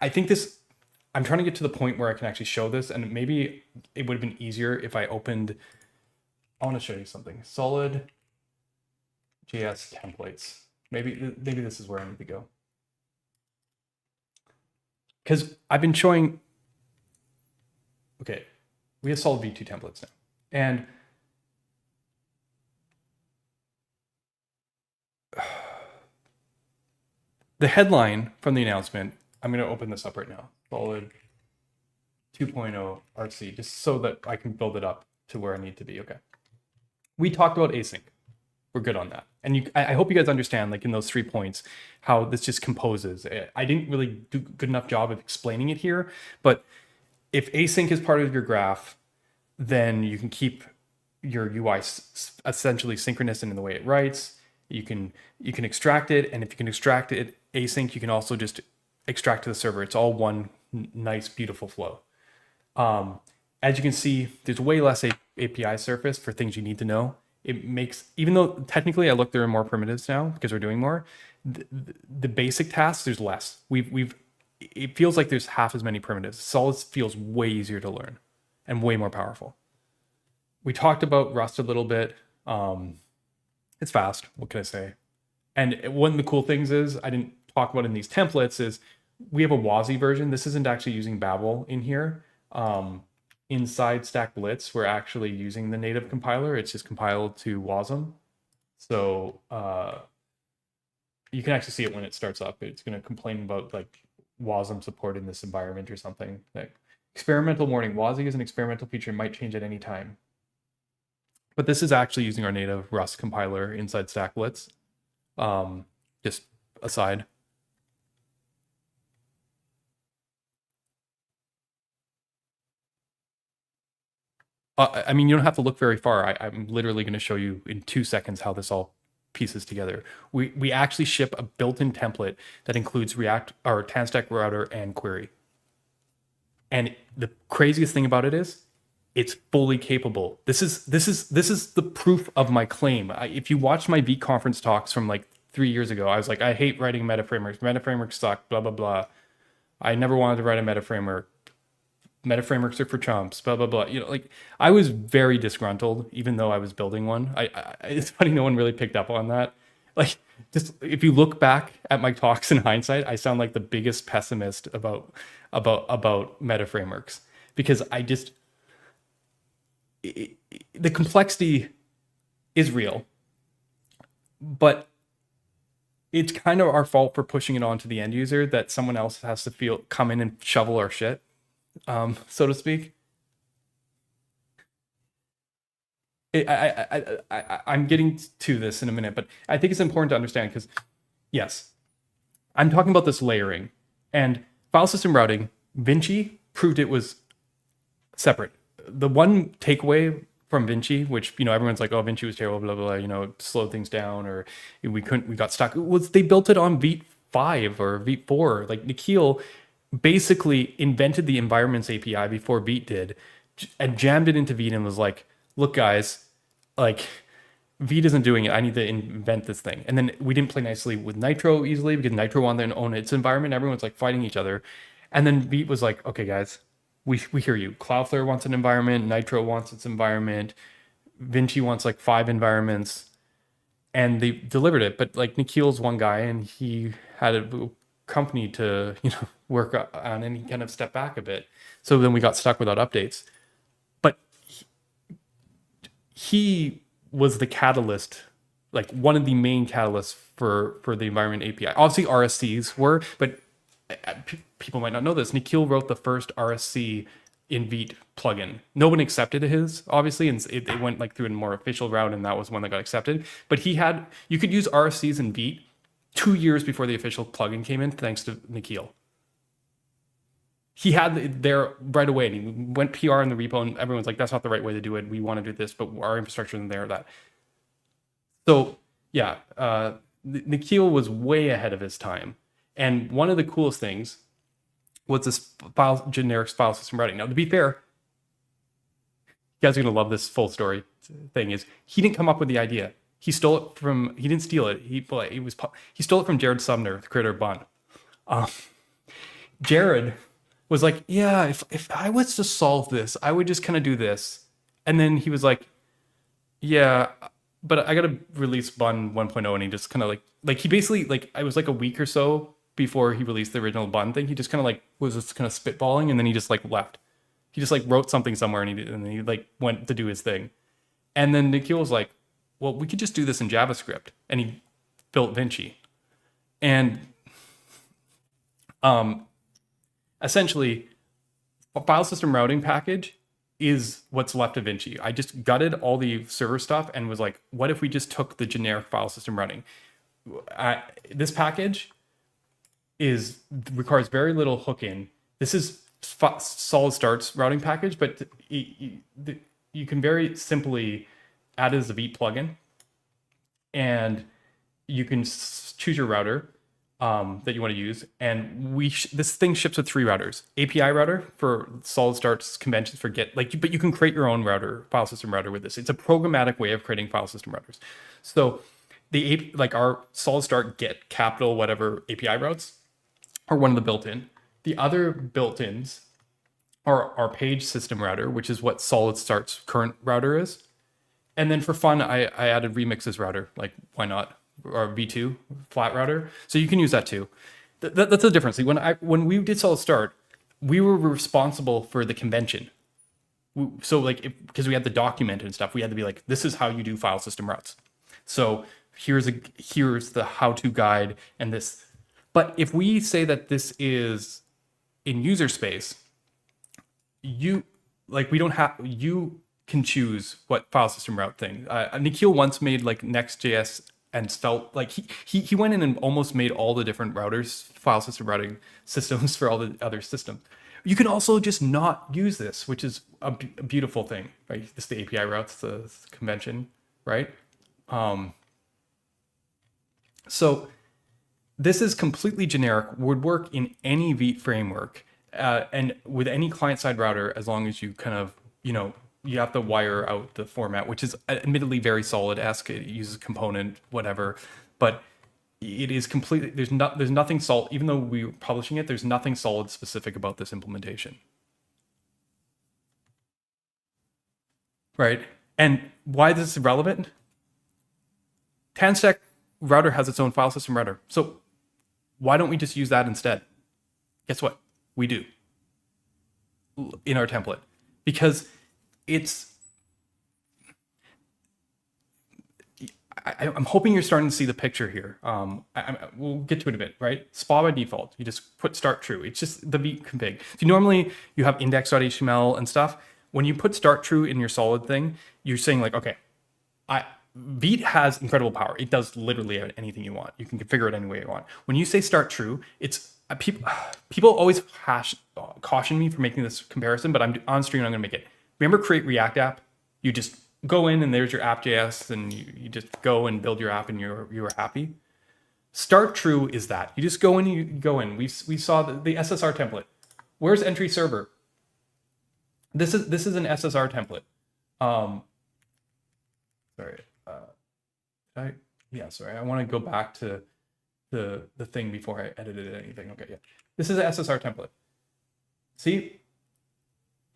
I think this, I'm trying to get to the point where I can actually show this, and maybe it would have been easier if I opened, I want to show you something. Solid JS templates. Maybe this is where I need to go. Because I've been showing, okay, we have solid V2 templates now. And the headline from the announcement, I'm going to open this up right now. Solid 2.0 RC, just so that I can build it up to where I need to be. Okay. We talked about async. We're good on that. And I hope you guys understand, like in those 3 points, how this just composes. I didn't really do a good enough job of explaining it here, but if async is part of your graph, then you can keep your UI essentially synchronous in the way it writes. You can extract it, and if you can extract it async, you can also just extract to the server. It's all one nice, beautiful flow. As you can see, there's way less API surface for things you need to know. It makes, even though technically I look there are more primitives now because we're doing more, the basic tasks, there's less. It feels like there's half as many primitives. Solid feels way easier to learn and way more powerful. We talked about Rust a little bit. It's fast, what can I say? And one of the cool things is, I didn't talk about in these templates, is we have a WASI version. This isn't actually using Babel in here. Inside Stack Blitz, we're actually using the native compiler. It's just compiled to WASM. So you can actually see it when it starts up. It's going to complain about like WASM support in this environment or something. Like, experimental warning, WASI is an experimental feature and might change at any time. But this is actually using our native Rust compiler inside Stack Blitz. Just aside. I mean, you don't have to look very far. I'm literally going to show you in 2 seconds how this all pieces together. We actually ship a built-in template that includes React or TanStack router and query. And the craziest thing about it is, it's fully capable. This is the proof of my claim. If you watch my Vite conference talks from like 3 years ago, I was like, I hate writing meta frameworks. Meta frameworks suck. Blah blah blah. I never wanted to write a meta framework. Meta frameworks are for chumps, blah blah blah. You know, like, I was very disgruntled, even though I was building one. It's funny, no one really picked up on that. Like, just if you look back at my talks in hindsight, I sound like the biggest pessimist about meta frameworks, because the complexity is real, but it's kind of our fault for pushing it on to the end user, that someone else has to come in and shovel our shit. So to speak. I'm getting to this in a minute, but I think it's important to understand, because yes, I'm talking about this layering and file system routing. Vinci proved it was separate. The one takeaway from Vinci, which, you know, everyone's like, oh, Vinci was terrible, blah, blah, blah, you know, slowed things down, or we got stuck, was they built it on Vite 5 or Vite 4. Like, Nikhil basically invented the environments API before Vite did, and jammed it into Vite and was like, look guys, like, Vite isn't doing it, I need to invent this thing. And then we didn't play nicely with Nitro easily, because Nitro wanted to own its environment. Everyone's like fighting each other. And then Vite was like, okay guys, we hear you. Cloudflare wants an environment, Nitro wants its environment, Vinci wants like 5 environments, and they delivered it. But like, Nikhil's one guy, and he had a company to, you know, work on, and he kind of stepped back a bit. So then we got stuck without updates. But he was the catalyst, like one of the main catalysts for the environment API. Obviously RSCs were, but people might not know this. Nikhil wrote the first RSC in Vite plugin. No one accepted his, obviously, and it went like through a more official route, and that was one that got accepted. But you could use RSCs in Vite 2 years before the official plugin came in, thanks to Nikhil. He had it there right away, and he went PR in the repo, and everyone's like, that's not the right way to do it. We want to do this, but our infrastructure isn't there. That. So yeah, Nikhil was way ahead of his time. And one of the coolest things was this generic file system routing. Now, to be fair, you guys are going to love this full story thing, is he didn't come up with the idea. He stole it from, he didn't steal it. He stole it from Jared Sumner, the creator of Bun. Jared was like, yeah, if I was to solve this, I would just kind of do this. And then he was like, yeah, but I gotta release Bun 1.0, and he just kind of like he basically like I was like a week or so before he released the original Bun thing. He just kind of like was just kind of spitballing, and then he just like left. He just like wrote something somewhere, and then he like went to do his thing. And then Nikhil was like, well, we could just do this in JavaScript, and he built Vinci. And essentially, a file system routing package is what's left of Vinci. I just gutted all the server stuff and was like, what if we just took the generic file system routing? This package requires very little hook in. This is solid starts routing package, but you can very simply add it as a Vite plugin, and you can choose your router that you want to use, and this thing ships with 3 routers: API router for solid starts conventions for Git, but you can create your own router, file system router with this. It's a programmatic way of creating file system routers. So our solid start Git capital whatever API routes are one of the built-in. The other built-ins are our page system router, which is what solid start's current router is. And then for fun, I added Remix's router, like why not? Or V2 flat router, so you can use that too. That's the difference. When we did solid start, we were responsible for the convention. So because we had the document and stuff, we had to be like, this is how you do file system routes. So here's the how-to guide and this. But if we say that this is in user space, you can choose what file system route thing. Nikhil once made like Next.js and felt like he went in and almost made all the different routers, file system routing systems for all the other systems. You can also just not use this, which is a beautiful thing, right? This is the API routes, the convention, right? So this is completely generic, would work in any Vite framework, and with any client-side router, as long as you kind of, you have to wire out the format, which is admittedly very solid-esque. It uses component, whatever, but it is completely, there's nothing solid, even though we're publishing it, there's nothing solid specific about this implementation. Right? And why is this relevant? TanStack router has its own file system router. So why don't we just use that instead? Guess what? We do in our template, because I'm hoping you're starting to see the picture here. We'll get to it a bit, right? SPA by default, you just put start true. It's just the Vite config. So normally you have index.html and stuff. When you put start true in your solid thing, you're saying like, okay, Vite has incredible power. It does literally anything you want. You can configure it any way you want. When you say start true, it's people always caution me for making this comparison, but I'm on stream and I'm gonna make it. Remember create React app? You just go in and there's your app.js and you just go and build your app and you're happy. Start true is that. You just go in, you go in. We saw the SSR template. Where's entry server? This is an SSR template. Sorry. Sorry. I want to go back to the thing before I edited anything. Okay, yeah. This is an SSR template. See?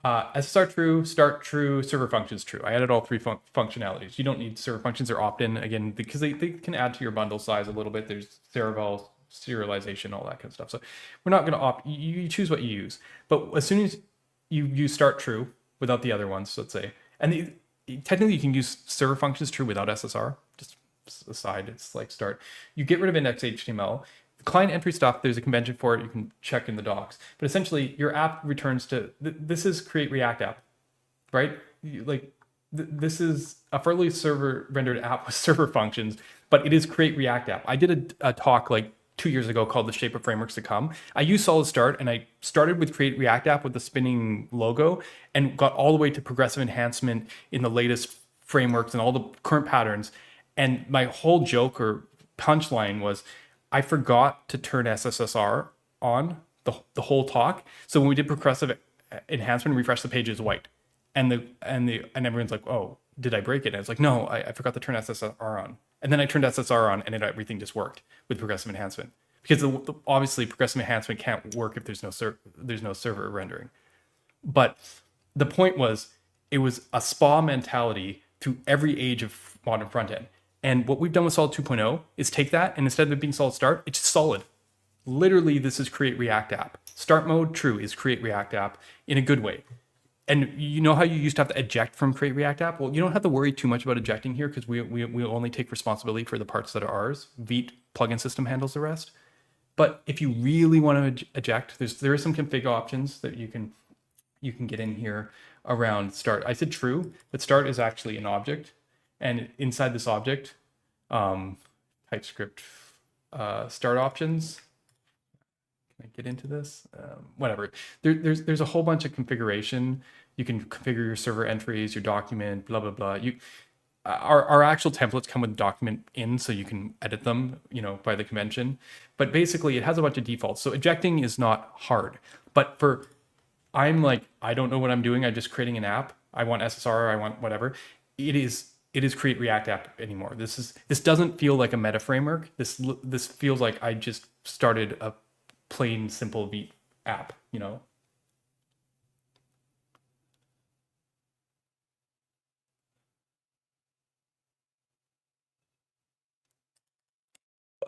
SSR true, start true, server functions true. I added all 3 functionalities. You don't need server functions or opt-in, again, because they can add to your bundle size a little bit. There's Laravel, serialization, all that kind of stuff. So we're not going to opt. You choose what you use. But as soon as you start true without the other ones, let's say, and technically you can use server functions true without SSR. Just aside, it's like start. You get rid of index.html. Client entry stuff, there's a convention for it. You can check in the docs. But essentially, your app returns to, this is create React app, right? This is a fairly server rendered app with server functions, but it is create React app. I did a talk like 2 years ago called The Shape of Frameworks to Come. I used Solid Start, and I started with create React app with the spinning logo and got all the way to progressive enhancement in the latest frameworks and all the current patterns. And my whole joke or punchline was, I forgot to turn SSR on the whole talk. So when we did progressive enhancement, refresh the page is white, and everyone's like, "Oh, did I break it?" And I was like, "No, I forgot to turn SSR on." And then I turned SSR on, and everything just worked with progressive enhancement because obviously progressive enhancement can't work if there's no server rendering. But the point was, it was a SPA mentality through every age of modern front end. And what we've done with Solid 2.0 is take that, and instead of it being Solid Start, it's just Solid. Literally, this is create React app. Start mode, true, is create React app in a good way. And you know how you used to have to eject from create React app? Well, you don't have to worry too much about ejecting here because we only take responsibility for the parts that are ours. Vite plugin system handles the rest. But if you really want to eject, there is some config options that you can get in here around start. I said true, but start is actually an object. And inside this object, TypeScript start options. Can I get into this? Whatever. There's a whole bunch of configuration. You can configure your server entries, your document, blah, blah, blah. Our actual templates come with document in, so you can edit them, by the convention. But basically, it has a bunch of defaults. So ejecting is not hard. But I'm like, I don't know what I'm doing. I'm just creating an app. I want SSR. I want whatever. It is create React app anymore. This doesn't feel like a meta framework. This feels like I just started a plain simple Vite app,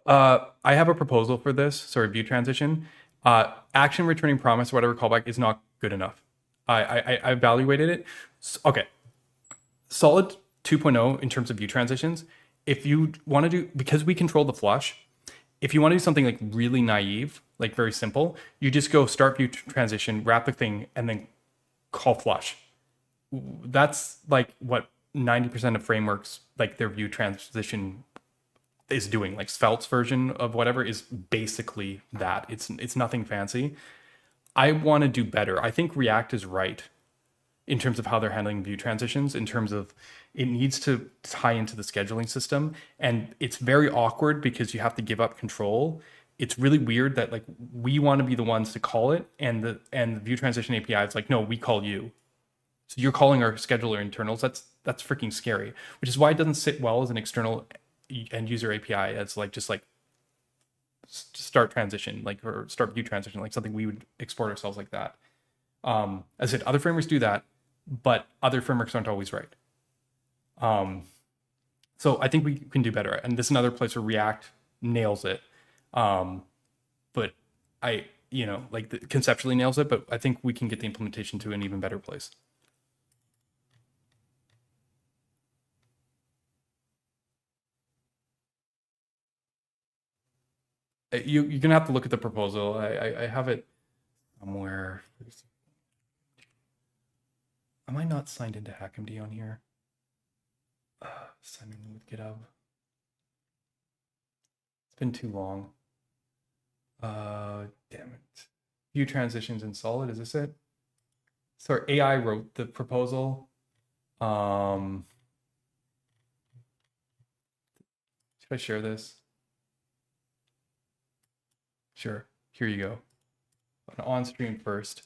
I have a proposal for this. Sorry, view transition. Action returning promise, whatever callback, is not good enough. I evaluated it. Okay. Solid 2.0 in terms of view transitions. If you want to do, because we control the flush, if you want to do something like really naive, like very simple, you just go start view transition, wrap the thing, and then call flush. That's like what 90% of frameworks, like their view transition is doing. Like Svelte's version of whatever is basically that. It's nothing fancy. I want to do better. I think React is right in terms of how they're handling view transitions, in terms of it needs to tie into the scheduling system. And it's very awkward because you have to give up control. It's really weird that like we want to be the ones to call it, and the view transition API is like, no, we call you. So you're calling our scheduler internals. That's freaking scary, which is why it doesn't sit well as an external end user API as just start transition, or start view transition, like something we would export ourselves like that. As I said, other frameworks do that, but other frameworks aren't always right. So I think we can do better. And this is another place where React nails it. But conceptually nails it, but I think we can get the implementation to an even better place. You're gonna have to look at the proposal. I have it somewhere. Am I not signed into HackMD on here? Sign in with GitHub. It's been too long. Damn it. View transitions in Solid, is this it? Sorry, AI wrote the proposal. Should I share this? Sure, here you go. On stream first.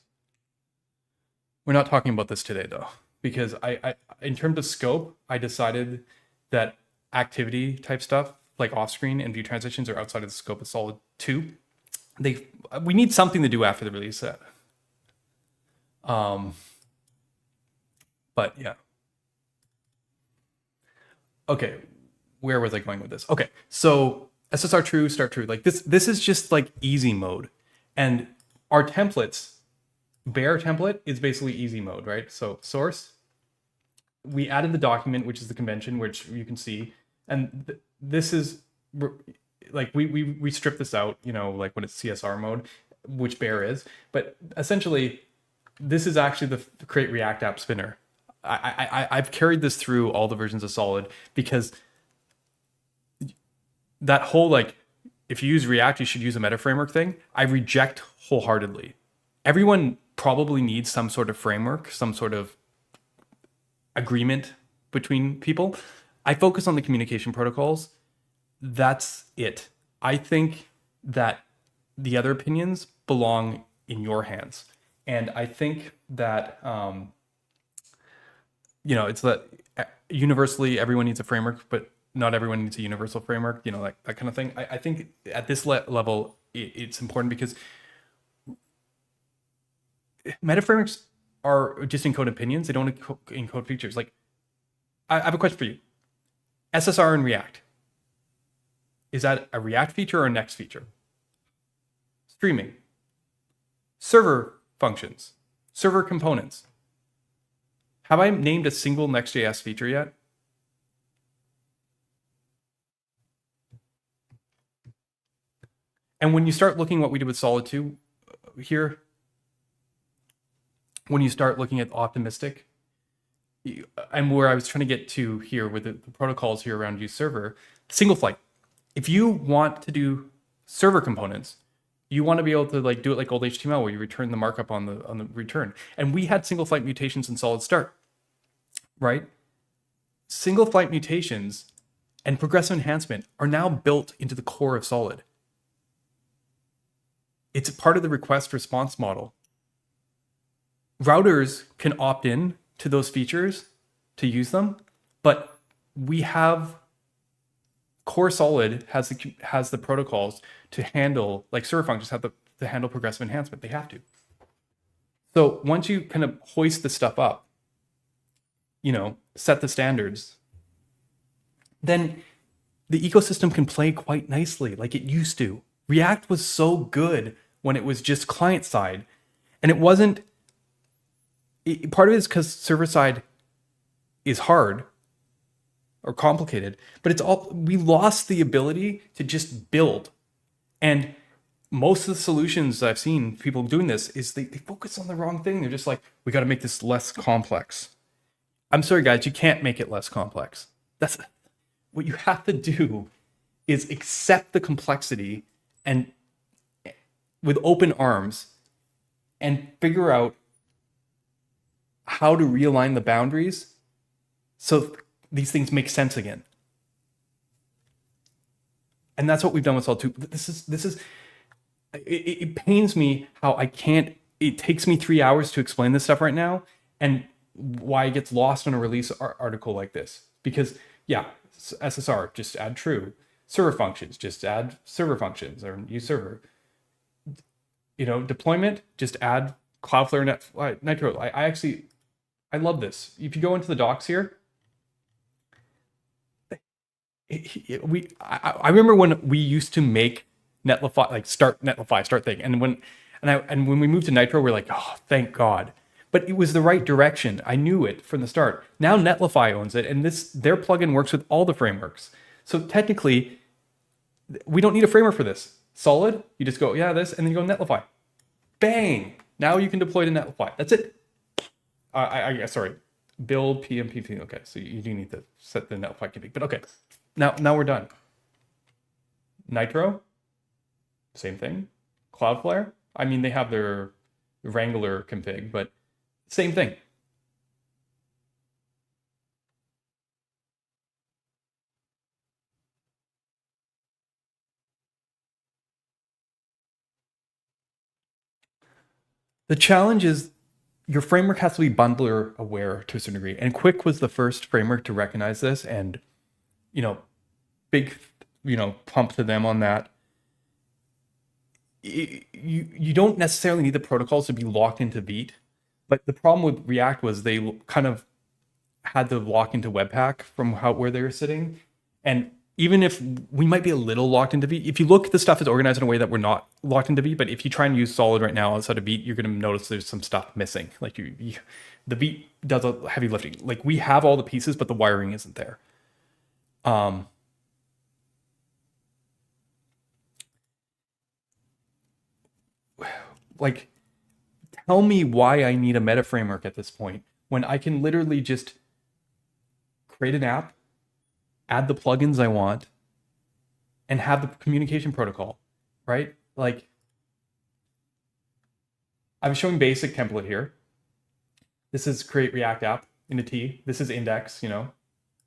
We're not talking about this today though, because I in terms of scope, I decided that activity type stuff like off screen and view transitions are outside of the scope of Solid 2. We need something to do after the release set. But yeah. Okay, where was I going with this? Okay, so SSR true, start true. Like this is just like easy mode. And our templates, bare template is basically easy mode, right? So source, we added the document, which is the convention, which you can see. And this is like, we strip this out, like when it's CSR mode, which bare is. But essentially, this is actually the create React app spinner. I've carried this through all the versions of Solid because that whole if you use React, you should use a meta framework thing, I reject wholeheartedly. Everyone probably needs some sort of framework, some sort of agreement between people. I focus on the communication protocols. That's it. I think that the other opinions belong in your hands. And I think that, it's that universally everyone needs a framework, but not everyone needs a universal framework, like that kind of thing. I think at this level, it's important because meta frameworks are just encode opinions. They don't encode features. Like, I have a question for you. SSR in React. Is that a React feature or a Next feature? Streaming. Server functions. Server components. Have I named a single Next.js feature yet? And when you start looking what we did with Solid 2 here, when you start looking at optimistic, and where I was trying to get to here with the protocols here around use server, single flight. If you want to do server components, you want to be able to like do it like old HTML where you return the markup on the return. And we had single flight mutations in Solid Start, right? Single flight mutations and progressive enhancement are now built into the core of Solid. It's part of the request response model. Routers can opt in to those features to use them, but we have core Solid has the protocols to handle, like server functions have to handle progressive enhancement. They have to. So once you kind of hoist the stuff up, set the standards, then the ecosystem can play quite nicely like it used to. React was so good when it was just client side, and it wasn't. Part of it is because server side is hard or complicated, but we lost the ability to just build. And most of the solutions I've seen people doing this is they focus on the wrong thing. They're just like, we got to make this less complex. I'm sorry, guys, you can't make it less complex. That's what you have to do is accept the complexity and with open arms and figure out how to realign the boundaries so these things make sense again. And that's what we've done with Solid 2. This is it pains me how it takes me 3 hours to explain this stuff right now, and why it gets lost on a release article like this. Because yeah, SSR, just add true. Server functions, just add server functions or use server. Deployment, just add Cloudflare Nitro. I love this. If you go into the docs here, I remember when we used to make Netlify, like start thing, and when we moved to Nitro, we're like, oh, thank God. But it was the right direction. I knew it from the start. Now Netlify owns it, and their plugin works with all the frameworks. So technically, we don't need a framework for this. Solid, you just go, yeah, this, and then you go Netlify. Bang! Now you can deploy to Netlify. That's it. Sorry, build PMPP. Okay, so you do need to set the Netlify config, but okay, now we're done. Nitro, same thing. Cloudflare, I mean, they have their Wrangler config, but same thing. The challenge is your framework has to be bundler aware to a certain degree. And Quick was the first framework to recognize this, and big pump to them on that. You don't necessarily need the protocols to be locked into Vite, but the problem with React was they kind of had to lock into Webpack from where they were sitting. And even if we might be a little locked into Vite, if you look, the stuff is organized in a way that we're not locked into Vite. But if you try and use Solid right now outside of Vite, you're going to notice there's some stuff missing. Like the Vite does a heavy lifting. Like we have all the pieces, but the wiring isn't there. Like, tell me why I need a meta framework at this point when I can literally just create an app, add the plugins I want, and have the communication protocol, right? Like, I'm showing basic template here. This is create React app in a T. This is index,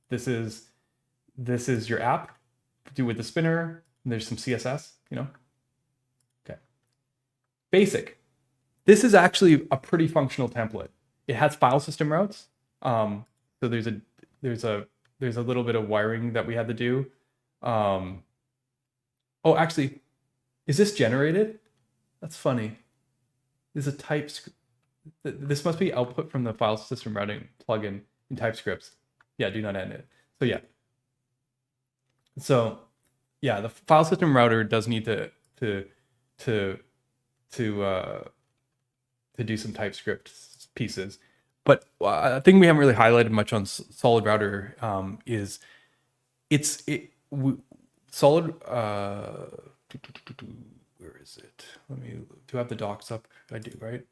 This is your app. Do with the spinner. And there's some CSS, Okay. Basic. This is actually a pretty functional template. It has file system routes. So there's a little bit of wiring that we had to do. Oh, actually, Is this generated? That's funny. There's a TypeScript. This must be output from the file system routing plugin in TypeScript. Yeah, do not end it. So yeah. So yeah, the file system router does need to to do some TypeScript pieces. But a thing we haven't really highlighted much on Solid Router is Solid. Where is it? Let me. Do I have the docs up? I do, right?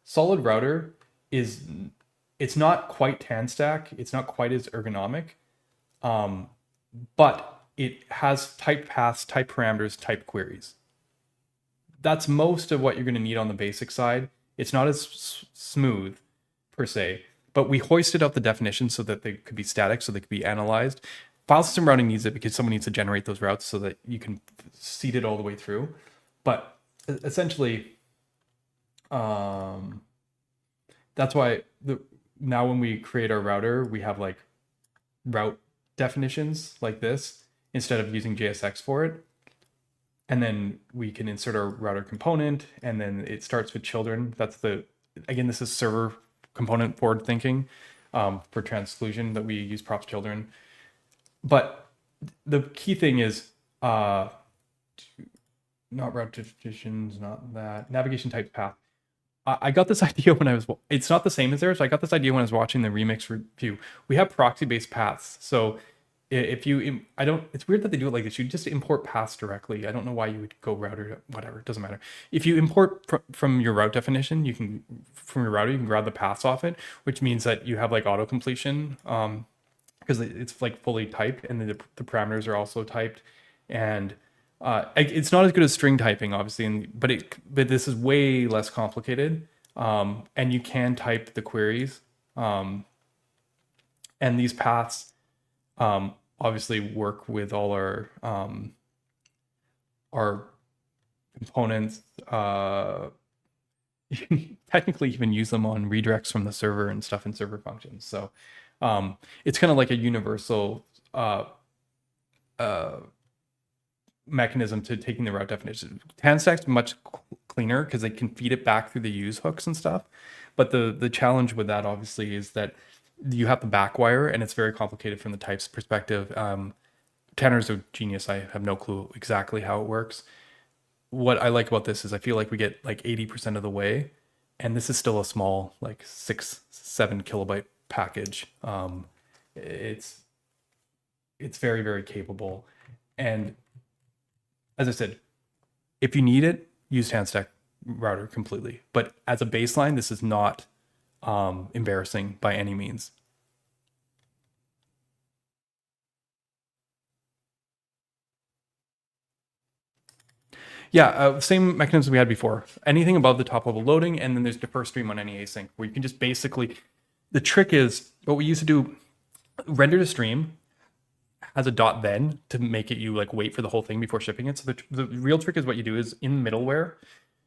Solid Router it's not quite TanStack. It's not quite as ergonomic, but it has type paths, type parameters, type queries. That's most of what you're going to need on the basic side. It's not as smooth per se, but we hoisted up the definitions so that they could be static, so they could be analyzed. File system routing needs it because someone needs to generate those routes so that you can seed it all the way through. But essentially, that's why now when we create our router, we have like route definitions like this instead of using JSX for it. And then we can insert our router component, and then it starts with children. Again, this is server component forward thinking for transclusion that we use props children. But the key thing is not route definitions, not that. Navigation type path. I got this idea when it's not the same as theirs. I got this idea when I was watching the Remix review. We have proxy-based paths. So if you, it's weird that they do it like this. You just import paths directly. I don't know why you would go router, whatever, it doesn't matter. If you import from your route definition, from your router, you can grab the paths off it, which means that you have like auto completion because it's like fully typed, and the parameters are also typed. And it's not as good as string typing, obviously, but this is way less complicated. And you can type the queries. And these paths obviously work with all our components. You can technically even use them on redirects from the server and stuff in server functions. So it's kind of like a universal mechanism to taking the route definition. TanStack's much cleaner because they can feed it back through the use hooks and stuff. But the challenge with that obviously is that you have to backwire, and it's very complicated from the types perspective. Tanner's a genius. I have no clue exactly how it works. What I like about this is I feel like we get like 80% of the way, and this is still a small, like 6-7 kilobyte package. It's very, very capable. And as I said, if you need it, use TanStack router completely. But as a baseline, this is not embarrassing by any means. Yeah, same mechanism we had before. Anything above the top level loading, and then there's defer stream on any async, where you can just basically, the trick is, what we used to do, render to stream has a dot then to make it you like wait for the whole thing before shipping it. So the real trick is what you do is in middleware,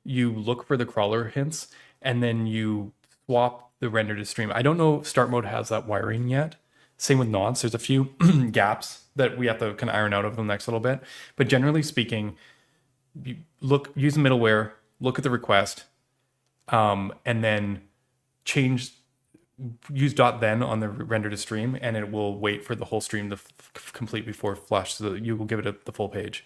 you look for the crawler hints, and then you swap the render to stream. I don't know if start mode has that wiring yet. Same with nonce. There's a few gaps that we have to kind of iron out over the next little bit. But generally speaking, you use the middleware, look at the request, and then use dot then on the render to stream, and it will wait for the whole stream to complete before flush, so that you will give it the full page.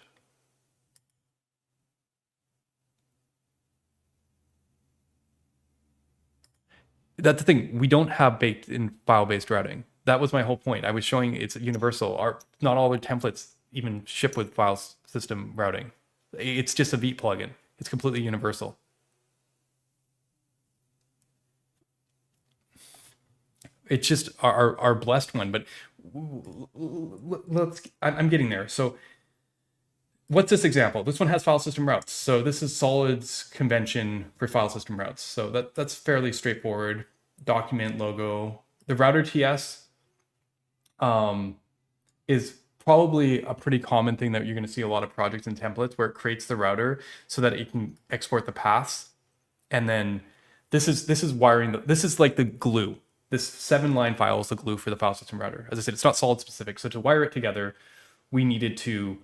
That's the thing. We don't have baked in file-based routing. That was my whole point. I was showing it's universal. Not all the templates even ship with file system routing. It's just a Vite plugin. It's completely universal. It's just our blessed one. But I'm getting there. So what's this example? This one has file system routes. So this is Solid's convention for file system routes. So that's fairly straightforward. Document logo. The router TS is probably a pretty common thing that you're going to see a lot of projects and templates where it creates the router so that it can export the paths. And then this is wiring. This is like the glue. This 7-line file is the glue for the file system router. As I said, it's not Solid specific. So to wire it together, we needed to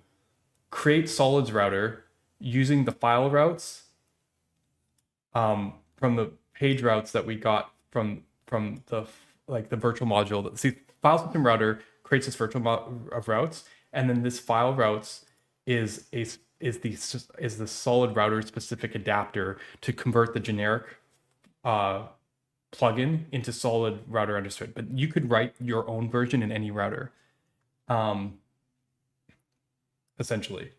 create Solid's router using the file routes from the page routes that we got from the the virtual module. See, file system router creates this virtual of routes, and then this file routes is the solid router specific adapter to convert the generic plugin into solid router understood. But you could write your own version in any router, essentially.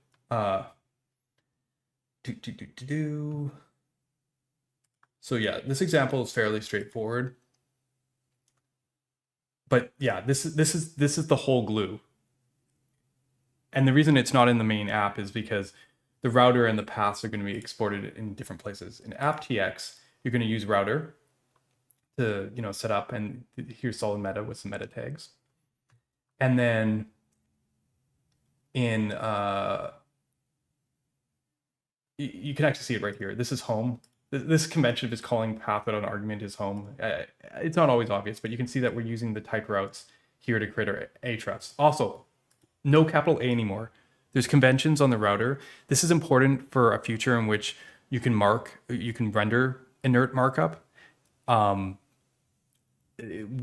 So yeah, this example is fairly straightforward. But yeah, this is the whole glue. And the reason it's not in the main app is because the router and the paths are going to be exported in different places. In aptx, you're going to use router to set up, and here's solid meta with some meta tags. And then in you can actually see it right here. This is home. This convention is calling path without an argument is home. It's not always obvious, but you can see that we're using the type routes here to create our hrefs. Also, no capital A anymore. There's conventions on the router. This is important for a future in which you can render inert markup.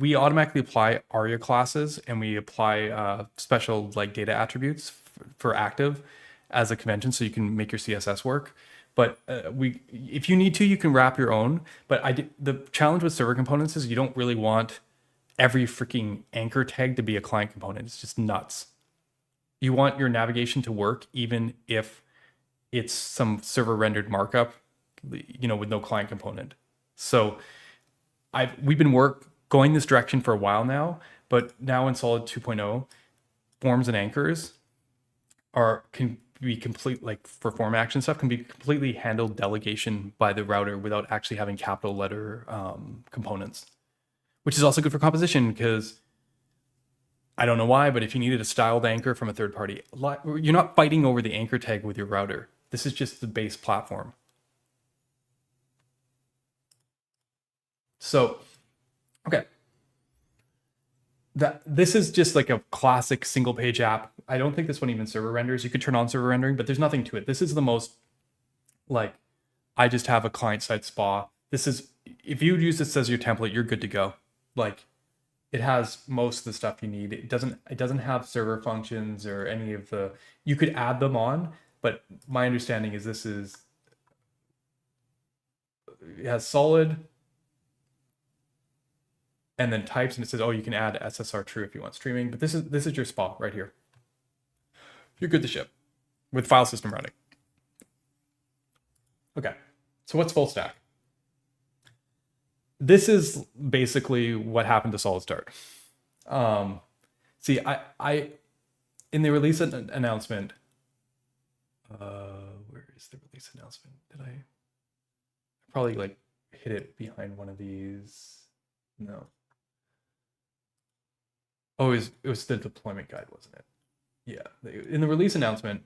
We automatically apply ARIA classes, and we apply special data attributes for active as a convention, so you can make your CSS work. But if you need to, you can wrap your own. But the challenge with server components is you don't really want every freaking anchor tag to be a client component. It's just nuts. You want your navigation to work even if it's some server rendered markup, with no client component. So we've been going this direction for a while now, but now in Solid 2.0, forms and anchors can be complete, for form action stuff, can be completely handled delegation by the router without actually having capital letter components, which is also good for composition, because I don't know why, but if you needed a styled anchor from a third party, you're not fighting over the anchor tag with your router. This is just the base platform. So, okay. This is just like a classic single page app. I don't think this one even server renders. You could turn on server rendering, but there's nothing to it. This is the most I just have a client side SPA. This is, if you use this as your template, you're good to go. It has most of the stuff you need. It doesn't have server functions or any of the, you could add them on, but my understanding is it has solid and then types, and it says, oh, you can add SSR true if you want streaming, but this is your SPA right here. You're good to ship with file system routing. Okay, so what's full stack? This is basically what happened to Solid Start. See, I in the release announcement, where is the release announcement? Did I probably hit it behind one of these? No. Oh, it was the deployment guide, wasn't it? Yeah, in the release announcement,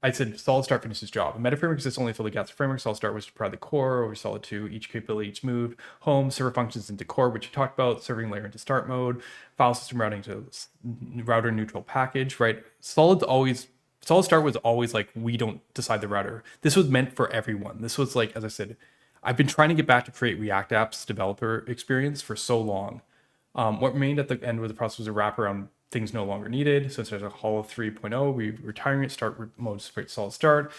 I said Solid Start finished its job. Meta framework exists only for the gaps of framework. Solid Start was to provide the core over Solid 2, each capability, each move, home, server functions into core, which you talked about, serving layer into start mode, file system routing to router neutral package, right? Solid Start was always we don't decide the router. This was meant for everyone. This was as I said, I've been trying to get back to create React apps developer experience for so long. What remained at the end of the process was a wraparound things no longer needed. So instead of Hollow 3.0, we retiring it, start mode support Solid Start.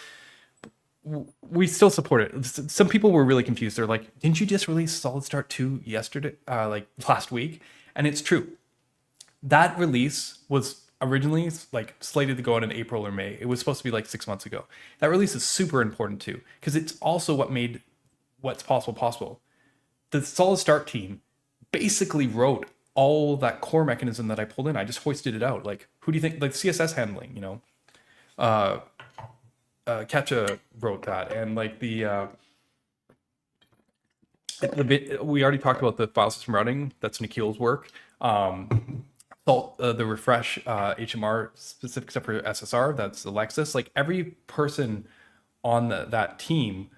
We still support it. Some people were really confused. They're like, didn't you just release Solid Start 2 yesterday, last week? And it's true. That release was originally slated to go out in April or May. It was supposed to be 6 months ago. That release is super important too, because it's also what made what's possible. The Solid Start team basically wrote all that core mechanism that I pulled in. I just hoisted it out. Who do you think, CSS handling, Ketcha wrote that. And we already talked about the file system routing. That's Nikhil's work. The refresh HMR specific stuff for SSR, that's Alexis. Every person on that team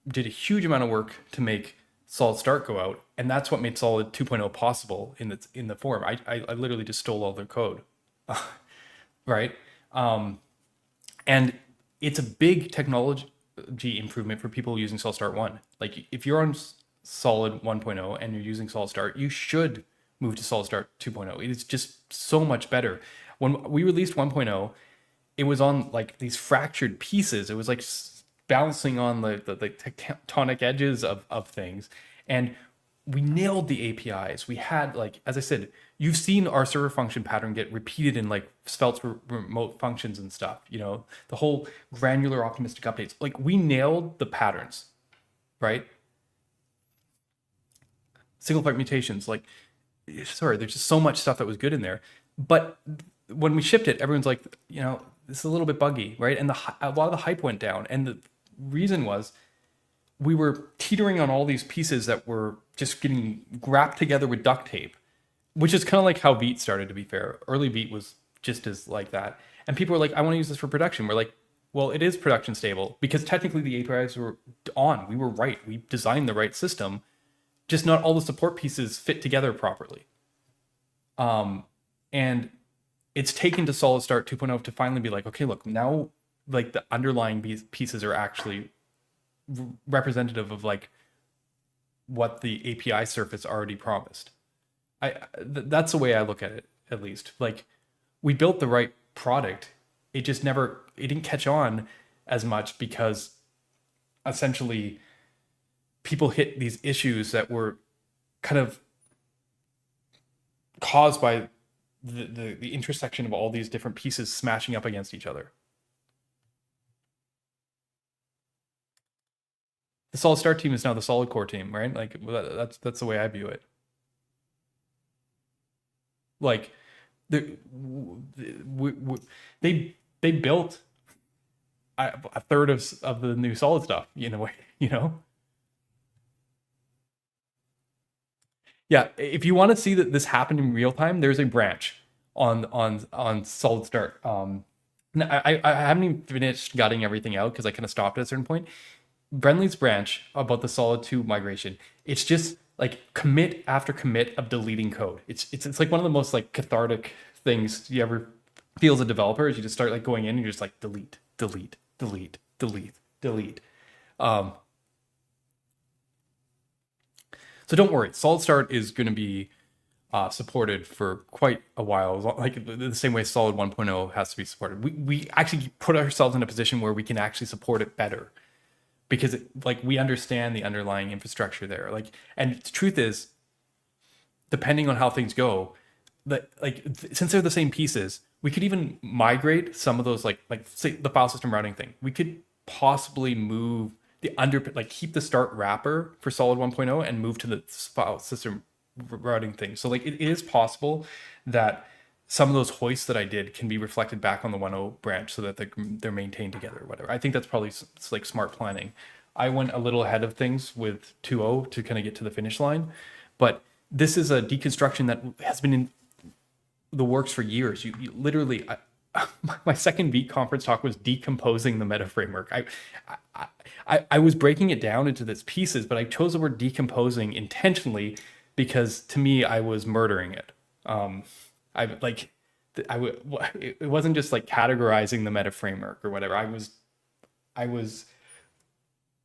did a huge amount of work to make Solid Start go out, and that's what made Solid 2.0 possible in the form. I literally just stole all their code, right? And it's a big technology improvement for people using Solid Start 1. Like if you're on Solid 1.0 and you're using Solid Start, you should move to Solid Start 2.0. It's just so much better. When we released 1.0, it was on like these fractured pieces. It was like bouncing on the tectonic edges of things. And we nailed the APIs. We had, like, as I said, you've seen our server function pattern get repeated in like Svelte's remote functions and stuff, you know, the whole granular optimistic updates. Like we nailed the patterns, right? Single point mutations, like, sorry, there's just so much stuff that was good in there. But when we shipped it, everyone's like, you know, this is a little bit buggy, right? And a lot of the hype went down. And the reason was we were teetering on all these pieces that were just getting wrapped together with duct tape, which is kind of like how Vite started, to be fair. Early Vite was just as like that. And people were like, I want to use this for production. We're like, well, it is production stable because technically the APIs were on. We were right. We designed the right system, just not all the support pieces fit together properly. And it's taken to Solid Start 2.0 to finally be like, okay, look, now like the underlying pieces are actually representative of like what the API surface already promised. That's the way I look at it, at least. Like we built the right product. It just it didn't catch on as much because essentially people hit these issues that were kind of caused by the intersection of all these different pieces smashing up against each other. The Solid Start team is now the Solid Core team, right? Like that's the way I view it. Like they built a third of the new Solid stuff in a way, you know. Yeah, if you want to see that this happened in real time, there's a branch on Solid Start. I haven't even finished gutting everything out because I kind of stopped at a certain point. Brenly's branch about the Solid 2 migration, it's just like commit after commit of deleting code. It's like one of the most like cathartic things you ever feel as a developer is you just start like going in and you're just like delete, delete, delete, delete, delete. So don't worry, Solid Start is going to be supported for quite a while, like the same way Solid 1.0 has to be supported. We actually put ourselves in a position where we can actually support it better because like we understand the underlying infrastructure there. Like, and the truth is, depending on how things go, that like since they're the same pieces, we could even migrate some of those like say the file system routing thing. We could possibly move keep the Start wrapper for Solid 1.0 and move to the file system routing thing. So like it is possible that some of those hoists that I did can be reflected back on the 1.0 branch so that they're maintained together or whatever. I think that's probably like smart planning. I went a little ahead of things with 2.0 to kind of get to the finish line, but this is a deconstruction that has been in the works for years. You literally, my second Vite conference talk was decomposing the meta framework. I was breaking it down into its pieces, but I chose the word decomposing intentionally because to me, I was murdering it. It wasn't just like categorizing the meta framework or whatever. I was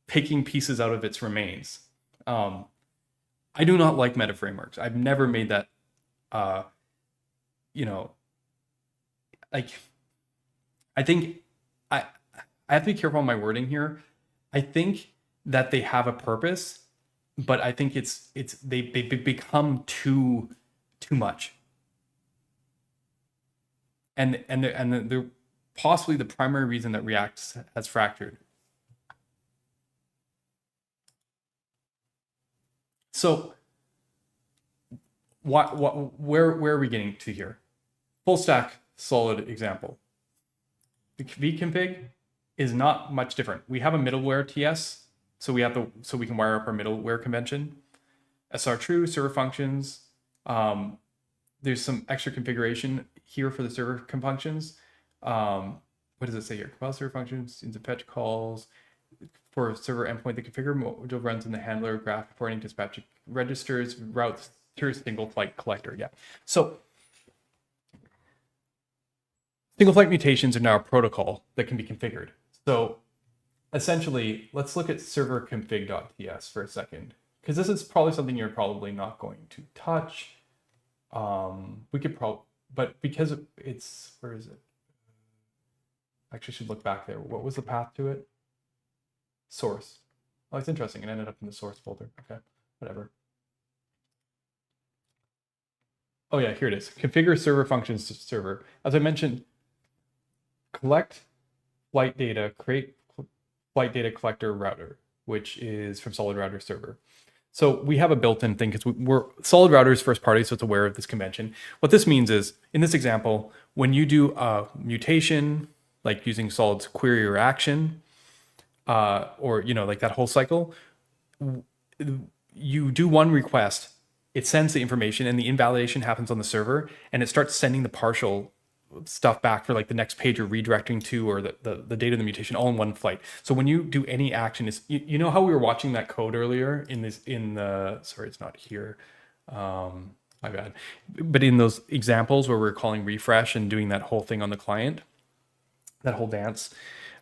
picking pieces out of its remains. I do not like meta frameworks. I've never made that, like, I think I have to be careful on my wording here. I think that they have a purpose, but I think they become too much. And they're possibly the primary reason that React has fractured. So where are we getting to here? Full stack Solid example. The vconfig is not much different. We have a middleware TS, so we can wire up our middleware convention. SR true, server functions. There's some extra configuration here for the server functions. What does it say here? Compile server functions into fetch calls for server endpoint. The configure module runs in the handler graph reporting dispatch registers routes through single flight collector. Yeah. So single flight mutations are now a protocol that can be configured. So essentially, let's look at server config.ts for a second, because this is probably something you're probably not going to touch. We could probably, but because it's, where is it? Actually, should look back there. What was the path to it? Source. Oh, it's interesting. It ended up in the source folder. Okay, whatever. Oh yeah, here it is. Configure server functions to server. As I mentioned, collect flight data, create flight data collector router, which is from Solid Router server. So we have a built-in thing because we're Solid Router is first party, so it's aware of this convention. What this means is, in this example, when you do a mutation, like using Solid's query or action, or like that whole cycle, you do one request, it sends the information, and the invalidation happens on the server, and it starts sending the partial stuff back for like the next page you're redirecting to, or the data of the mutation, all in one flight. So when you do any action, is you know how we were watching that code earlier sorry, it's not here, my bad, but in those examples where we're calling refresh and doing that whole thing on the client, that whole dance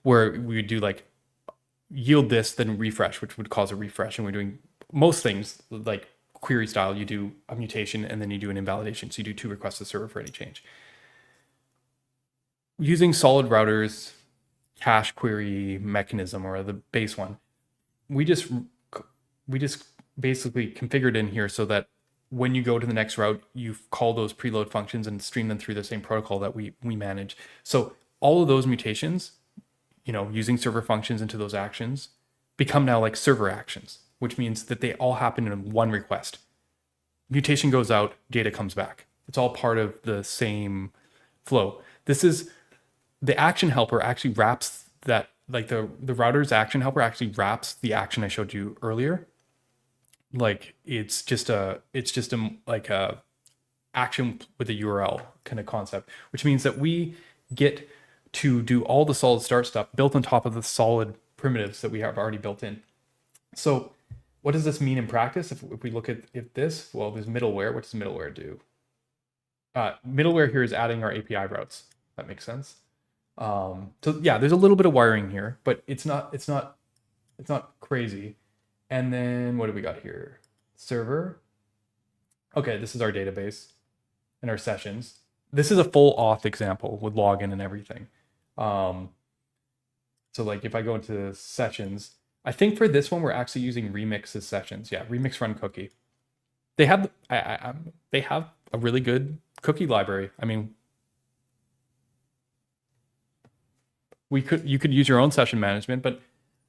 where we would do like yield this, then refresh, which would cause a refresh, and we're doing most things like query style. You do a mutation and then you do an invalidation, so you do 2 requests to the server for any change. Using Solid Router's cache query mechanism, or the base one, we just basically configured in here so that when you go to the next route, you call those preload functions and stream them through the same protocol that we manage. So all of those mutations, using server functions into those actions, become now like server actions, which means that they all happen in one request. Mutation goes out, data comes back. It's all part of the same flow. This is the action helper actually wraps that, like the router's action helper actually wraps the action I showed you earlier. Like it's just a like a action with a URL kind of concept, which means that we get to do all the solid start stuff built on top of the solid primitives that we have already built in. So what does this mean in practice? If we look at this, well, there's middleware. What does middleware do? Middleware here is adding our API routes. That makes sense. So yeah, there's a little bit of wiring here, but it's not crazy. And then what do we got here? Server. Okay, this is our database and our sessions. This is a full auth example with login and everything. So like if I go into sessions, I think for this one we're actually using Remix as sessions. Yeah, Remix run cookie. They have they have a really good cookie library. I mean, you could use your own session management, but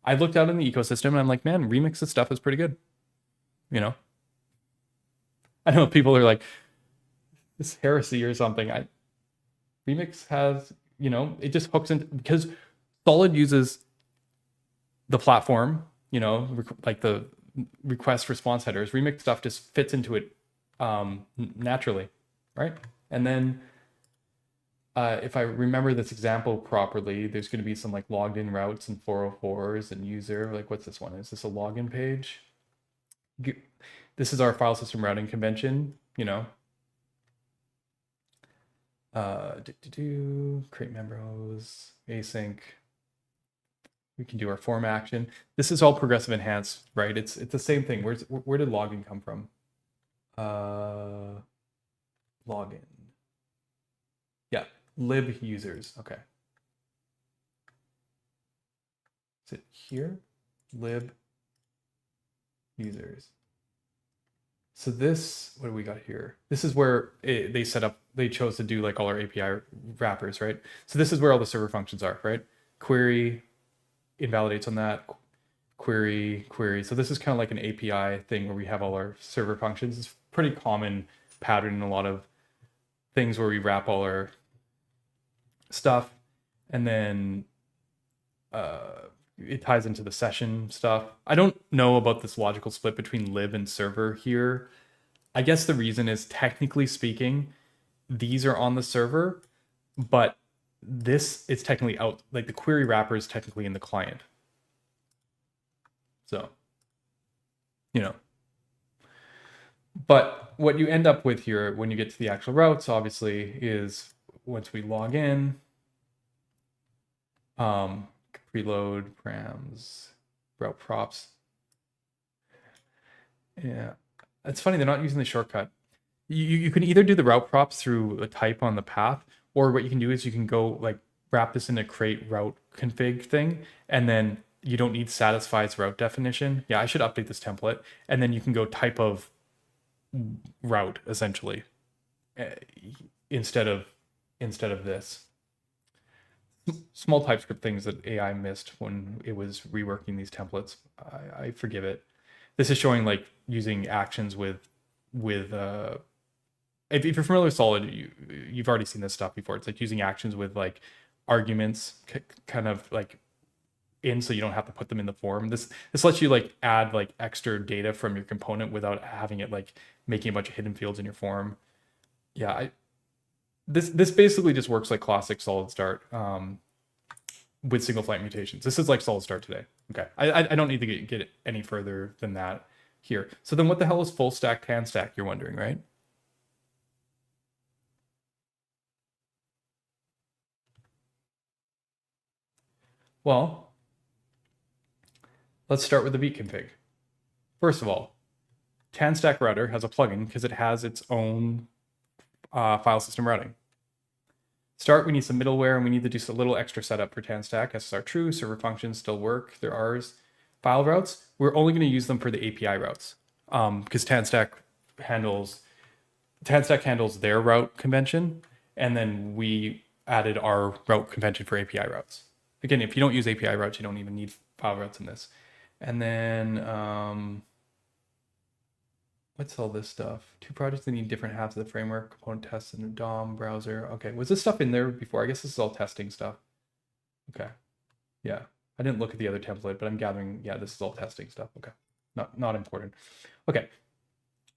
I looked out in the ecosystem and I'm like, man, Remix's stuff is pretty good. I know people are like, this heresy or something. Remix has, it just hooks in, because Solid uses the platform, like the request response headers. Remix stuff just fits into it naturally, right? And then if I remember this example properly, there's going to be some like logged in routes and 404s and user. Like, what's this one? Is this a login page? This is our file system routing convention, create members, async. We can do our form action. This is all progressive enhanced, right? It's the same thing. Where did login come from? Login. Yeah, lib users. Okay. Is it here? Lib users. So this, what do we got here? This is where they chose to do like all our API wrappers, right? So this is where all the server functions are, right? Query invalidates on that, query. So this is kind of like an API thing where we have all our server functions. It's pretty common pattern in a lot of things where we wrap all our stuff, and then it ties into the session stuff. I don't know about this logical split between lib and server here. I guess the reason is, technically speaking, these are on the server, but this is technically out, like the query wrapper is technically in the client. So, but what you end up with here when you get to the actual routes, obviously, is once we log in, preload, params, route props. Yeah, it's funny, they're not using the shortcut. You can either do the route props through a type on the path, or what you can do is you can go like wrap this in a create route config thing, and then you don't need satisfies route definition. Yeah, I should update this template, and then you can go type of route essentially instead of this. Small TypeScript things that AI missed when it was reworking these templates. I forgive it. This is showing like using actions with if you're familiar with Solid, you've already seen this stuff before. It's like using actions with like arguments kind of like in, so you don't have to put them in the form. This lets you like add like extra data from your component without having it like making a bunch of hidden fields in your form. Yeah, this basically just works like classic Solid Start with single flight mutations. This is like Solid Start today. Okay, I don't need to get any further than that here. So then what the hell is full stack tan stack, you're wondering, right? Well, let's start with the Vite config. First of all, TanStack Router has a plugin because it has its own file system routing. Start, we need some middleware, and we need to do a little extra setup for TanStack. SSR true, server functions still work, they're ours. File routes, we're only going to use them for the API routes because TanStack handles their route convention, and then we added our route convention for API routes. Again, if you don't use API routes, you don't even need file routes in this. And then what's all this stuff? Two projects that need different halves of the framework, component tests in the DOM browser. Okay, was this stuff in there before? I guess this is all testing stuff. Okay, yeah. I didn't look at the other template, but I'm gathering, yeah, this is all testing stuff. Okay, not important. Okay,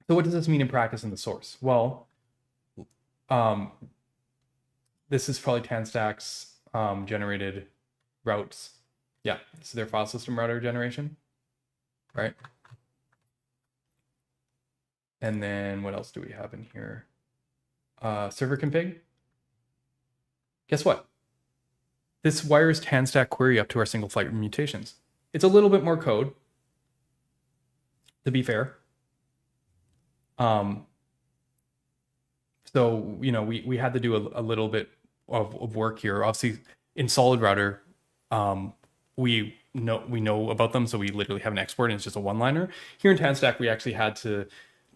so what does this mean in practice in the source? Well, this is probably TanStack's generated routes. Yeah, this is their file system router generation, right? And then what else do we have in here? Server config. Guess what? This wires TanStack query up to our single flight mutations. It's a little bit more code, to be fair. So, you know, we had to do a little bit of work here. Obviously, in Solid Router, we know about them, so we literally have an export, and it's just a one-liner. Here in TanStack, we actually had to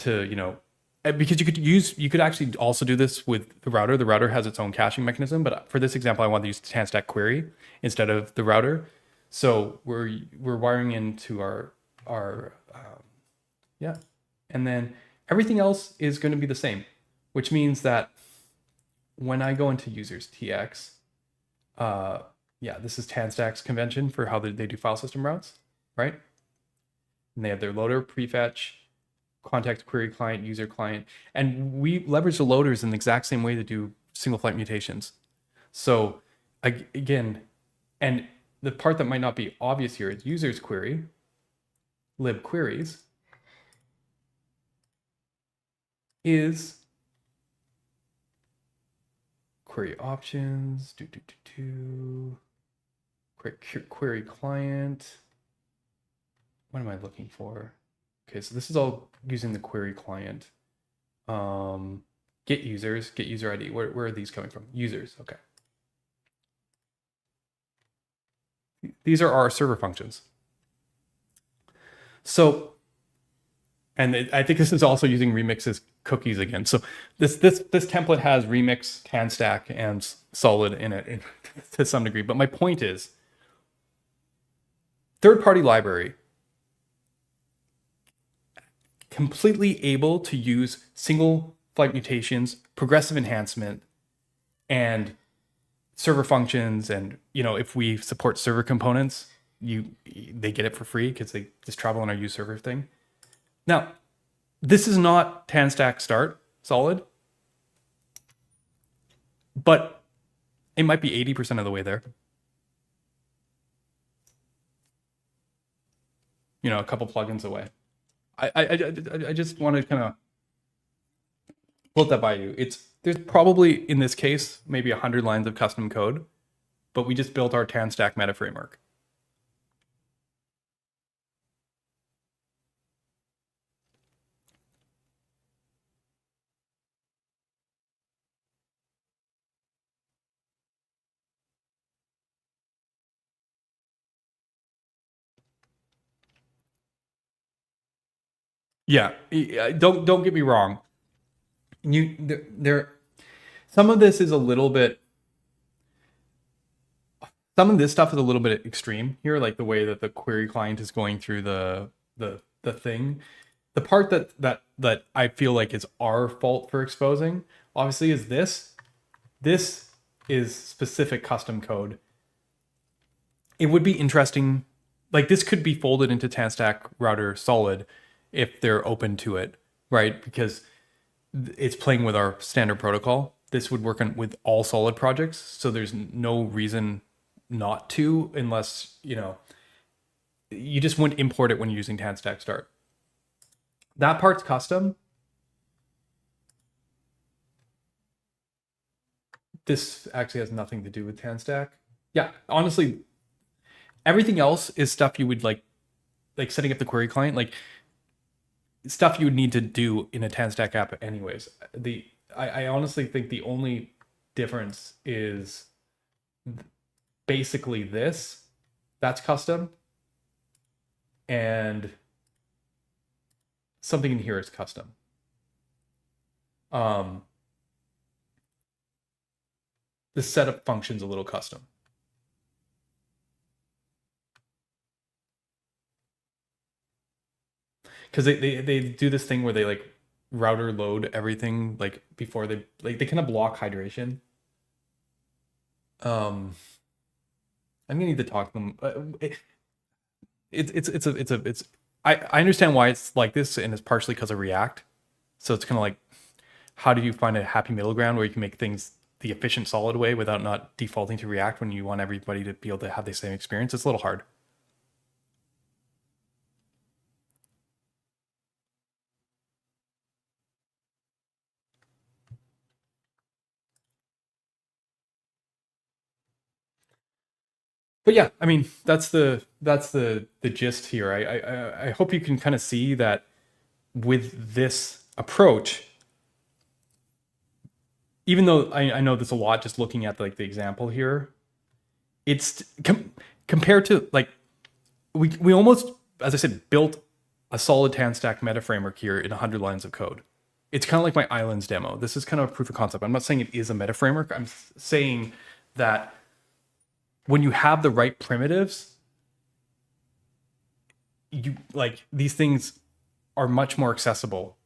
you know, because you could actually also do this with the router. The router has its own caching mechanism, but for this example, I wanted to use the TanStack query instead of the router. So we're wiring into our yeah, and then everything else is going to be the same, which means that when I go into users TX, yeah, this is TanStack's convention for how they do file system routes, right? And they have their loader, prefetch, context query client, user client, and we leverage the loaders in the exact same way to do single flight mutations. So again, and the part that might not be obvious here is users query, lib queries is query options, query client. What am I looking for? Okay, so this is all using the query client. Get users, get user ID. Where are these coming from? Users, okay. These are our server functions. So, and I think this is also using Remix's cookies again. So this template has Remix, TanStack, and Solid in it to some degree. But my point is, third-party library, completely able to use single flight mutations, progressive enhancement, and server functions. And, you know, if we support server components, they get it for free because they just travel on our use server thing. Now, this is not TanStack Start Solid, but it might be 80% of the way there. You know, a couple plugins away. I just want to kind of float that by you. There's probably, in this case, maybe 100 lines of custom code, but we just built our TanStack meta framework. Yeah, don't get me wrong. There some of this is a little bit. Some of this stuff is a little bit extreme here, like the way that the query client is going through the thing. The part that I feel like is our fault for exposing, obviously, is this. This is specific custom code. It would be interesting, like this could be folded into Tanstack Router Solid if they're open to it, right? Because it's playing with our standard protocol. This would work with all Solid projects, so there's no reason not to, unless you just wouldn't import it when you're using Tanstack Start. That part's custom. This actually has nothing to do with Tanstack. Yeah, honestly, everything else is stuff you would like setting up the query client, like stuff you would need to do in a Tanstack app anyways. I honestly think the only difference is basically this. That's custom. And something in here is custom. The setup function's a little custom. Because they do this thing where they like router load everything like before they kind of block hydration. I'm gonna need to talk to them. I understand why it's like this, and it's partially because of React. So it's kind of like, how do you find a happy middle ground where you can make things the efficient Solid way without not defaulting to React when you want everybody to be able to have the same experience? It's a little hard. But yeah, I mean, that's the gist here. I hope you can kind of see that with this approach, even though I know there's a lot just looking at like the example here, it's compared to like we almost, as I said, built a solid Tanstack meta framework here in 100 lines of code. It's kind of like my islands demo. This is kind of a proof of concept. I'm not saying it is a meta framework. I'm saying that when you have the right primitives, you like these things are much more accessible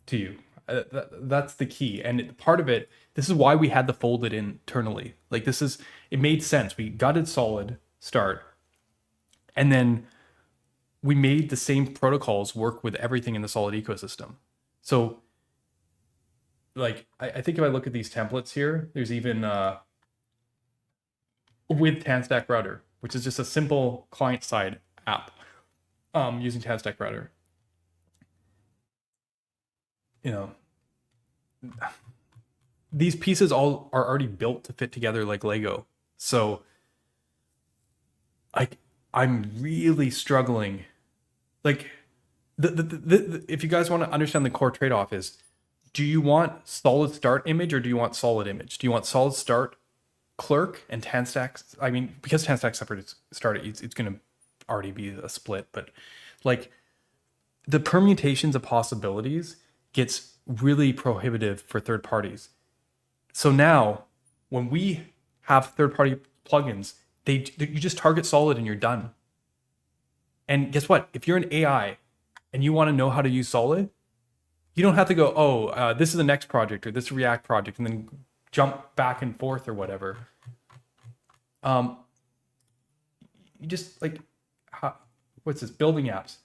to you. That's the key. And part of it, this is why we had to fold it internally. Like it made sense. We gutted Solid Start, and then we made the same protocols work with everything in the Solid ecosystem. So like, I think if I look at these templates here, there's even with Tanstack Router, which is just a simple client-side app using Tanstack Router. These pieces all are already built to fit together like Lego. So I'm really struggling. Like if you guys want to understand the core trade-off is, do you want solid start image or do you want solid image? Do you want solid start clerk and Tanstack? I mean, because Tanstack separate start, it's going to already be a split, but like the permutations of possibilities gets really prohibitive for third parties. So now when we have third-party plugins, you just target Solid and you're done. And guess what? If you're an AI and you want to know how to use Solid, you don't have to go, this is the next project or this React project, and then jump back and forth or whatever. You just like, what's this? Building apps.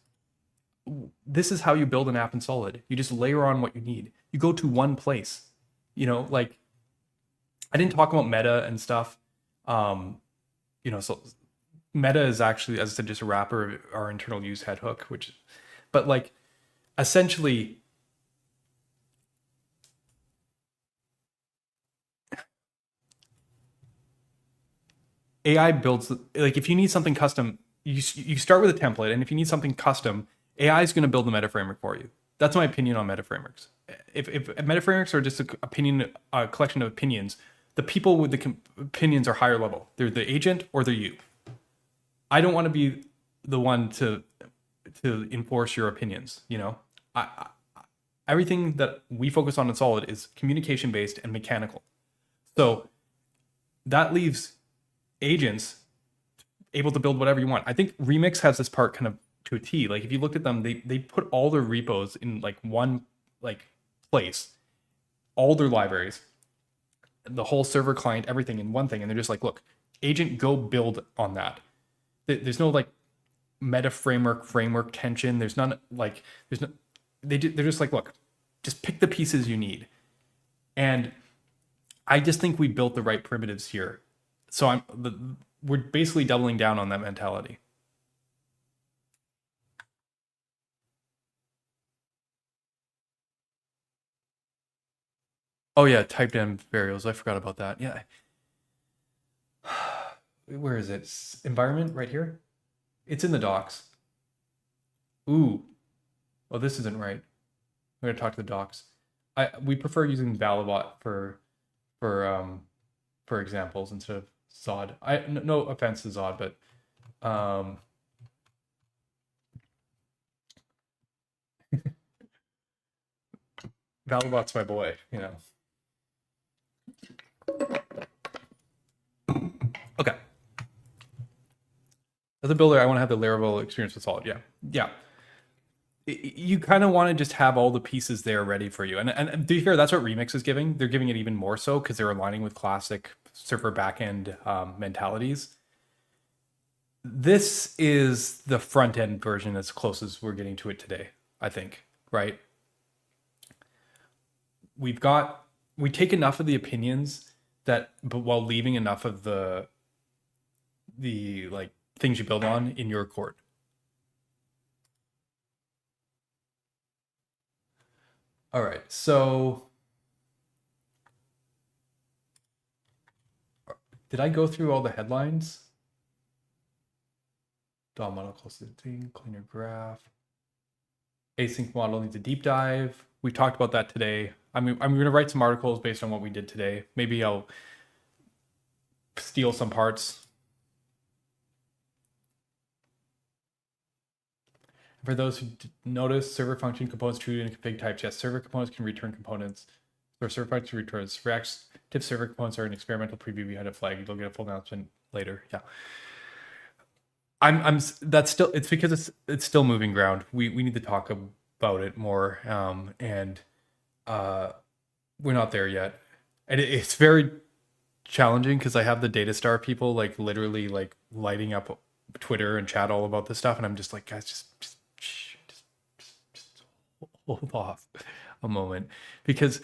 This is how you build an app in Solid. You just layer on what you need. You go to one place. Like I didn't talk about meta and stuff. So meta is actually, as I said, just a wrapper of our internal use head hook, but like essentially AI builds, like if you need something custom, you start with a template, and if you need something custom, AI is going to build the meta framework for you. That's my opinion on meta frameworks. If meta frameworks are just a collection of opinions, the people with the opinions are higher level. They're the agent or they're you. I don't want to be the one to to enforce your opinions. You know, everything that we focus on in Solid is communication based and mechanical. So that leaves agents able to build whatever you want. I think Remix has this part kind of to a T. Like if you looked at them, they put all their repos in like one like place, all their libraries, the whole server, client, everything in one thing, and they're just like, look, agent, go build on that. There's no like meta framework tension. There's none like there's no. They're just like, look, just pick the pieces you need, and I just think we built the right primitives here. So we're basically doubling down on that mentality. Oh yeah, typed in variables. I forgot about that. Yeah. Where is it? Environment right here. It's in the docs. Ooh. Oh, this isn't right. I'm gonna talk to the docs. We prefer using Valibot for examples instead of Zod. No offense to Zod, but Valibot's my boy, you know. Okay. As a builder, I want to have the Laravel experience with Solid. Yeah. You kind of want to just have all the pieces there ready for you. And to be fair, that's what Remix is giving. They're giving it even more so because they're aligning with classic server backend mentalities. This is the front end version as close as we're getting to it today, I think, right? We take enough of the opinions but while leaving enough of the like things you build on in your court. All right, so did I go through all the headlines? DOM model closing, cleaner graph. Async model needs a deep dive. We talked about that today. I'm going to write some articles based on what we did today. Maybe I'll steal some parts. For those who notice, server function components treated in config types. Yes, server components can return components. Or server function returns. Reactive server components are an experimental preview behind a flag. You'll get a full announcement later. Yeah. That's still, it's because it's still moving ground. We need to talk about it more. And we're not there yet. And it's very challenging because I have the Datastar people like literally like lighting up Twitter and chat all about this stuff. And I'm just like, guys, just hold off a moment, because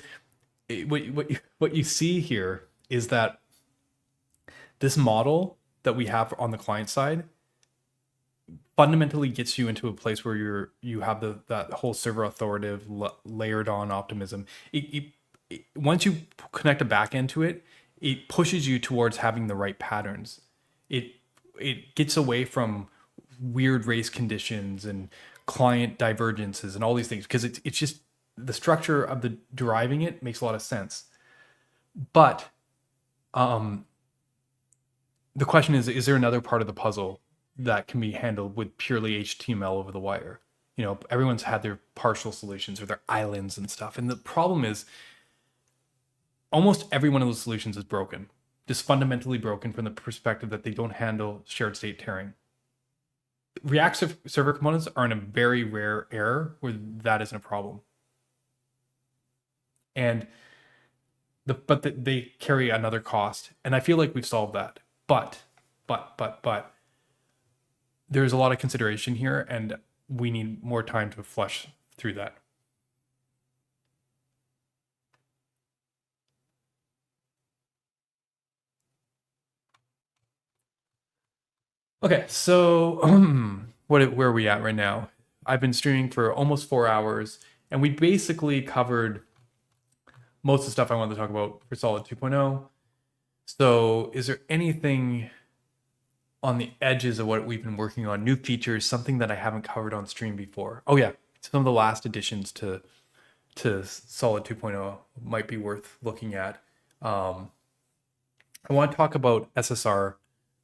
what you see here is that this model that we have on the client side fundamentally gets you into a place where you have that whole server authoritative layered on optimism. Once you connect a backend to it, it pushes you towards having the right patterns. It gets away from weird race conditions and client divergences and all these things, because it's just the structure of the deriving it makes a lot of sense. But the question is there another part of the puzzle that can be handled with purely HTML over the wire? You know, everyone's had their partial solutions or their islands and stuff. And the problem is almost every one of those solutions is broken, just fundamentally broken from the perspective that they don't handle shared state tearing. React server components are in a very rare error where that isn't a problem. And they carry another cost. And I feel like we've solved that. But there's a lot of consideration here, and we need more time to flush through that. Okay, so where are we at right now? I've been streaming for almost 4 hours, and we basically covered most of the stuff I wanted to talk about for Solid 2.0. So is there anything on the edges of what we've been working on, new features, something that I haven't covered on stream before? Oh yeah, some of the last additions to Solid 2.0 might be worth looking at. I want to talk about SSR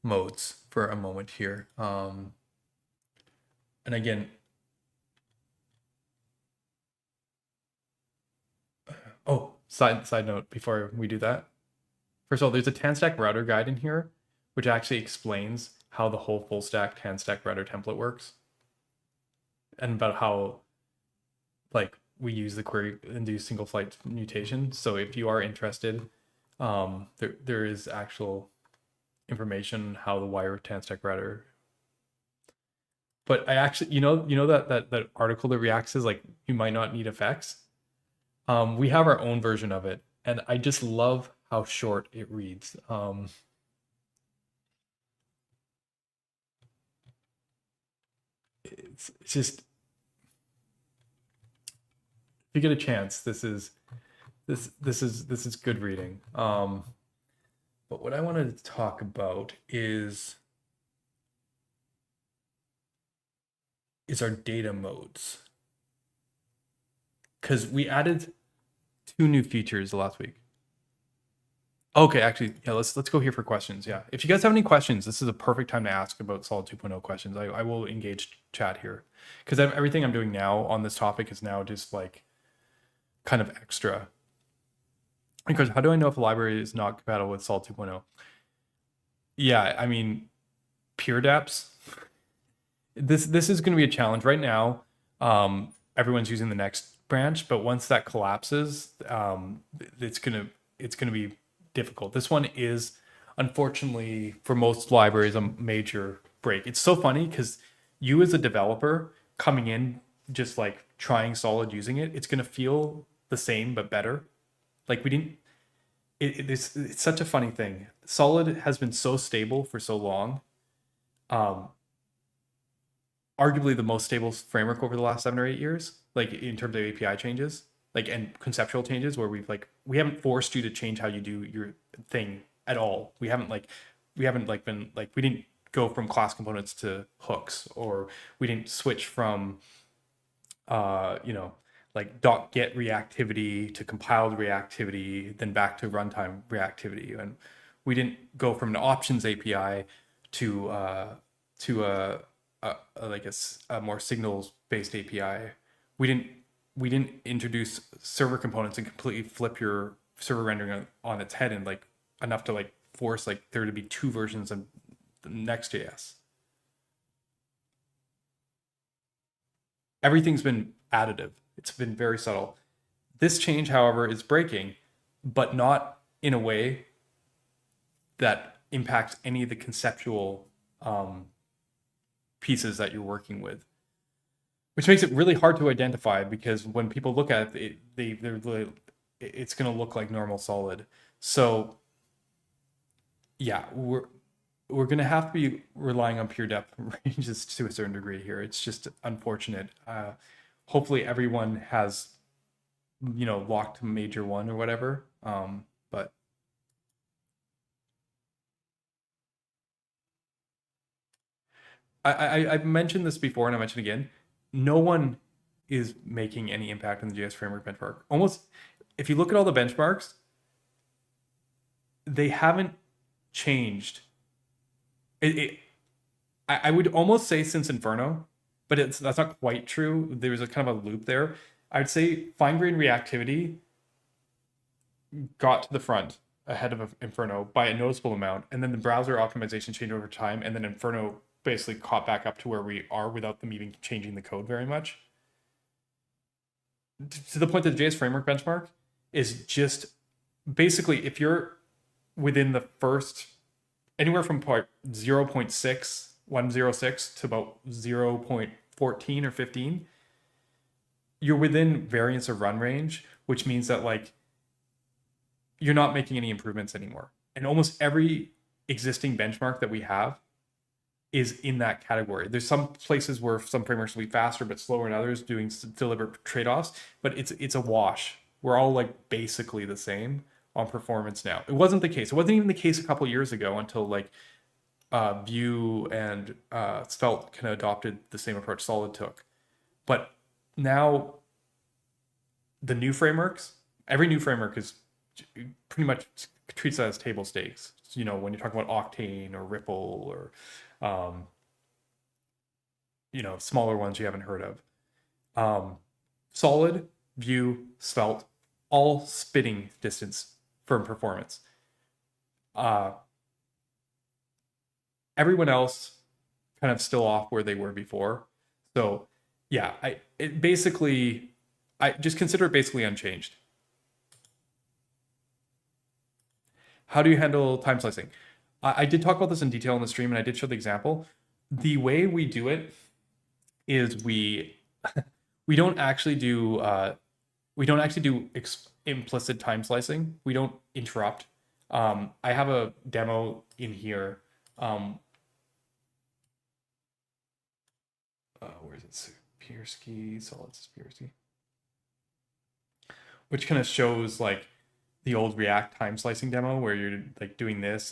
modes for a moment here. And again, side note before we do that. First of all, there's a TanStack router guide in here, which actually explains how the whole full stack TanStack router template works, and about how like we use the query induced single flight mutation. So if you are interested, there is actual information how the wire TanStack router. But I actually, that article that React says like you might not need effects. We have our own version of it, and I just love how short it reads. It's just, if you get a chance, this is good reading. But what I wanted to talk about is our data modes, because we added 2 new features last week. Okay, actually, yeah, let's go here for questions. Yeah, if you guys have any questions, this is a perfect time to ask about Solid 2.0 questions. I will engage chat here, because everything I'm doing now on this topic is now just like kind of extra. Because how do I know if a library is not compatible with Solid 2.0? Yeah, I mean, pure depths. This is going to be a challenge right now. Everyone's using the next branch, but once that collapses, it's gonna be difficult. This one is, unfortunately, for most libraries, a major break. It's so funny because you as a developer coming in, just like trying Solid, using it, it's gonna feel the same but better. Like we didn't. It's such a funny thing. Solid has been so stable for so long. Arguably the most stable framework over the last 7 or 8 years, like in terms of API changes, like, and conceptual changes, where we haven't forced you to change how you do your thing at all. We haven't been like, we didn't go from class components to hooks, or we didn't switch from like .get reactivity to compiled reactivity, then back to runtime reactivity. And we didn't go from an options API to like a more signals based API. We didn't introduce server components and completely flip your server rendering on its head, and like enough to like force like there to be 2 versions of the Next.js. Everything's been additive. It's been very subtle. This change, however, is breaking, but not in a way that impacts any of the conceptual pieces that you're working with, which makes it really hard to identify, because when people look at it, it's going to look like normal Solid. So yeah, we're going to have to be relying on pure depth ranges to a certain degree here. It's just unfortunate. Hopefully everyone has, locked major 1 or whatever. But I've mentioned this before, and I mentioned again, no one is making any impact on the JS framework benchmark. Almost, if you look at all the benchmarks, they haven't changed. I would almost say since Inferno, but that's not quite true. There's a kind of a loop there. I'd say fine-grained reactivity got to the front ahead of Inferno by a noticeable amount, and then the browser optimization changed over time, and then Inferno basically caught back up to where we are without them even changing the code very much. To the point that the JS framework benchmark is just basically, if you're within the first anywhere from 0.6 to about 0.14 or 15, you're within variance of run range, which means that like you're not making any improvements anymore. And almost every existing benchmark that we have is in that category. There's some places where some frameworks will be faster but slower than others, doing deliberate trade-offs, but it's a wash. We're all like basically the same on performance now. It wasn't the case. It wasn't even the case a couple years ago until like Vue and Svelte kind of adopted the same approach Solid took. But now the new frameworks, every new framework is pretty much treats that as table stakes. When you're talking about Octane or Ripple or smaller ones you haven't heard of. Solid, Vue, Svelte, all spitting distance from performance. Everyone else kind of still off where they were before. So yeah, I just consider it basically unchanged. How do you handle time slicing? I did talk about this in detail in the stream, and I did show the example. The way we do it is we don't actually do implicit time slicing. We don't interrupt. I have a demo in here. Where is it? Sipierski, solid Sipierski, which kind of shows like the old React time slicing demo where you're like doing this,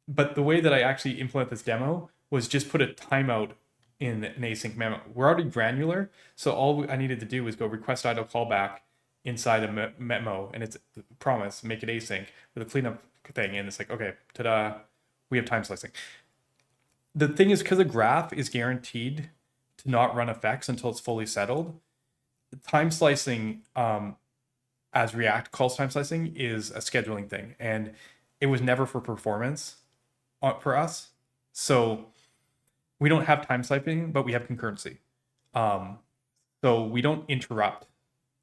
but the way that I actually implement this demo was just put a timeout in an async memo. We're already granular, so all I needed to do was go request idle callback inside a memo, and it's promise, make it async with a cleanup thing, and it's like, okay, ta-da, we have time slicing. The thing is, because a graph is guaranteed to not run effects until it's fully settled, time slicing, as React calls time slicing, is a scheduling thing, and it was never for performance for us. So we don't have time slicing, but we have concurrency. So we don't interrupt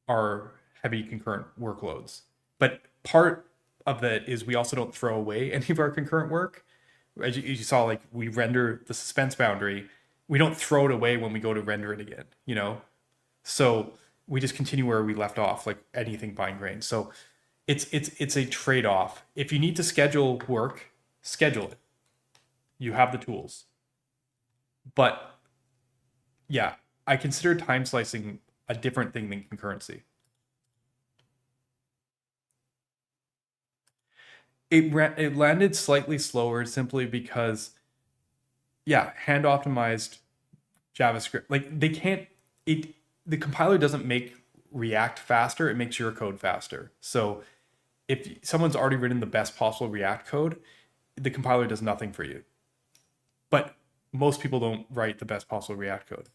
our heavy concurrent workloads. But part of that is we also don't throw away any of our concurrent work. As you saw, like we render the suspense boundary, we don't throw it away when we go to render it again, you know? So we just continue where we left off, like anything fine grained. So it's a trade-off. If you need to schedule work, schedule it. You have the tools. But yeah, I consider time slicing a different thing than concurrency. It landed slightly slower simply because, yeah, hand optimized JavaScript, like they can't, the compiler doesn't make React faster, it makes your code faster. So if someone's already written the best possible React code, the compiler does nothing for you. But most people don't write the best possible React code.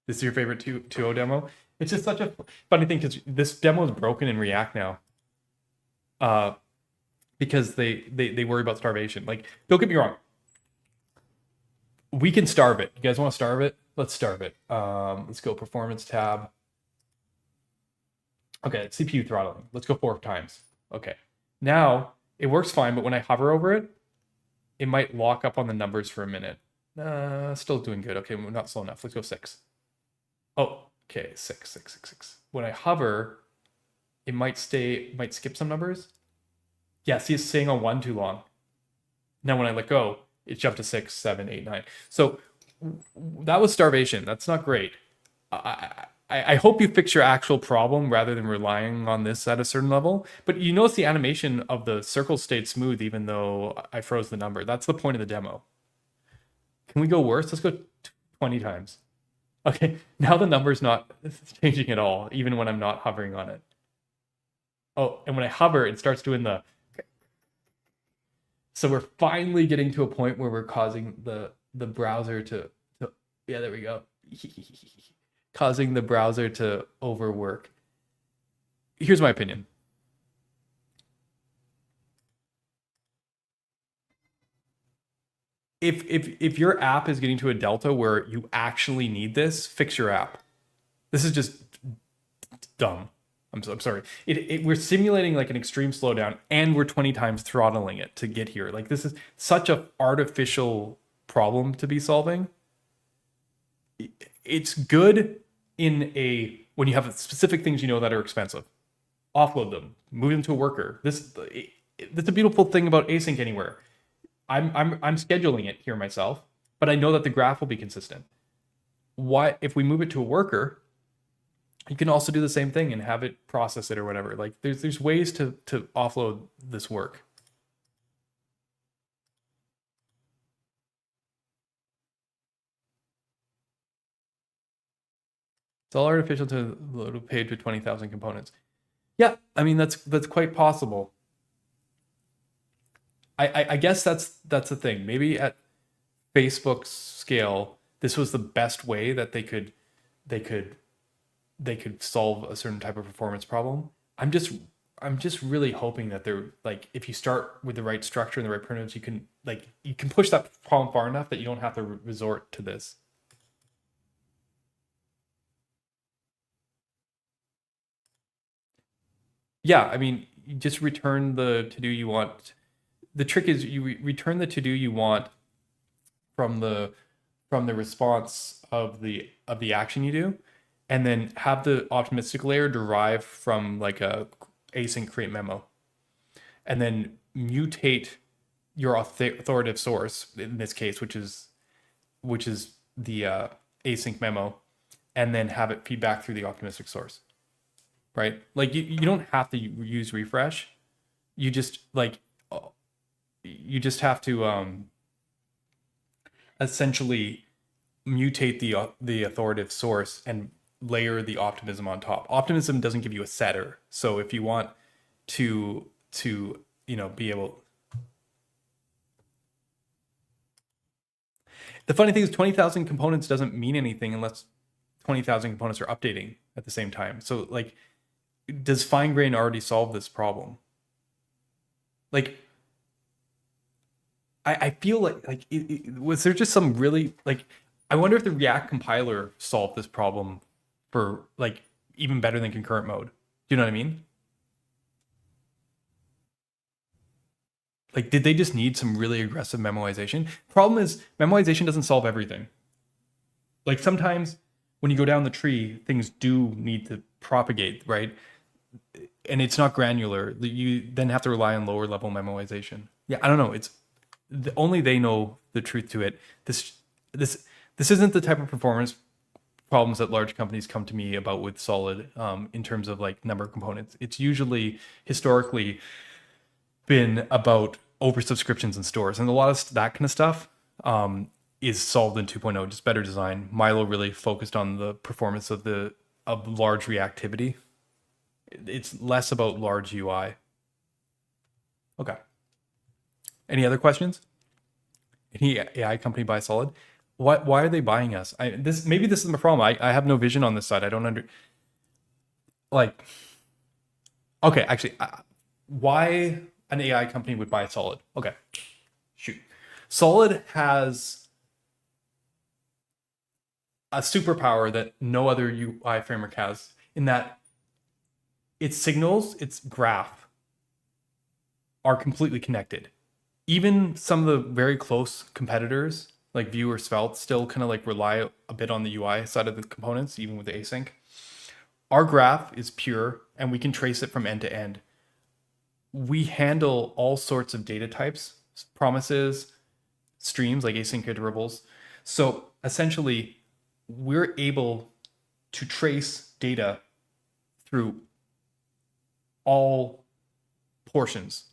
This is your favorite 2.0 demo? It's just such a funny thing because this demo is broken in React now. Because they worry about starvation. Like, don't get me wrong. We can starve it. You guys want to starve it? Let's starve it. Let's go performance tab. Okay, CPU throttling. Let's go 4 times. Okay. Now, it works fine, but when I hover over it, it might lock up on the numbers for a minute. Still doing good. Okay, we're not slow enough. Let's go 6. Oh, okay, 6. When I hover, it might skip some numbers. Yeah, see, it's staying on 1 too long. Now when I let go, it jumped to 6, 7, 8, 9. So that was starvation. That's not great. I hope you fix your actual problem rather than relying on this at a certain level. But you notice the animation of the circle stayed smooth even though I froze the number. That's the point of the demo. Can we go worse? Let's go 20 times. Okay, now the number's not changing at all, even when I'm not hovering on it. Oh, and when I hover, it starts doing the... So we're finally getting to a point where we're causing the browser to yeah, there we go. Causing the browser to overwork. Here's my opinion. If your app is getting to a delta where you actually need this, fix your app. This is just dumb. I'm sorry. We're simulating like an extreme slowdown, and we're 20 times throttling it to get here. Like, this is such an artificial problem to be solving. It's good when you have specific things you know that are expensive. Offload them, move them to a worker. That's a beautiful thing about async anywhere. I'm scheduling it here myself, but I know that the graph will be consistent. Why, if we move it to a worker, you can also do the same thing and have it process it or whatever. Like, there's ways to offload this work. It's all artificial to load a page with 20,000 components. Yeah, I mean, that's quite possible. I guess that's the thing. Maybe at Facebook's scale, this was the best way that they could they could solve a certain type of performance problem. I'm just really hoping that they're like, if you start with the right structure and the right primitives, you can push that problem far enough that you don't have to resort to this. Yeah, I mean, you just return the to do you want. The trick is you return the to do you want from the response of the action you do, and then have the optimistic layer derive from like a async create memo, and then mutate your authoritative source in this case, which is the async memo, and then have it feed back through the optimistic source, right? Like you don't have to use refresh. You just like you just have to essentially mutate the authoritative source and layer the optimism on top. Optimism doesn't give you a setter, so if you want to be able. The funny thing is 20,000 components doesn't mean anything unless 20,000 components are updating at the same time. So like, does fine grain already solve this problem? Like, I feel like was there just some really like, I wonder if the React compiler solved this problem for like even better than concurrent mode. Do you know what I mean? Like, did they just need some really aggressive memoization? Problem is, memoization doesn't solve everything. Like sometimes when you go down the tree, things do need to propagate, right? And it's not granular. You then have to rely on lower level memoization. Yeah, I don't know. Only they know the truth to it. This isn't the type of performance problems that large companies come to me about with Solid in terms of like number of components. It's usually historically been about oversubscriptions in stores, and a lot of that kind of stuff is solved in 2.0, just better design. Milo really focused on the performance of large reactivity. It's less about large UI. Okay. Any other questions? Any AI company buy Solid? Why are they buying us? Maybe this is my problem. I have no vision on this side. I don't like. Okay, actually, why an AI company would buy Solid? Okay, shoot. Solid has a superpower that no other UI framework has, in that its signals, its graph, are completely connected. Even some of the very close competitors like Vue or Svelte still kind of like rely a bit on the UI side of the components, even with the async. Our graph is pure and we can trace it from end to end. We handle all sorts of data types, promises, streams like async iterables. So essentially, we're able to trace data through all portions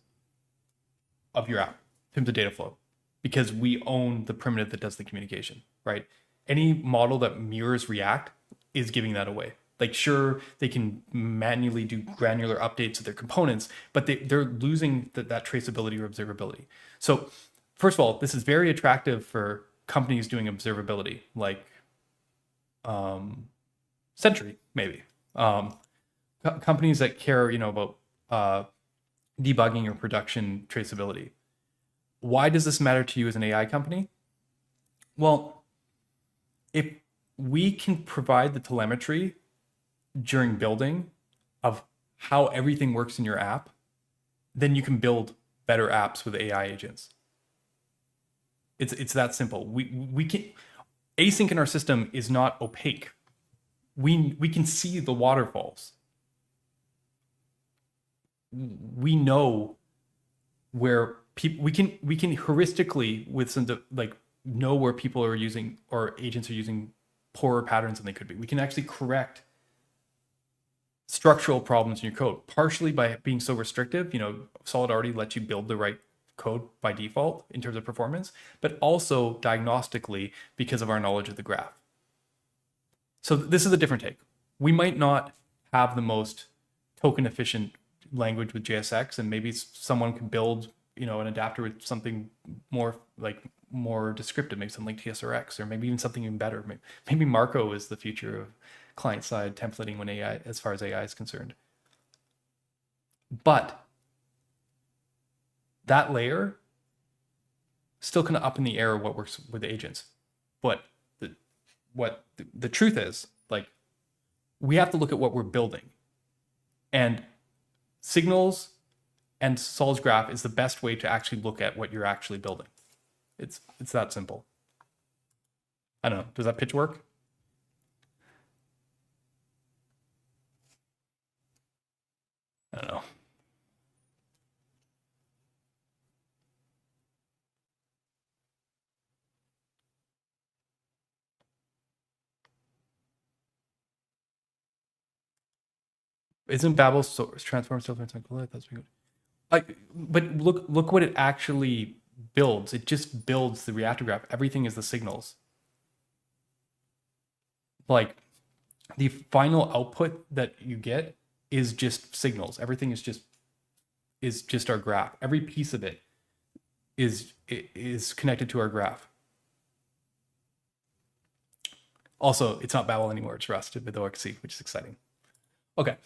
of your app in terms of data flow, because we own the primitive that does the communication, right? Any model that mirrors React is giving that away. Like, sure, they can manually do granular updates of their components, but they're losing that traceability or observability. So first of all, this is very attractive for companies doing observability, like Sentry, maybe. Companies that care, about debugging or production traceability. Why does this matter to you as an AI company? Well, if we can provide the telemetry during building of how everything works in your app, then you can build better apps with AI agents. It's that simple. We can async in our system is not opaque. We can see the waterfalls. We know where people we can heuristically with some know where people are using or agents are using poorer patterns than they could be. We can actually correct structural problems in your code, partially by being so restrictive. Solid already lets you build the right code by default in terms of performance, but also diagnostically because of our knowledge of the graph. So this is a different take. We might not have the most token efficient language with JSX, and maybe someone can build an adapter with something more descriptive, maybe something like TSRX, or maybe even something even better. Maybe Marco is the future of client-side templating when AI, as far as AI is concerned. But that layer still kind of up in the air what works with agents. But the truth is, like, we have to look at what we're building, and signals and Solid's graph is the best way to actually look at what you're actually building. It's that simple. I don't know. Does that pitch work? I don't know. Isn't Babel transform still that's good. But look what it actually builds. It just builds the reactor graph. Everything is the signals. Like, the final output that you get is just signals. Everything is just our graph. Every piece of it is connected to our graph. Also, it's not Babel anymore. It's Rust with OXC, which is exciting. Okay.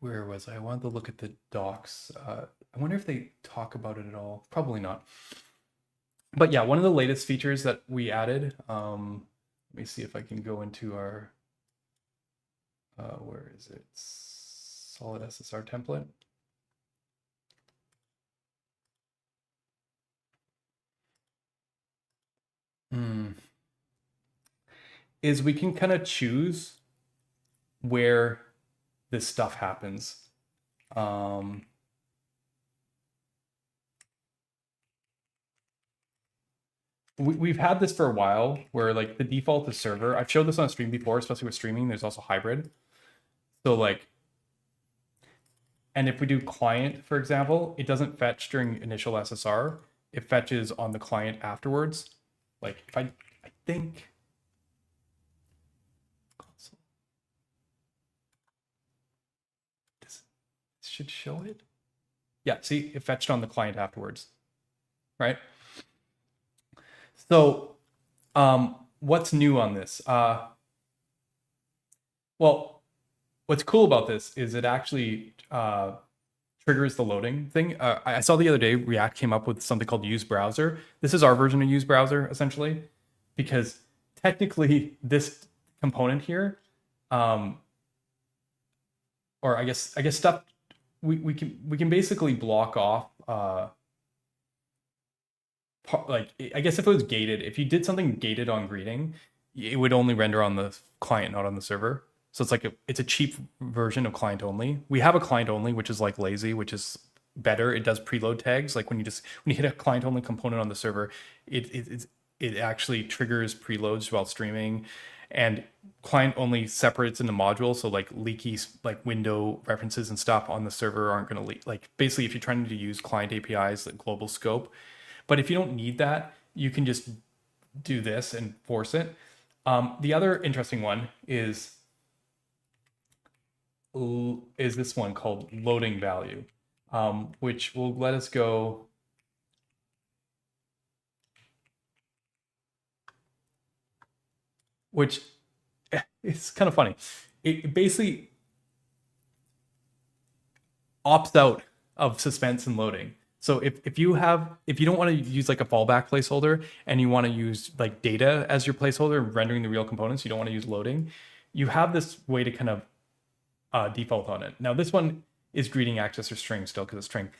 Where was I? I wanted to look at the docs. I wonder if they talk about it at all. Probably not. But yeah, one of the latest features that we added, let me see if I can go into our, where is it? Solid SSR template. Is we can kind of choose where this stuff happens. We've had this for a while where, like, the default is server. I've showed this on a stream before, especially with streaming. There's also hybrid. So, like, and if we do client, for example, it doesn't fetch during initial SSR. It fetches on the client afterwards. Like, if I think this should show it. Yeah, see, it fetched on the client afterwards, right? So, what's new on this? Well, what's cool about this is it actually triggers the loading thing. I saw the other day React came up with something called use browser. This is our version of use browser, essentially, because technically this component here, or I guess stuff, we can basically block off, like, I guess if it was gated, if you did something gated on greeting, it would only render on the client, not on the server. So it's like it's a cheap version of client only. We have a client only, which is like lazy, which is better. It does preload tags. Like, when you hit a client only component on the server, it actually triggers preloads while streaming, and client only separates into modules. So, like, leaky, like, window references and stuff on the server aren't going to leak. Like, basically, if you're trying to use client APIs, like global scope. But if you don't need that, you can just do this and force it. The other interesting one is this one called loading value, which will let us go. Which it's kind of funny. It basically opts out of suspense and loading. So if you don't want to use, like, a fallback placeholder, and you want to use, like, data as your placeholder, rendering the real components, you don't want to use loading, you have this way to kind of default on it. Now, this one is greeting access or string still, because it's string.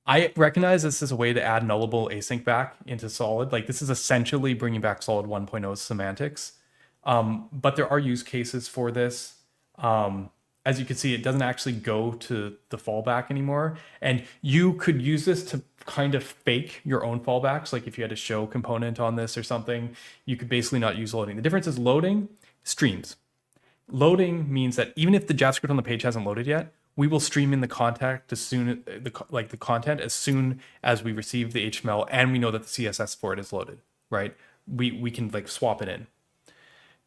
I recognize this is a way to add nullable async back into Solid. Like, this is essentially bringing back Solid 1.0 semantics. But there are use cases for this. As you can see, it doesn't actually go to the fallback anymore. And you could use this to kind of fake your own fallbacks. Like, if you had a show component on this or something, you could basically not use loading. The difference is loading streams. Loading means that even if the JavaScript on the page hasn't loaded yet, we will stream in the content as soon as soon as we receive the HTML and we know that the CSS for it is loaded, right? We can, like, swap it in.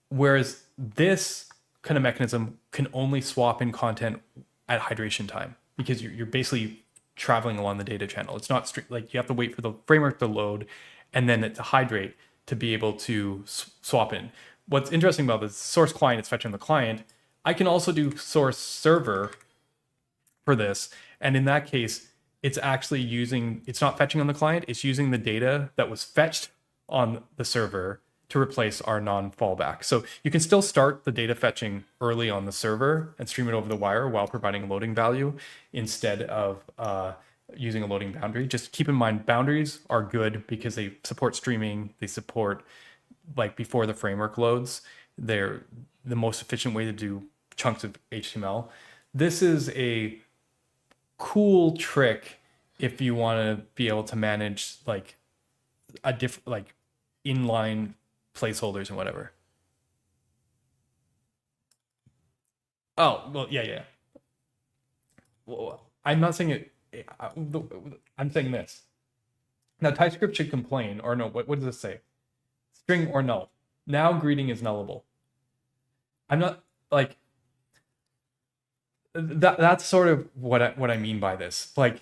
Whereas this kind of mechanism can only swap in content at hydration time because you're basically traveling along the data channel. It's not like you have to wait for the framework to load and then to hydrate to be able to swap in. What's interesting about the source client is fetching the client. I can also do source server for this. And in that case, it's actually it's not fetching on the client, it's using the data that was fetched on the server to replace our non-fallback. So you can still start the data fetching early on the server and stream it over the wire while providing a loading value instead of using a loading boundary. Just keep in mind, boundaries are good because they support streaming, they support like before the framework loads. They're the most efficient way to do chunks of HTML. This is a cool trick if you want to be able to manage like a different like inline placeholders and whatever. Oh, well, yeah. Well, I'm not saying it. I'm saying this. Now, TypeScript should complain, or no, what does it say? String or null. Now greeting is nullable. I'm not like that's sort of what I mean by this. Like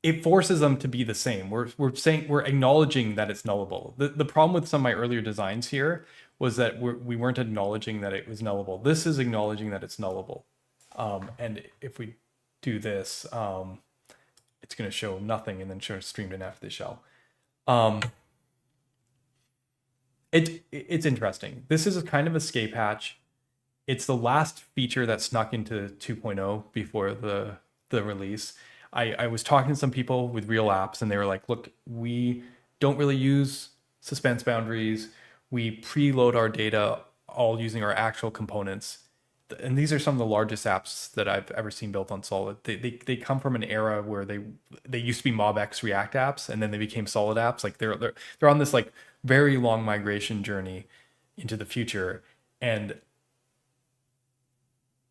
it forces them to be the same. We're acknowledging that it's nullable. The problem with some of my earlier designs here was that we weren't acknowledging that it was nullable. This is acknowledging that it's nullable. And if we do this, it's going to show nothing and then show streamed in after the shell. It's interesting. This is a kind of escape hatch. It's the last feature that snuck into 2.0 before the release. I was talking to some people with real apps and they were like, look, we don't really use suspense boundaries. We preload our data all using our actual components. And these are some of the largest apps that I've ever seen built on Solid. They come from an era where they used to be MobX React apps and then they became Solid apps. Like they're on this like very long migration journey into the future. And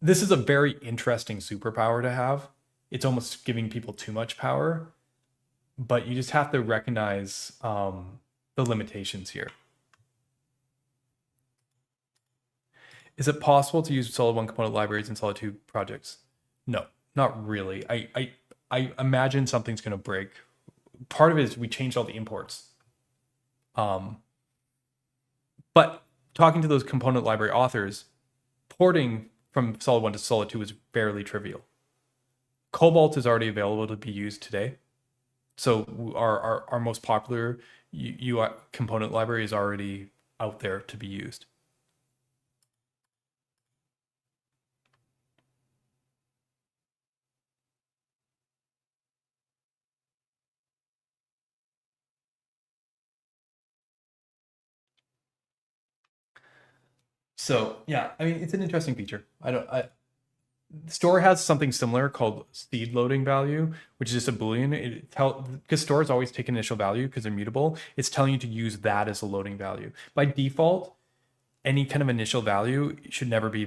this is a very interesting superpower to have. It's almost giving people too much power, but you just have to recognize the limitations here. Is it possible to use Solid 1 component libraries in Solid 2 projects? No, not really. I imagine something's going to break. Part of it is we changed all the imports. But talking to those component library authors, porting from Solid 1 to Solid 2 is fairly trivial. Cobalt is already available to be used today. So our most popular UI component library is already out there to be used. So yeah, I mean, it's an interesting feature. Store has something similar called seed loading value, which is just a Boolean. Because stores always take initial value because they're mutable. It's telling you to use that as a loading value. By default, any kind of initial value should never be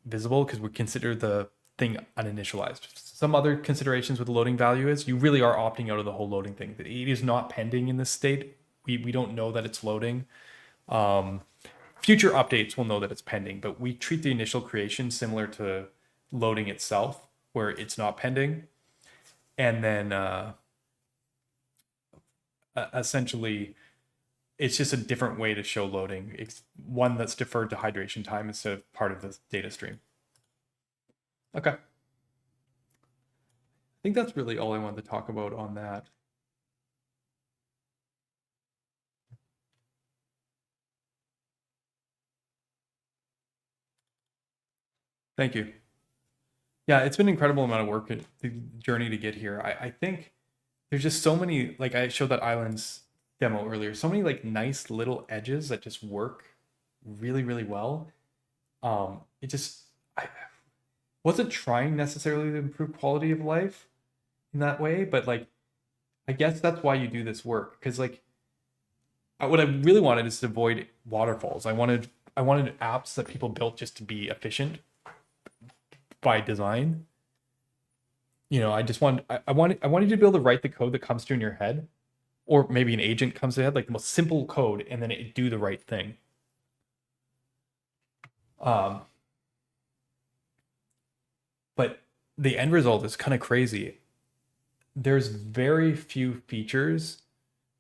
visible because we consider the thing uninitialized. Some other considerations with the loading value is you really are opting out of the whole loading thing. It is not pending in this state. We don't know that it's loading. Future updates will know that it's pending, but we treat the initial creation similar to loading itself, where it's not pending. And then essentially, it's just a different way to show loading. It's one that's deferred to hydration time instead of part of the data stream. Okay. I think that's really all I wanted to talk about on that. Thank you. Yeah, it's been an incredible amount of work, the journey to get here. I think there's just so many, like I showed that islands demo earlier, so many like nice little edges that just work really, really well. I wasn't trying necessarily to improve quality of life in that way, but like, I guess that's why you do this work. Because like, what I really wanted is to avoid waterfalls. I wanted apps that people built just to be efficient by design. You know, I wanted you to be able to write the code that comes to in your head, or maybe an agent comes to head, like the most simple code, and then it do the right thing. Um, but the end result is kind of crazy. There's very few features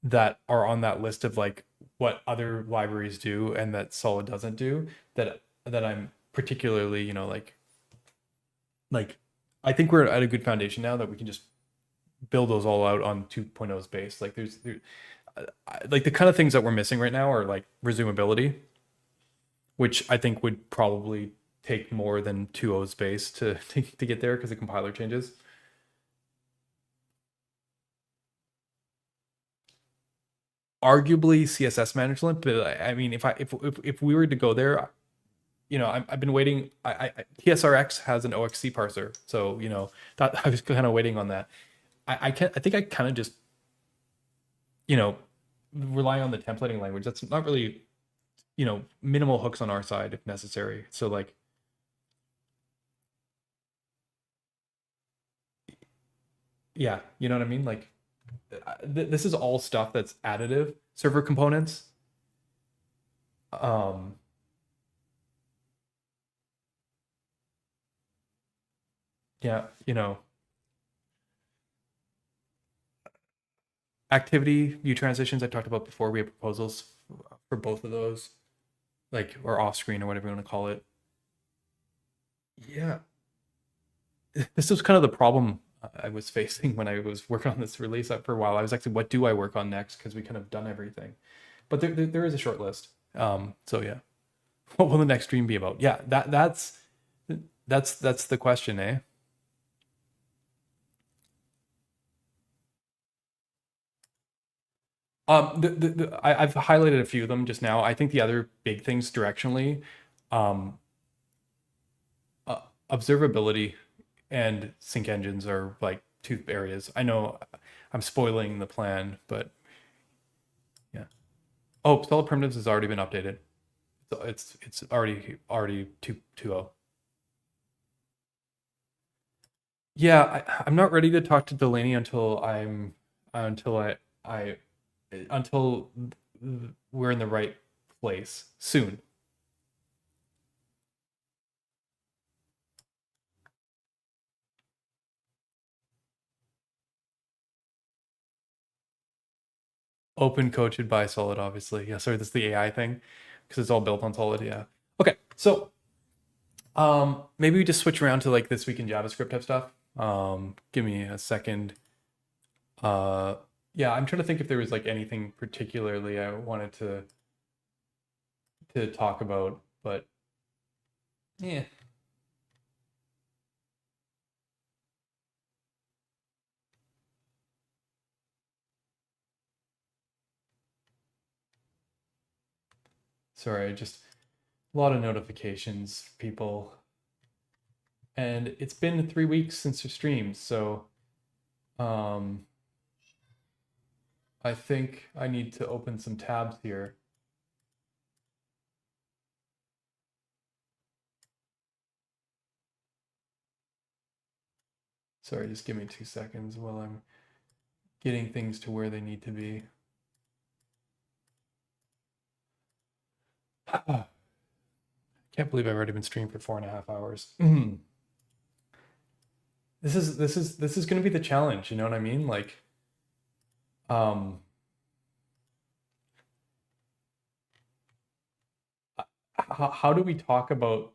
that are on that list of like what other libraries do and that Solid doesn't do that I'm particularly, like I think we're at a good foundation now that we can just build those all out on 2.0's base. Like like the kind of things that we're missing right now are like resumability, which I think would probably take more than 2.0's base to get there because the compiler changes. Arguably CSS management, but I mean, if we were to go there, I've been waiting. TSRX has an OXC parser, so that I was kind of waiting on that. I can't. I think I kind of just you know rely on the templating language. That's not really minimal hooks on our side if necessary. So like, yeah, you know what I mean. Like, this is all stuff that's additive server components. Um, yeah, activity view transitions I talked about before. We have proposals for both of those, like, or off screen or whatever you want to call it. Yeah, this was kind of the problem I was facing when I was working on this release for a while. I was actually, what do I work on next? Because we kind of done everything, but there is a short list. So yeah, what will the next stream be about? Yeah, that's the question, eh? I've highlighted a few of them just now. I think the other big things directionally, um, observability and sync engines are like two areas. I know I'm spoiling the plan, but yeah. Oh, solid primitives has already been updated. So it's already 2.0. Yeah, I'm not ready to talk to Delaney until I until we're in the right place soon. Open coached by Solid, obviously. Yeah, sorry, that's the AI thing because it's all built on Solid. Yeah. Okay, so maybe we just switch around to like this week in JavaScript type stuff. Give me a second. Uh, yeah, I'm trying to think if there was like anything particularly I wanted to talk about, but yeah. Sorry, just a lot of notifications, people, and it's been 3 weeks since your streams, so um, I think I need to open some tabs here. Sorry, just give me 2 seconds while I'm getting things to where they need to be. Can't believe I've already been streaming for 4.5 hours. This is going to be the challenge. You know what I mean? Like, um, how do we talk about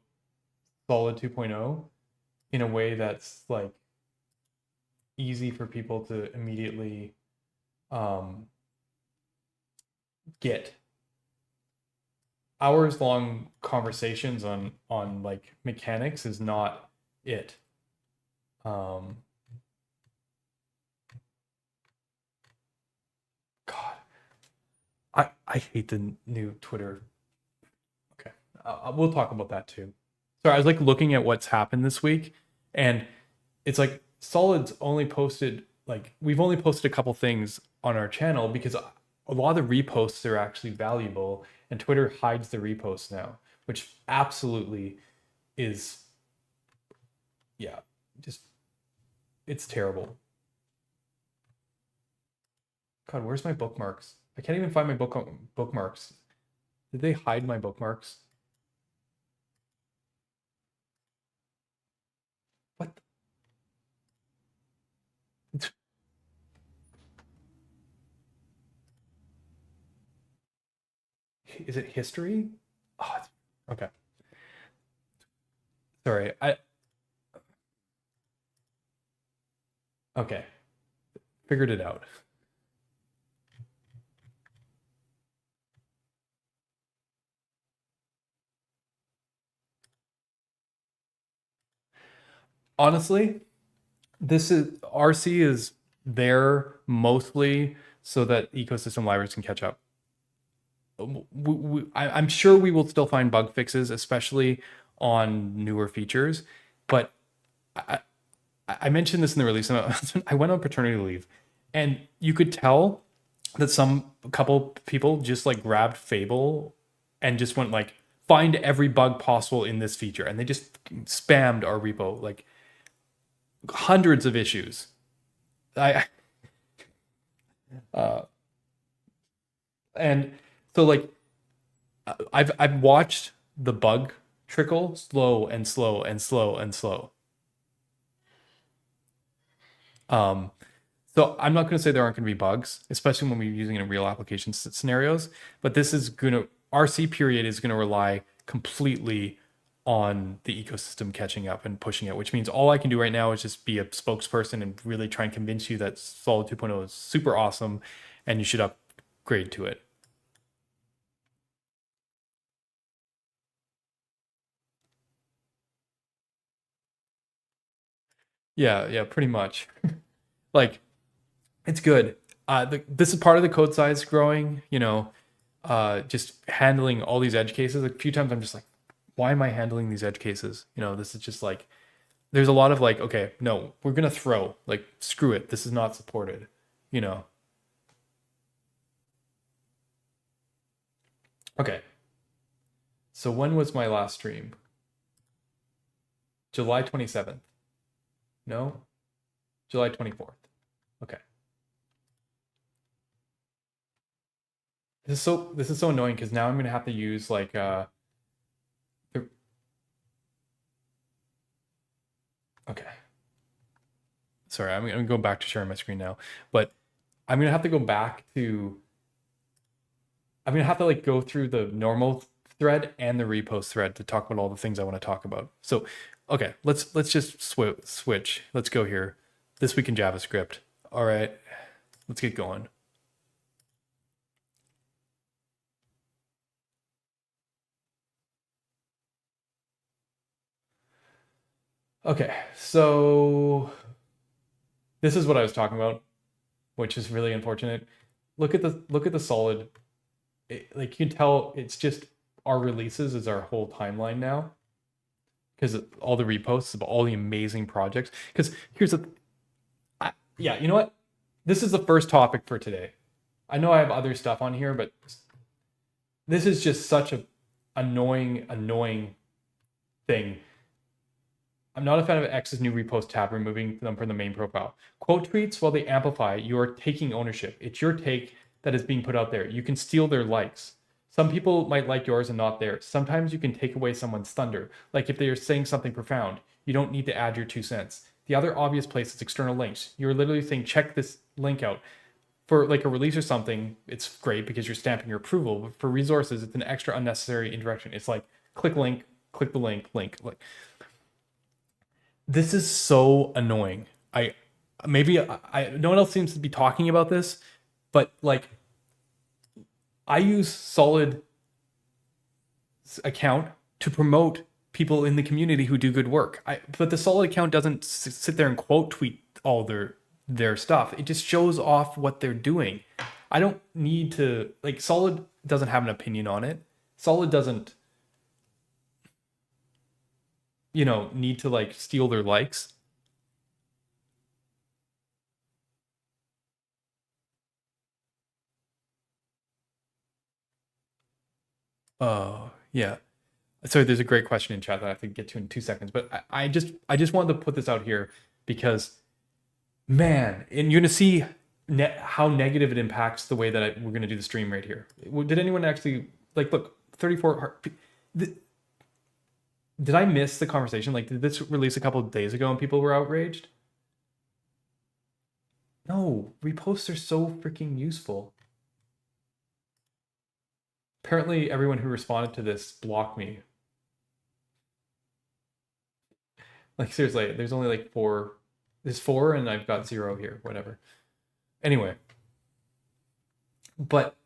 Solid 2.0 in a way that's like easy for people to immediately um, get? Hours long conversations on like mechanics is not it. Um, God, I hate the new Twitter. Okay, we'll talk about that too. So I was like looking at what's happened this week, and it's like Solid's only posted, like, we've only posted a couple things on our channel because a lot of the reposts are actually valuable, and Twitter hides the reposts now, which absolutely is, yeah, just it's terrible. God, where's my bookmarks? I can't even find my bookmarks. Did they hide my bookmarks? is it history? Oh, okay. Sorry. Okay. Figured it out. Honestly, this is RC is there mostly so that ecosystem libraries can catch up. I'm sure we will still find bug fixes, especially on newer features. But I, I mentioned this in the release. I went on paternity leave, and you could tell that a couple people just like grabbed Fable and just went like find every bug possible in this feature, and they just spammed our repo like hundreds of issues. I uh, and so like I've watched the bug trickle slow and slow and slow and slow. Um, so I'm not going to say there aren't going to be bugs, especially when we're using it in real application scenarios. But this is going to RC period is going to rely completely on the ecosystem catching up and pushing it, which means all I can do right now is just be a spokesperson and really try and convince you that Solid 2.0 is super awesome and you should upgrade to it. Yeah, pretty much. Like it's good. This is part of the code size growing, just handling all these edge cases. A few times I'm just like, why am I handling these edge cases? This is just like, there's a lot of like, okay, no, we're going to throw, like, screw it. This is not supported, you know? Okay. So when was my last stream? July 27th. No? July 24th. Okay. This is so annoying because now I'm gonna have to use like the, okay. Sorry, I'm gonna go back to sharing my screen now. But I'm gonna have to go back to I'm gonna have to like go through the normal thread and the repost thread to talk about all the things I want to talk about. So okay, let's just switch. Let's go here. This week in JavaScript. All right, let's get going. Okay, so this is what I was talking about, which is really unfortunate. Look at the solid. Like you can tell, it's just our releases is our whole timeline now because all the reposts of all the amazing projects. Because here's yeah, you know what? This is the first topic for today. I know I have other stuff on here, but this is just such a annoying thing. I'm not a fan of X's new repost tab, removing them from the main profile. Quote tweets, while they amplify, you are taking ownership. It's your take that is being put out there. You can steal their likes. Some people might like yours and not theirs. Sometimes you can take away someone's thunder. Like if they are saying something profound, you don't need to add your 2 cents. The other obvious place is external links. You're literally saying, check this link out. For like a release or something, it's great because you're stamping your approval. But for resources, it's an extra unnecessary indirection. It's like click link, click the link, link. Like this is so annoying. I no one else seems to be talking about this, but like I use Solid account to promote people in the community who do good work. But the Solid account doesn't sit there and quote tweet all their stuff. It just shows off what they're doing. I don't need to like Solid doesn't have an opinion on it. Solid doesn't need to like steal their likes. Oh, yeah. Sorry, there's a great question in chat that I have to get to in 2 seconds, but I just wanted to put this out here because man, and you're gonna see how negative it impacts the way that we're gonna do the stream right here. Did anyone actually like look 34? Did I miss the conversation? Like, did this release a couple of days ago and people were outraged? No, reposts are so freaking useful. Apparently, everyone who responded to this blocked me. Like, seriously, there's only like 4. There's 4, and I've got 0 here, whatever. Anyway. But,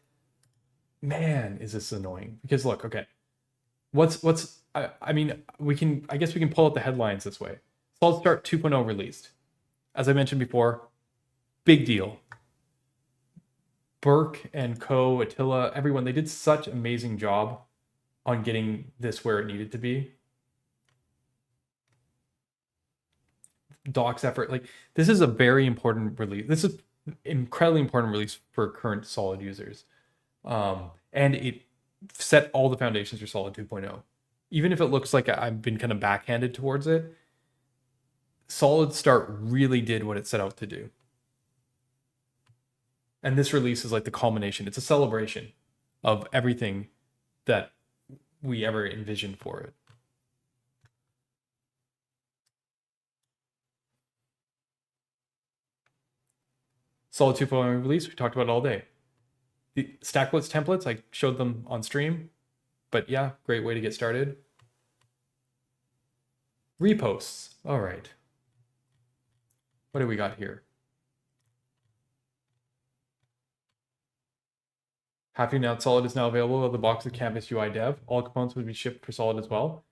man, is this annoying. Because, look, okay. I mean, I guess we can pull out the headlines this way. Solid Start 2.0 released. As I mentioned before, big deal. Burke and Co, Attila, everyone, they did such an amazing job on getting this where it needed to be. Doc's effort, like, this is a very important release. This is incredibly important release for current Solid users. And it set all the foundations for Solid 2.0. Even if it looks like I've been kind of backhanded towards it, Solid Start really did what it set out to do. And this release is like the culmination. It's a celebration of everything that we ever envisioned for it. Solid 2.0 release, we talked about it all day. The Stackblitz templates, I showed them on stream. But yeah, great way to get started. Reposts. All right. What do we got here? Happy now Solid is now available with the box of Canvas UI Dev. All components would be shipped for Solid as well.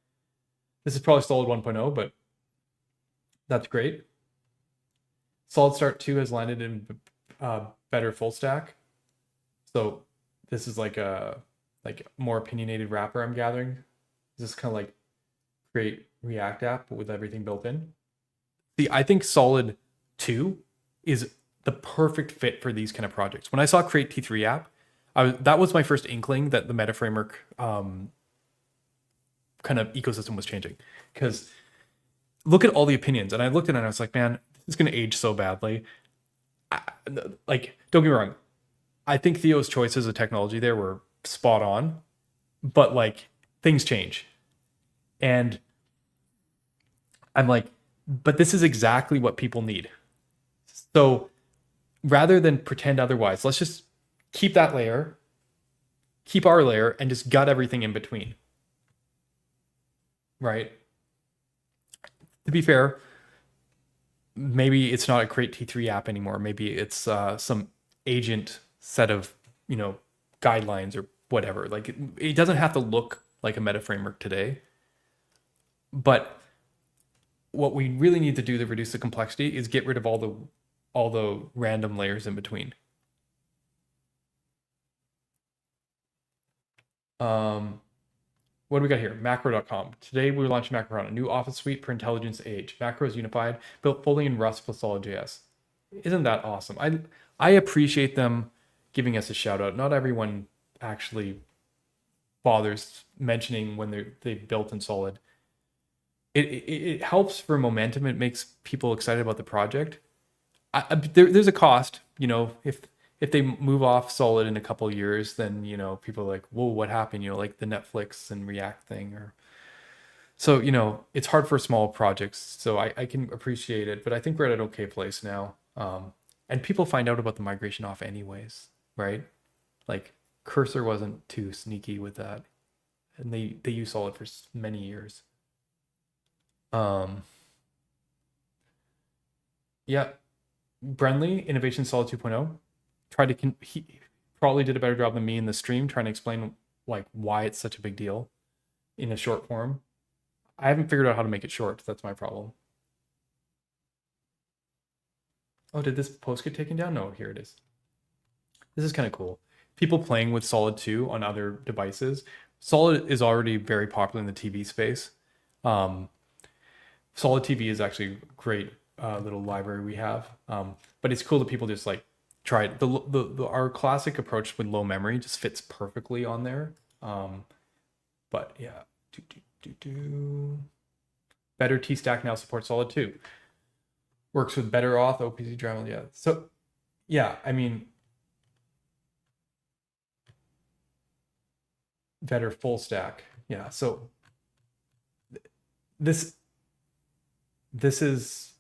This is probably Solid 1.0, but that's great. Solid Start 2 has landed in better full stack. So this is like a more opinionated wrapper, I'm gathering. This is kind of like create React app with everything built in. See, I think Solid 2 is the perfect fit for these kind of projects. When I saw Create T3 app, that was my first inkling that the meta framework kind of ecosystem was changing. Because look at all the opinions, and I looked at it and I was like, man, it's going to age so badly. Like, don't get me wrong, I think Theo's choices of technology there were spot on, but like things change, and I'm like, but this is exactly what people need. So rather than pretend otherwise, let's just keep that layer, keep our layer, and just gut everything in between. Right? To be fair, maybe it's not a Create T3 app anymore. Maybe it's some agent set of, guidelines or whatever. Like it doesn't have to look like a meta framework today. But what we really need to do to reduce the complexity is get rid of all the random layers in between. What do we got here? Macro.com. Today we launched Macro, a new office suite for intelligence age. Macro is unified, built fully in Rust with Solid.js. Isn't that awesome? I appreciate them giving us a shout out. Not everyone actually bothers mentioning when they built in Solid. It helps for momentum. It makes people excited about the project. There's a cost, if they move off Solid in a couple of years, then people are like, whoa, what happened? Like the Netflix and React thing, so it's hard for small projects. So I can appreciate it, but I think we're at an okay place now. And people find out about the migration off anyways, right? Like Cursor wasn't too sneaky with that, and they use Solid for many years. Yeah, Brenly, Innovation Solid 2.0. He probably did a better job than me in the stream trying to explain like why it's such a big deal in a short form. I haven't figured out how to make it short. That's my problem. Oh, did this post get taken down? No, here it is. This is kind of cool. People playing with Solid 2 on other devices. Solid is already very popular in the TV space. Solid TV is actually a great little library we have. But it's cool that people just like try it. Our classic approach with low memory just fits perfectly on there. But yeah, Better T-Stack now supports Solid 2. Works with Better Auth, OPC Dremel, yeah. So yeah, I mean, Better Full Stack, yeah. So this is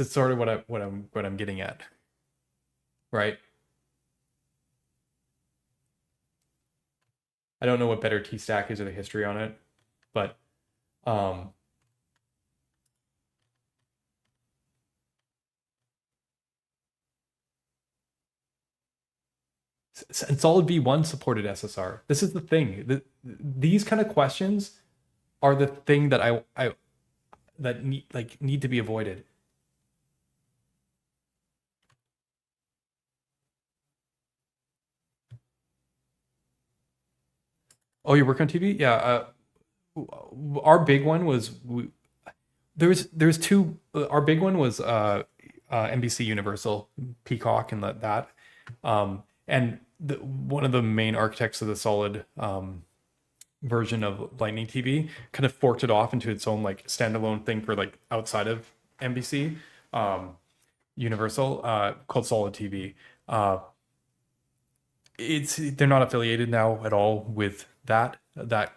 sort of what I'm getting at, right? I don't know what better T stack is or the history on it, but um, and Solid V1 supported SSR. This is the thing. These kind of questions are the thing that I that need to be avoided. Oh, you work on TV? Yeah. Our big one was there's two. Our big one was NBC Universal Peacock and that. And one of the main architects of the Solid version of Lightning TV kind of forked it off into its own like standalone thing for like outside of NBC Universal called Solid TV. They're not affiliated now at all with that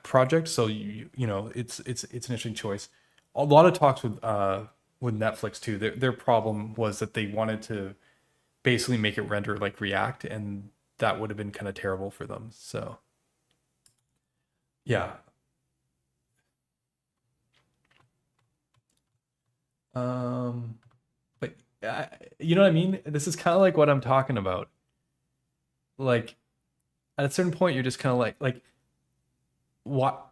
project, so you know it's an interesting choice. A lot of talks with Netflix too. Their problem was that they wanted to basically make it render like React, and that would have been kind of terrible for them. So yeah. Um, but you know what I mean? This is kind of like what I'm talking about. Like at a certain point, you're just kind of like what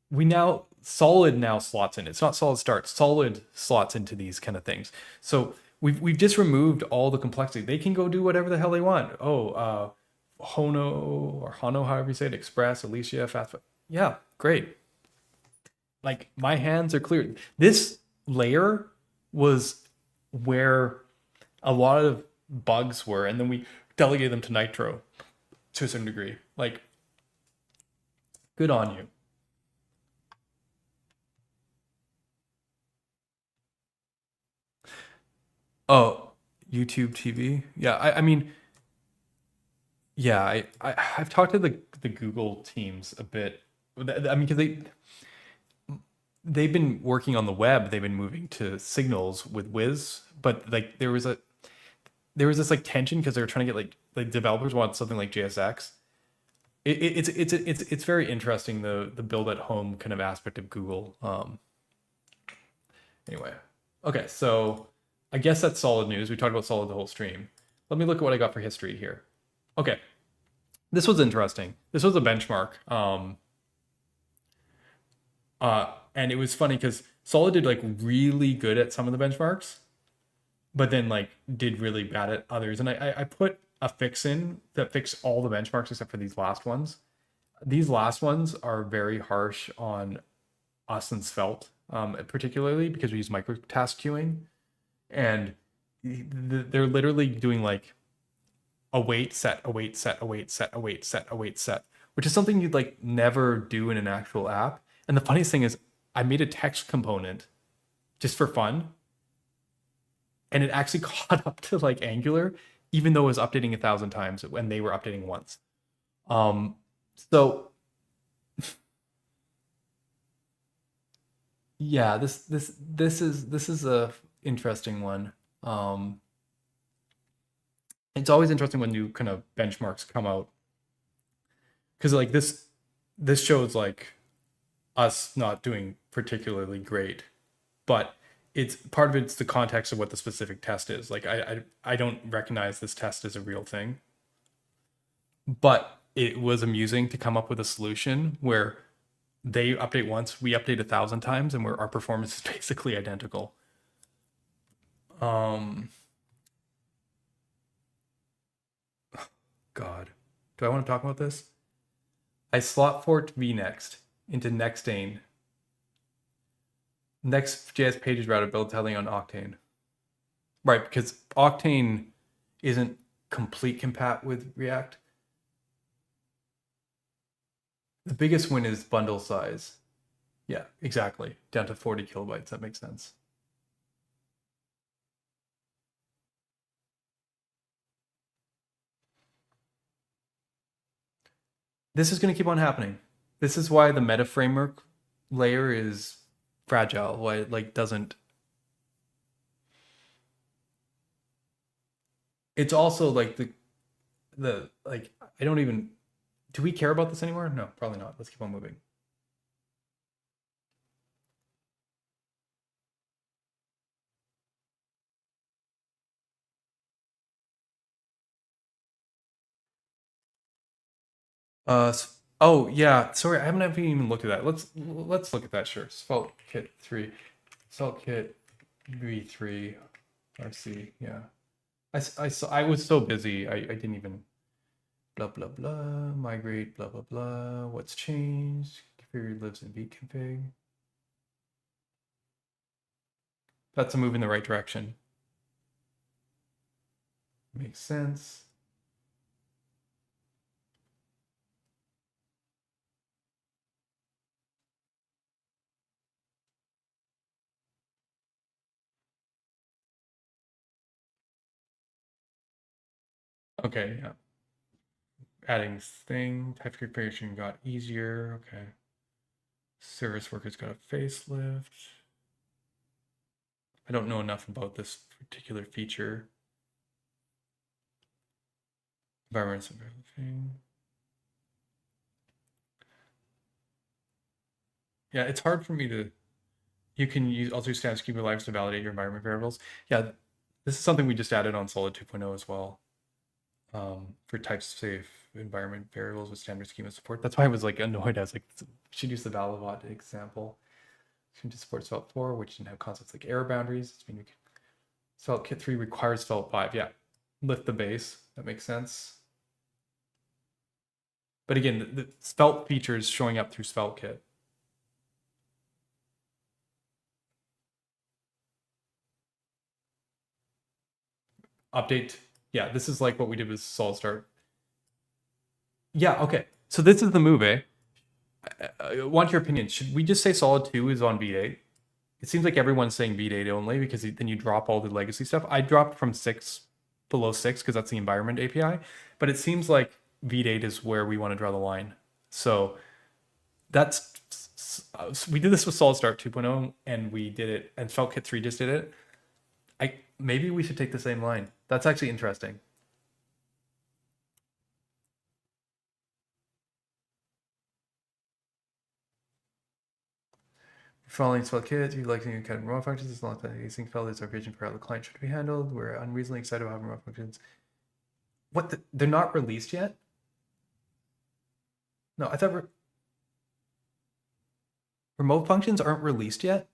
we now Solid now slots in. It's not Solid Start. Solid slots into these kind of things. So we've just removed all the complexity. They can go do whatever the hell they want. Oh, Hono or Hano, however you say it, Express, Alicia, Fast. Yeah, great. Like my hands are clear. This layer was where a lot of bugs were, and then we delegated them to Nitro to a certain degree. Like, good on you. Oh, YouTube TV. Yeah, I mean, yeah, I've talked to the Google teams a bit. I mean, because they've been working on the web. They've been moving to Signals with Wiz, but like there was this like tension because they were trying to get like developers want something like JSX. It's very interesting the build at home kind of aspect of Google. Anyway, okay, so I guess that's solid news. We talked about solid the whole stream. Let me look at what I got for history here. Okay, this was interesting. This was a benchmark. And it was funny because Solid did like really good at some of the benchmarks, but then like did really bad at others. And I put a fix in that fixed all the benchmarks except for these last ones. These last ones are very harsh on us and Svelte, particularly because we use microtask queuing, and they're literally doing like await set, await set, await set, await set, await set, which is something you'd like never do in an actual app. And the funniest thing is, I made a text component just for fun, and it actually caught up to like Angular, even though it was updating 1,000 times when they were updating once. Um, so yeah, this is a interesting one. Um, it's always interesting when new kind of benchmarks come out because like this shows like us not doing particularly great, but it's part of it's the context of what the specific test is. Like I don't recognize this test as a real thing, but it was amusing to come up with a solution where they update once, we update 1,000 times, and where our performance is basically identical. Um, God, do I want to talk about this? I slot forked vNext into Nextane. Next.js pages router build telling on Octane. Right, because Octane isn't complete compat with React. The biggest win is bundle size. Yeah, exactly. Down to 40 kilobytes. That makes sense. This is going to keep on happening. This is why the meta framework layer is fragile. Why it like doesn't. It's also like the like I don't even Do we care about this anymore? No, probably not. Let's keep on moving. Oh yeah, sorry, I haven't even looked at that. Let's look at that. Sure, Svelte Kit 3, Svelte Kit V3, RC. Yeah, I was so busy. I didn't even blah blah blah migrate blah blah blah. What's changed? Configure lives in vconfig. That's a move in the right direction. Makes sense. Okay, yeah. Adding thing, type configuration got easier. Okay. Service workers got a facelift. I don't know enough about this particular feature. Environments and everything. Yeah, it's hard for me to. You can use also standard schema lives to validate your environment variables. Yeah, this is something we just added on Solid 2.0 as well. For type safe environment variables with standard schema support. That's why I was like annoyed. I was like, should use the Valivot example. Should support Svelte 4, which didn't have concepts like error boundaries. I mean, Svelte Kit 3 requires Svelte 5. Yeah, lift the base. That makes sense. But again, the Svelte features showing up through Svelte Kit. Update. Yeah, this is like what we did with Solid Start. Yeah, okay. So this is the move, eh? I want your opinion. Should we just say Solid 2 is on V8? It seems like everyone's saying V8 only because then you drop all the legacy stuff. I dropped from 6 below 6 because that's the environment API. But it seems like V8 is where we want to draw the line. So that's we did this with Solid Start 2.0 and we did it, and Svelte Kit 3 just did it. Maybe we should take the same line. That's actually interesting. Following Svelte Kit, you like to kind of remote functions as long as the async file is our vision for how the client should be handled. We're unreasonably excited about remote functions. What? They're not released yet? No, I thought remote functions aren't released yet.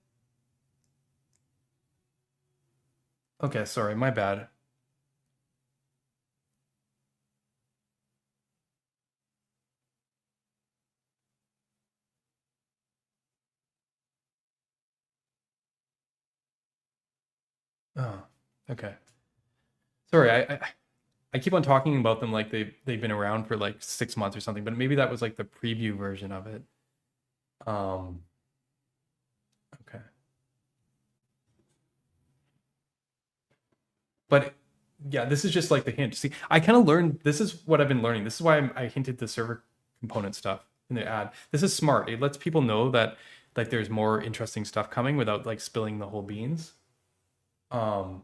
Okay, sorry, my bad. Oh, okay. Sorry, I keep on talking about them like they've been around for like 6 months or something, but maybe that was like the preview version of it. Okay. But yeah, this is just like the hint. See, I kind of learned, this is what I've been learning. This is why I hinted the server component stuff in the ad. This is smart. It lets people know that like there's more interesting stuff coming without like spilling the whole beans. Um,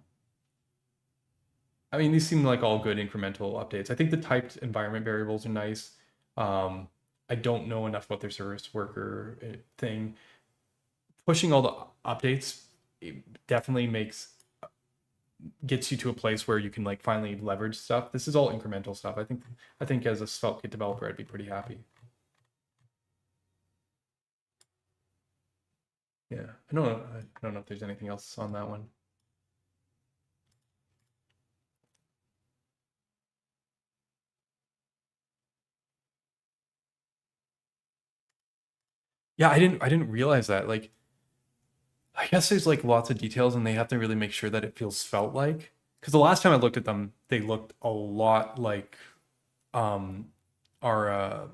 I mean, these seem like all good incremental updates. I think the typed environment variables are nice. I don't know enough about their service worker thing. Pushing all the updates, it definitely gets you to a place where you can like finally leverage stuff. This is all incremental stuff. I think as a Svelte Kit developer, I'd be pretty happy. Yeah, I don't know if there's anything else on that one. Yeah, I didn't realize that. Like, I guess there's like lots of details, and they have to really make sure that it feels Svelte like. Because the last time I looked at them, they looked a lot like um our uh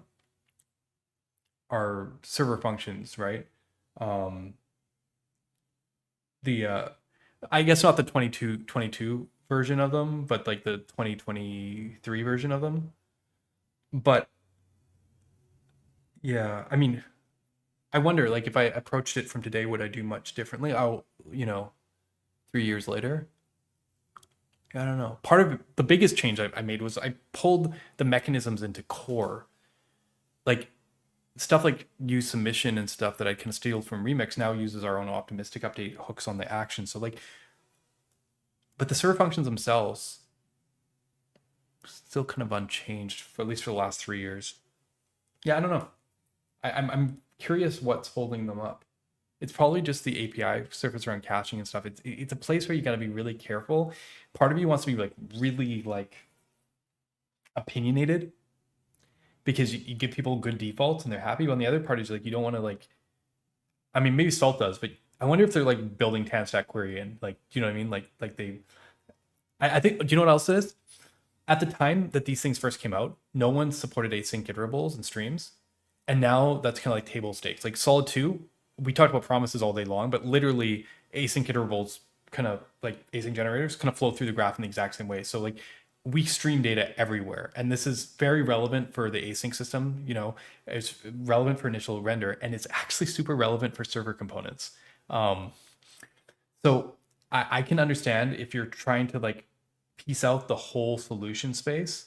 our server functions, right? Um the I guess not the 22 version of them, but like the 2023 version of them. But yeah, I mean, I wonder like if I approached it from today, would I do much differently? I'll, 3 years later. I don't know. Part of the biggest change I made was I pulled the mechanisms into core. like stuff like use submission and stuff that I can steal from Remix now uses our own optimistic update hooks on the action. So like, but the server functions themselves still kind of unchanged for at least for the last 3 years. Yeah, I don't know. I'm curious what's holding them up. It's probably just the API surface around caching and stuff. It's a place where you got to be really careful. Part of you wants to be like really like opinionated because you give people good defaults and they're happy. But on the other part is like you don't want to like. I mean, maybe Salt does, but I wonder if they're like building TanStack query and like, do you know what I mean? Like they. I think. Do you know what else it is? At the time that these things first came out, no one supported async iterables and streams. And now that's kind of like table stakes. Like Solid 2, we talked about promises all day long, but literally async iterables kind of like async generators kind of flow through the graph in the exact same way. So like we stream data everywhere. And this is very relevant for the async system, you know, it's relevant for initial render, and it's actually super relevant for server components. So I can understand if you're trying to like piece out the whole solution space,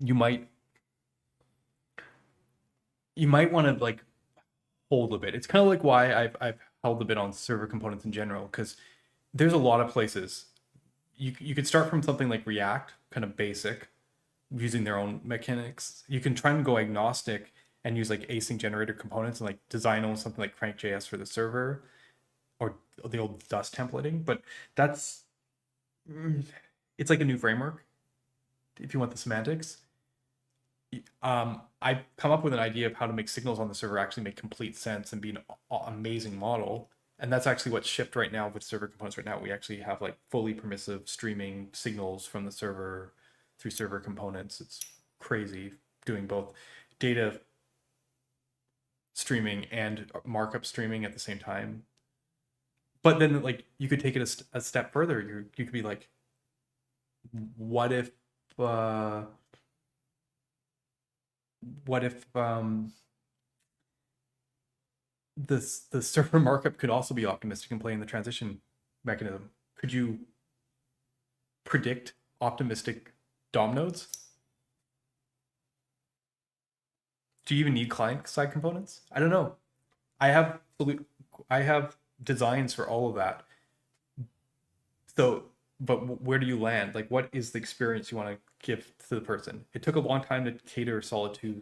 you might want to like hold a bit. It's kind of like why I've held a bit on server components in general, because there's a lot of places you could start from something like React, kind of basic, using their own mechanics. You can try and go agnostic and use like async generator components and like design on something like Crank.js for the server, or the old Dust templating. But that's it's like a new framework if you want the semantics. I come up with an idea of how to make signals on the server actually make complete sense and be an amazing model. And that's actually what's shipped right now with server components right now. We actually have like fully permissive streaming signals from the server through server components. It's crazy doing both data streaming and markup streaming at the same time. But then like you could take it a step further. You could be like, what if the server markup could also be optimistic and play in the transition mechanism? Could you predict optimistic DOM nodes? Do you even need client side components? I don't know. I have designs for all of that. So, but where do you land? Like, what is the experience you want to give to the person? It took a long time to cater Solid 2,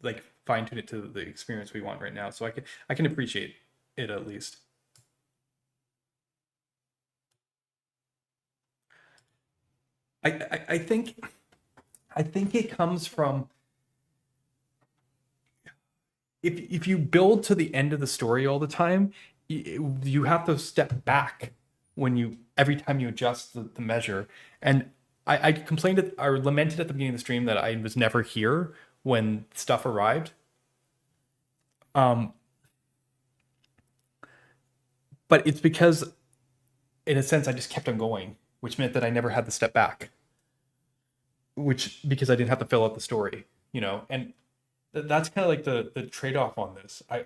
like fine tune it to the experience we want right now. So I can appreciate it at least. I think it comes from if you build to the end of the story all the time, you have to step back when every time you adjust the measure. And I complained I lamented at the beginning of the stream that I was never here when stuff arrived. But it's because, in a sense, I just kept on going, which meant that I never had to step back. Because I didn't have to fill out the story, you know, and that's kind of like the trade-off on this. I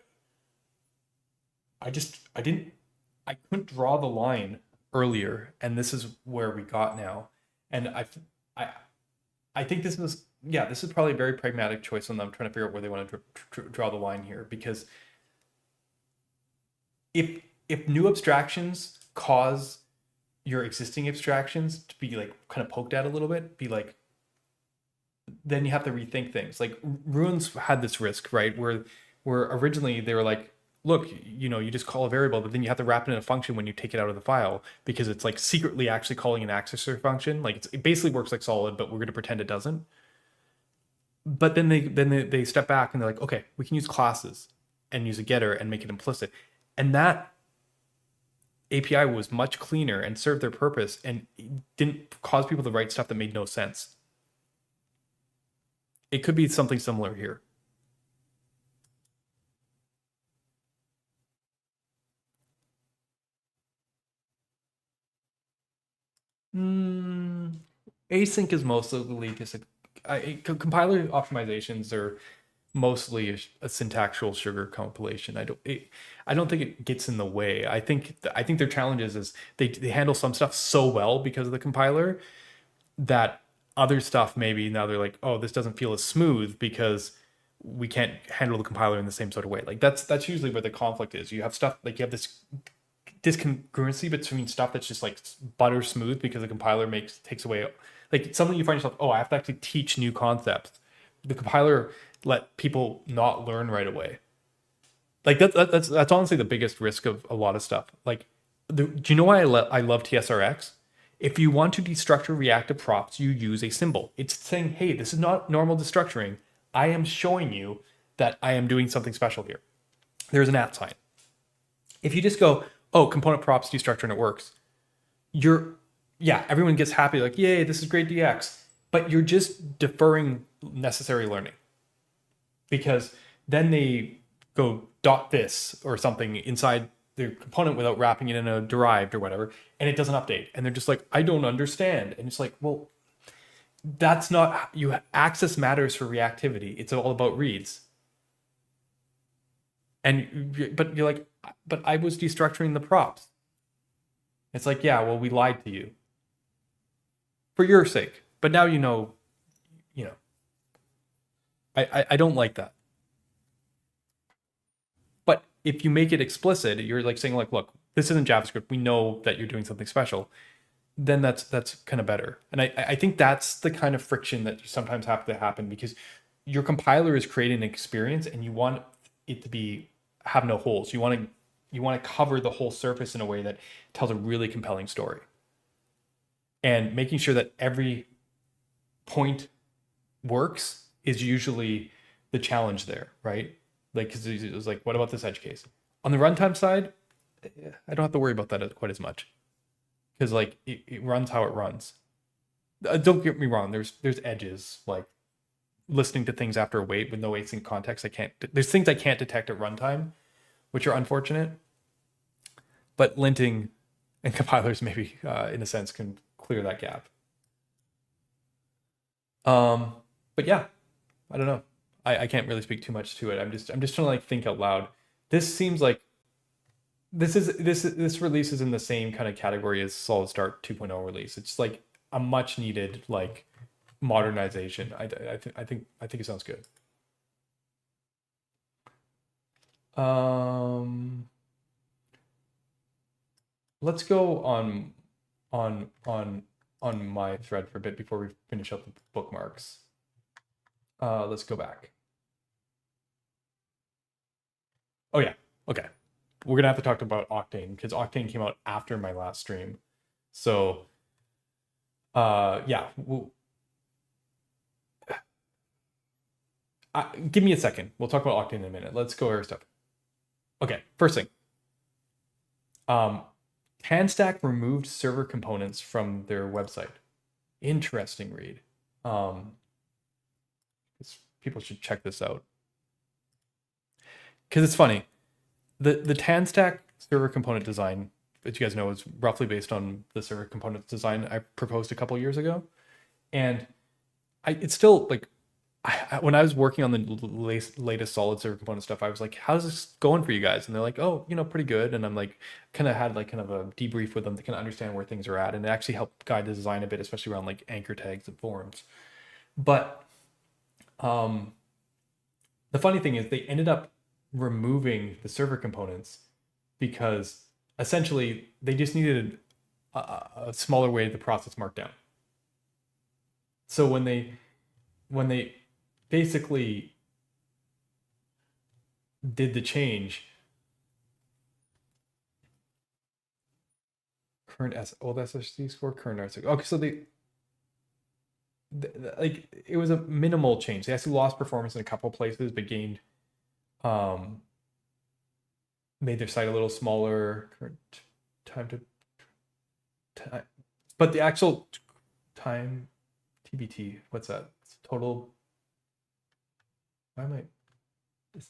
couldn't draw the line earlier, and this is where we got now. And I think this is probably a very pragmatic choice on them trying to figure out where they want to draw the line here, because if new abstractions cause your existing abstractions to be like kind of poked at a little bit, then you have to rethink things. Like Ruins had this risk, right? Where originally they were like, look, you know, you just call a variable, but then you have to wrap it in a function when you take it out of the file, because it's like secretly actually calling an accessor function. Like it basically works like Solid, but we're going to pretend it doesn't. But then they step back and they're like, okay, we can use classes and use a getter and make it implicit. And that API was much cleaner and served their purpose and didn't cause people to write stuff that made no sense. It could be something similar here. Async is mostly just compiler optimizations are mostly a syntactical sugar compilation. I don't think it gets in the way. I think their challenge is they handle some stuff so well because of the compiler that other stuff, maybe now they're like, oh, this doesn't feel as smooth because we can't handle the compiler in the same sort of way. Like that's usually where the conflict is. You have stuff like you have this discongruency between stuff that's just like butter smooth because the compiler takes away, like suddenly you find yourself, oh, I have to actually teach new concepts. The compiler let people not learn right away. Like that's honestly the biggest risk of a lot of stuff. Like, do you know why I love TSRX? If you want to destructure reactive props, you use a symbol. It's saying, hey, this is not normal destructuring. I am showing you that I am doing something special here. There's an @ sign. If you just go, oh, component props destructure and it works, everyone gets happy, like, yay, this is great DX. But you're just deferring necessary learning. Because then they go dot this or something inside the component without wrapping it in a derived or whatever, and it doesn't update. And they're just like, I don't understand. And it's like, well, that's not, access matters for reactivity. It's all about reads. But you're like, but I was destructuring the props. It's like, yeah, well, we lied to you for your sake. But now you know. I don't like that. But if you make it explicit, you're like saying like, look, this isn't JavaScript. We know that you're doing something special. Then that's kind of better. And I think that's the kind of friction that you sometimes have to happen because your compiler is creating an experience and you want it to have no holes. You want to cover the whole surface in a way that tells a really compelling story. And making sure that every point works is usually the challenge there, right? Like, because it was like, what about this edge case? On the runtime side, I don't have to worry about that quite as much because like it runs how it runs. Don't get me wrong. There's edges, like listening to things after a wait with no async context. There's things I can't detect at runtime, which are unfortunate. But linting and compilers maybe, in a sense, can clear that gap. But yeah, I don't know. I can't really speak too much to it. I'm just trying to like think out loud. This seems like this release is in the same kind of category as Solid Start 2.0 release. It's like a much needed like modernization. I think it sounds good. Let's go on my thread for a bit before we finish up the bookmarks. Let's go back. Oh yeah, okay. We're gonna have to talk about Octane because Octane came out after my last stream. So yeah, give me a second. We'll talk about Octane in a minute. Let's go over stuff. Okay, first thing. TanStack removed server components from their website. Interesting read. People should check this out. Because it's funny. The TanStack server component design, that you guys know, is roughly based on the server component design I proposed a couple years ago. And it's still like, when I was working on the latest solid server component stuff, I was like, how's this going for you guys? And they're like, oh, pretty good. And I'm like, kind of had like kind of a debrief with them to kind of understand where things are at. And it actually helped guide the design a bit, especially around like anchor tags and forms. But the funny thing is they ended up removing the server components because essentially they just needed a smaller way to process Markdown. So when they basically did the change, current old SSD score, current RSD. Okay, so like it was a minimal change. They actually lost performance in a couple places, but gained, made their site a little smaller. Current time to time, but the actual time TBT, what's that? It's total. Why am I?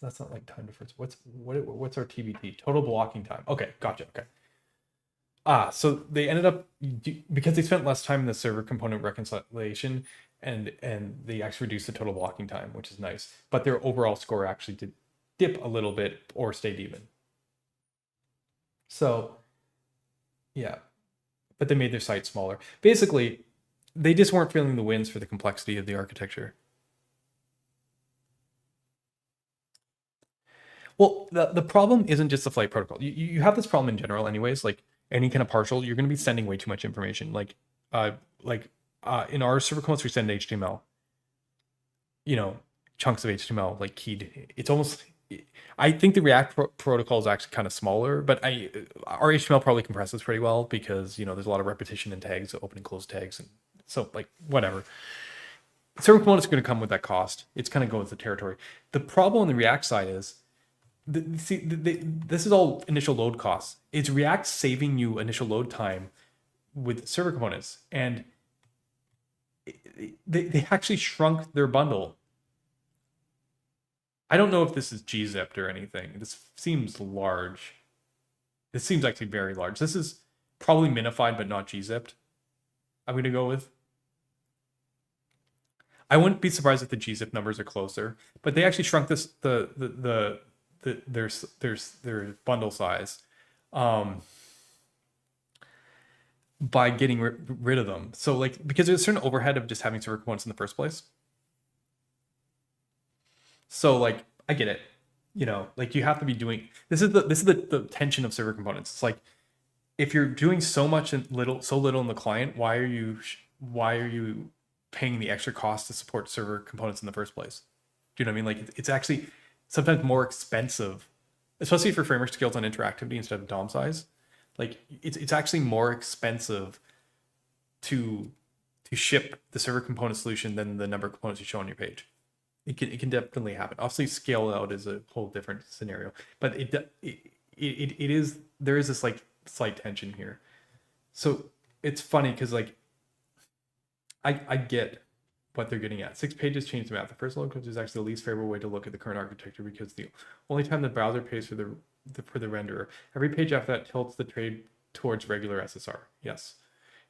That's not like time difference. What's our TBT? Total blocking time. Okay, gotcha. Okay. So they ended up, because they spent less time in the server component reconciliation, and they actually reduced the total blocking time, which is nice. But their overall score actually did dip a little bit or stayed even. So yeah, but they made their site smaller. Basically, they just weren't feeling the winds for the complexity of the architecture. Well, the problem isn't just the flight protocol. You have this problem in general, anyways. Like any kind of partial, you're going to be sending way too much information. Uh, in our server components, we send HTML. Chunks of HTML like keyed. It's almost. I think the React protocol is actually kind of smaller, but our HTML probably compresses pretty well because there's a lot of repetition in tags, open and close tags, and so like whatever. Server components are going to come with that cost. It's kind of go with the territory. The problem on the React side is this is all initial load costs. It's React saving you initial load time with server components, and they actually shrunk their bundle. I don't know if this is gzipped or anything. This seems large. This seems actually very large. This is probably minified but not gzipped. I'm going to go with. I wouldn't be surprised if the gzip numbers are closer, but they actually shrunk their bundle size by getting rid of them. So like, because there's a certain overhead of just having server components in the first place. So like, I get it, like you have to be doing, this is the tension of server components. It's like, if you're doing so little in the client, why are you paying the extra cost to support server components in the first place? Do you know what I mean? Like it's actually sometimes more expensive, especially for framework scales on interactivity instead of DOM size. Like it's actually more expensive to ship the server component solution than the number of components you show on your page. It can definitely happen. Obviously, scale out is a whole different scenario, but there is this like slight tension here. So it's funny because like I get what they're getting at. 6 pages change the math. The first load codes is actually the least favorable way to look at the current architecture because the only time the browser pays for the renderer. Every page after that tilts the trade towards regular SSR. Yes.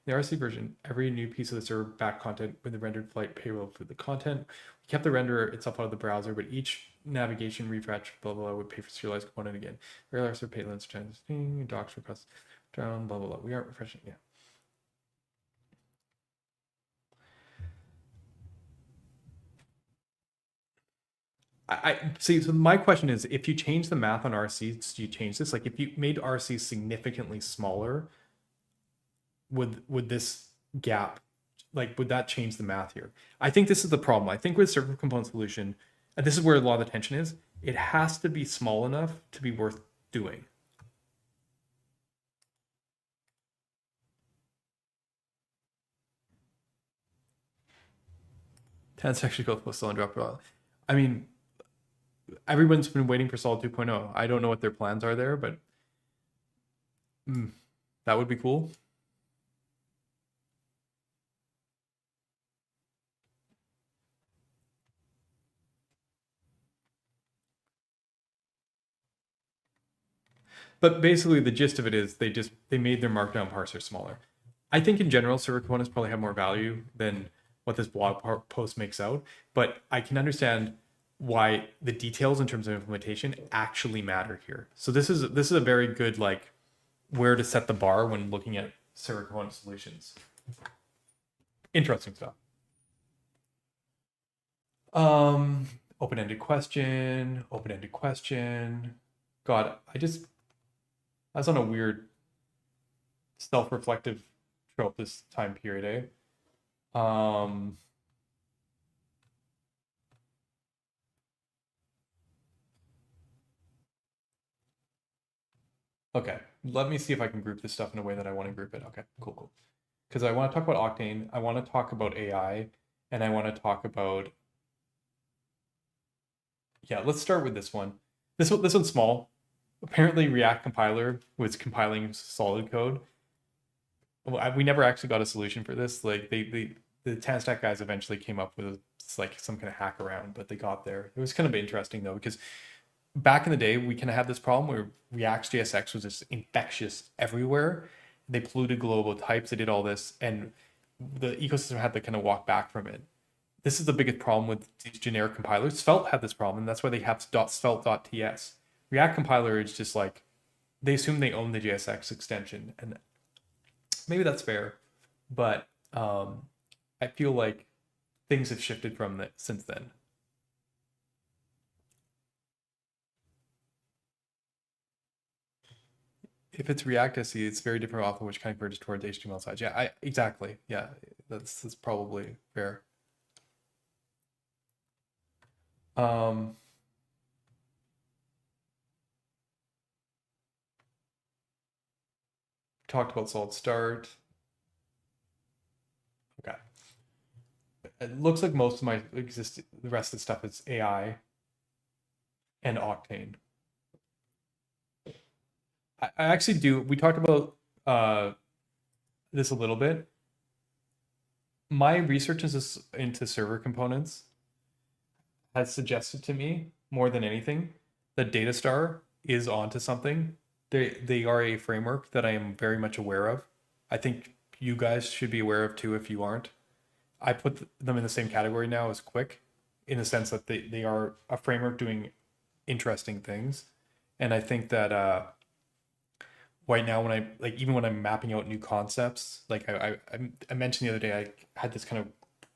In the RC version, every new piece of the server back content with the rendered flight payload for the content. We kept the renderer itself out of the browser, but each navigation refresh, blah, blah, blah, would pay for serialized component again. Regular server payloads, transiting, docs requests, down, blah, blah, blah. We aren't refreshing. Yeah. I see. So my question is, if you change the math on RCs, do you change this? Like, if you made RCs significantly smaller, would this gap, like, would that change the math here? I think this is the problem. I think with server component solution, and this is where a lot of the tension is, it has to be small enough to be worth doing. Tense actually go post on drop. I mean, everyone's been waiting for Solid 2.0. I don't know what their plans are there, but that would be cool. But basically the gist of it is they made their markdown parser smaller. I think in general, server components probably have more value than what this blog post makes out, but I can understand why the details in terms of implementation actually matter here. So this is a very good like where to set the bar when looking at server component solutions. Interesting stuff. Open-ended question. God, I was on a weird self-reflective trope this time period, Okay, let me see if I can group this stuff in a way that I want to group it. Okay, cool. Because I want to talk about Octane, I want to talk about AI, and I want to talk about... Yeah, let's start with this one. This one's small. Apparently React compiler was compiling solid code. We never actually got a solution for this. Like the Tanstack guys eventually came up with like some kind of hack around, but they got there. It was kind of interesting though, because back in the day, we kind of had this problem where React's JSX was just infectious everywhere. They polluted global types, they did all this, and the ecosystem had to kind of walk back from it. This is the biggest problem with these generic compilers. Svelte had this problem, and that's why they have svelte.ts. React compiler is just like, they assume they own the JSX extension, and maybe that's fair, but I feel like things have shifted from that since then. If it's React SE, it's very different off of which kind of converges towards HTML size. Yeah, I exactly. Yeah, that's probably fair. Um, talked about solid start. Okay. It looks like most of my the rest of the stuff is AI and Octane. I actually do. We talked about this a little bit. My research into server components has suggested to me more than anything that Datastar is onto something. They are a framework that I am very much aware of. I think you guys should be aware of too if you aren't. I put them in the same category now as Quick, in the sense that they are a framework doing interesting things, and I think that right now when I like even when I'm mapping out new concepts, like I mentioned the other day, I had this kind of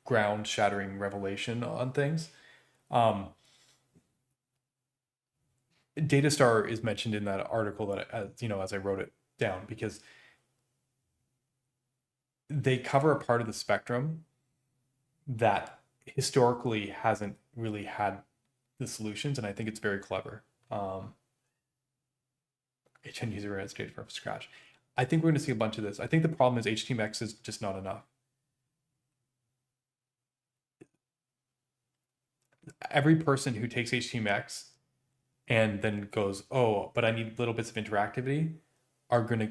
ground shattering revelation on things. Um, Datastar is mentioned in that article that as I wrote it down because they cover a part of the spectrum that historically hasn't really had the solutions, and I think it's very clever. HN user registration from scratch. I think we're going to see a bunch of this. I think the problem is HTMX is just not enough. Every person who takes HTMX and then goes, oh, but I need little bits of interactivity, are going to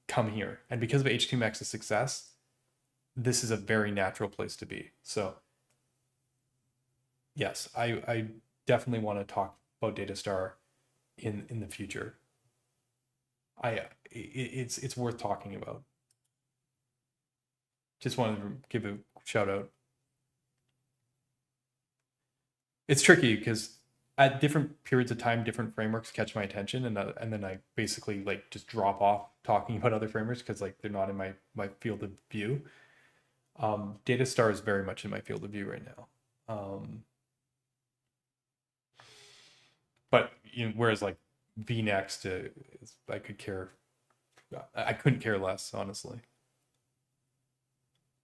come here. And because of HTMX's success, this is a very natural place to be. So yes, I definitely want to talk about Datastar in the future. It's worth talking about. Just wanted to give a shout out. It's tricky because at different periods of time, different frameworks catch my attention, and then I basically like just drop off talking about other frameworks because like they're not in my field of view. Datastar is very much in my field of view right now. But whereas like VNext, I couldn't care less, honestly.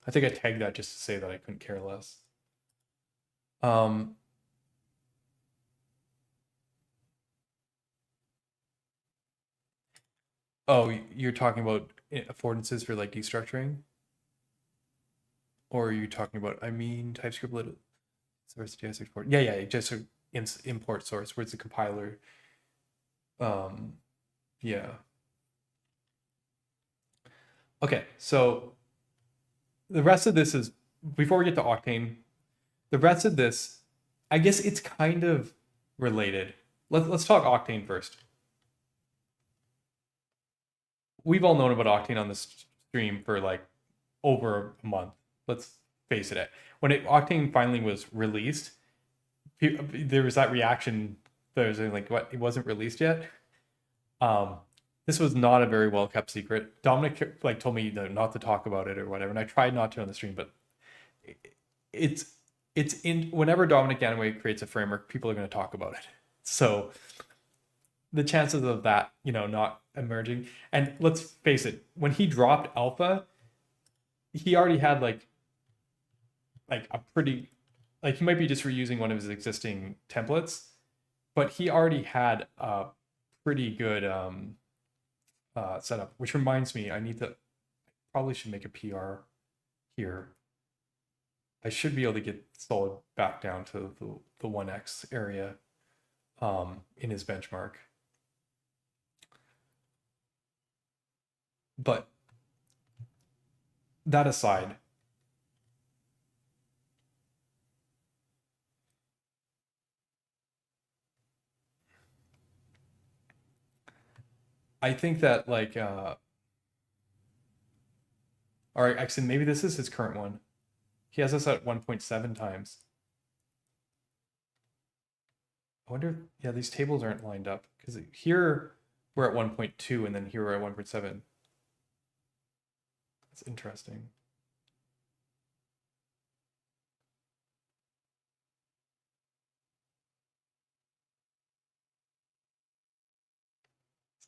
I think I tagged that just to say that I couldn't care less. Oh, you're talking about affordances for like destructuring? Or are you talking about, TypeScript source JS export? Yeah, just import source where it's a compiler. Yeah. Okay, so the rest of this is, before we get to Octane, the rest of this, I guess it's kind of related. Let's talk Octane first. We've all known about Octane on this stream for like over a month. Let's face it. When Octane finally was released, there was that reaction. There was like, what? It wasn't released yet. This was not a very well kept secret. Dominic like told me not to talk about it or whatever, and I tried not to on the stream, but it's in whenever Dominic Ganaway creates a framework, people are going to talk about it. So the chances of that, not emerging, and let's face it, when he dropped alpha, he already had like a pretty, like he might be just reusing one of his existing templates, but he already had a pretty good setup. Which reminds me, probably should make a PR here. I should be able to get Solid back down to the 1x area in his benchmark. But that aside, I think that like all right, actually maybe this is his current one. He has us at 1.7 times. I wonder, yeah, these tables aren't lined up because here we're at 1.2 and then here we're at 1.7. That's interesting.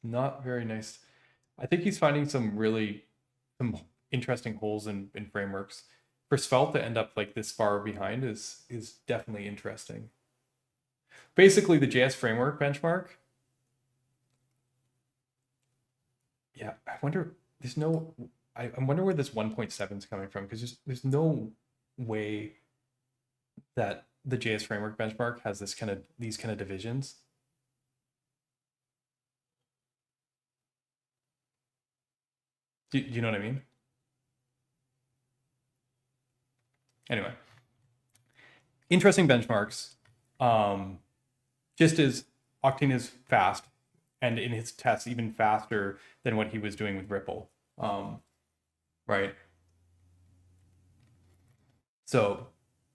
Not very nice. I think he's finding some interesting holes in frameworks. For Svelte to end up like this far behind is definitely interesting. Basically, the JS framework benchmark. Yeah, I wonder. There's no. I wonder where this 1.7 is coming from because there's no way that the JS framework benchmark has these kind of divisions. Do you know what I mean? Anyway, interesting benchmarks. Um, just as Octane is fast, and in his tests even faster than what he was doing with Ripple. Right. So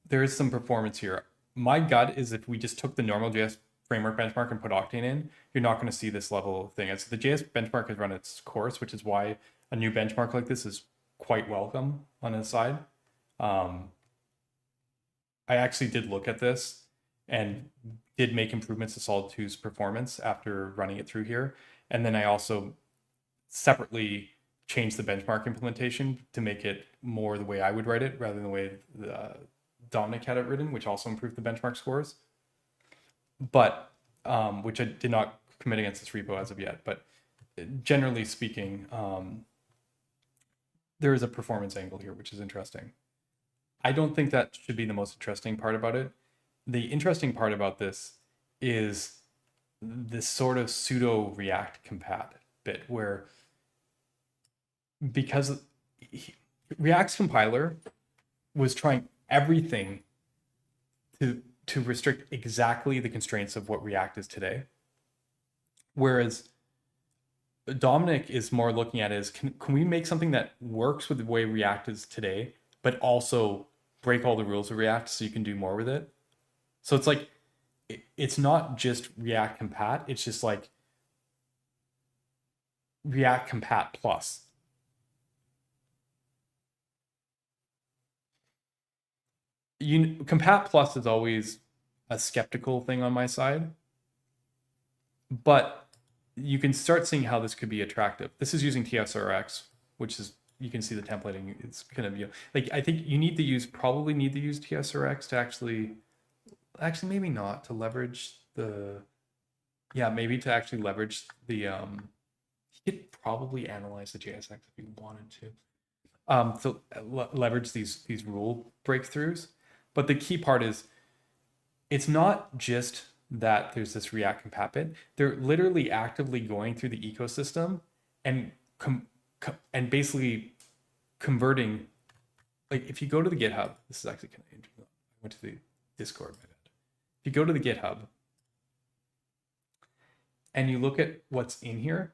there is some performance here. My gut is if we just took the normal JS framework benchmark and put Octane in, you're not going to see this level of thing. As the JS benchmark has run its course, which is why a new benchmark like this is quite welcome on its side. Um, I actually did look at this and did make improvements to Solid 2's performance after running it through here. And then I also separately changed the benchmark implementation to make it more the way I would write it rather than the way Dominic had it written, which also improved the benchmark scores. But which I did not commit against this repo as of yet. But generally speaking, there is a performance angle here, which is interesting. I don't think that should be the most interesting part about it. The interesting part about this is this sort of pseudo React compat bit where because React's compiler was trying everything to restrict exactly the constraints of what React is today. Whereas Dominic is more looking at it as can we make something that works with the way React is today, but also break all the rules of React so you can do more with it. So it's like it's not just React compat, it's just like React compat plus. Compat plus is always a skeptical thing on my side, but you can start seeing how this could be attractive. This is using TSRX, which is you can see the templating. It's kind of like I think you need to use probably need to use TSRX to actually maybe not to leverage the maybe to actually leverage the you could probably analyze the JSX if you wanted to leverage these rule breakthroughs. But the key part is it's not just that there's this React compat bit. They're literally actively going through the ecosystem and and basically converting. Like if you go to the GitHub, this is actually kind of interesting. I went to the Discord, my bad. If you go to the GitHub and you look at what's in here,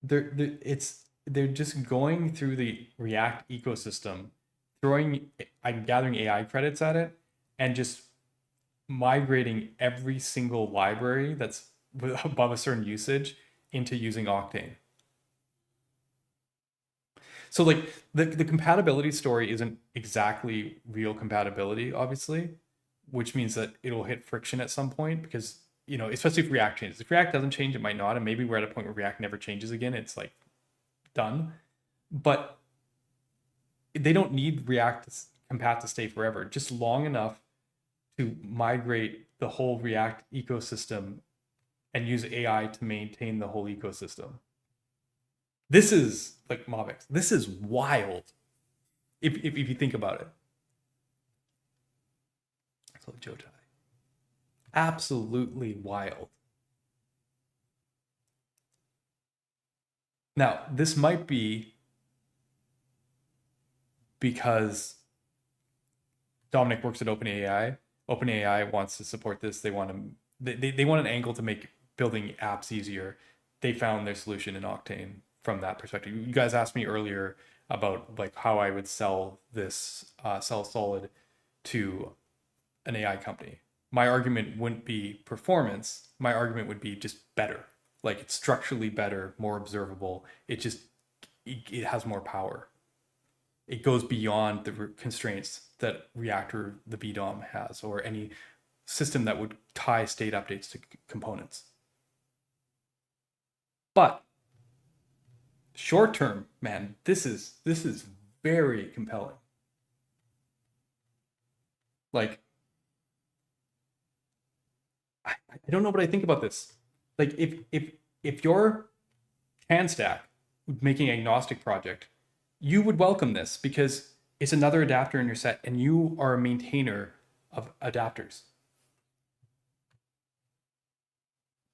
they're just going through the React ecosystem, I'm gathering AI credits at it, and just migrating every single library that's above a certain usage into using Octane. So like the compatibility story isn't exactly real compatibility, obviously, which means that it'll hit friction at some point because especially if React changes. If React doesn't change, it might not, and maybe we're at a point where React never changes again. It's like done, but they don't need React compat to stay forever, just long enough to migrate the whole React ecosystem and use AI to maintain the whole ecosystem. This is like Mobix. This is wild if you think about it. So Jotai. Absolutely wild. Now, this might be because Dominic works at OpenAI. OpenAI wants to support this. They want an angle to make building apps easier. They found their solution in Octane from that perspective. You guys asked me earlier about like how I would sell Solid to an AI company. My argument wouldn't be performance. My argument would be just better. Like it's structurally better, more observable. It has more power. it goes beyond the constraints that React or the VDOM has, or any system that would tie state updates to components. But short term, man, this is very compelling. Like, I don't know what I think about this. Like, if you're TanStack making an agnostic project, you would welcome this because it's another adapter in your set, and you are a maintainer of adapters.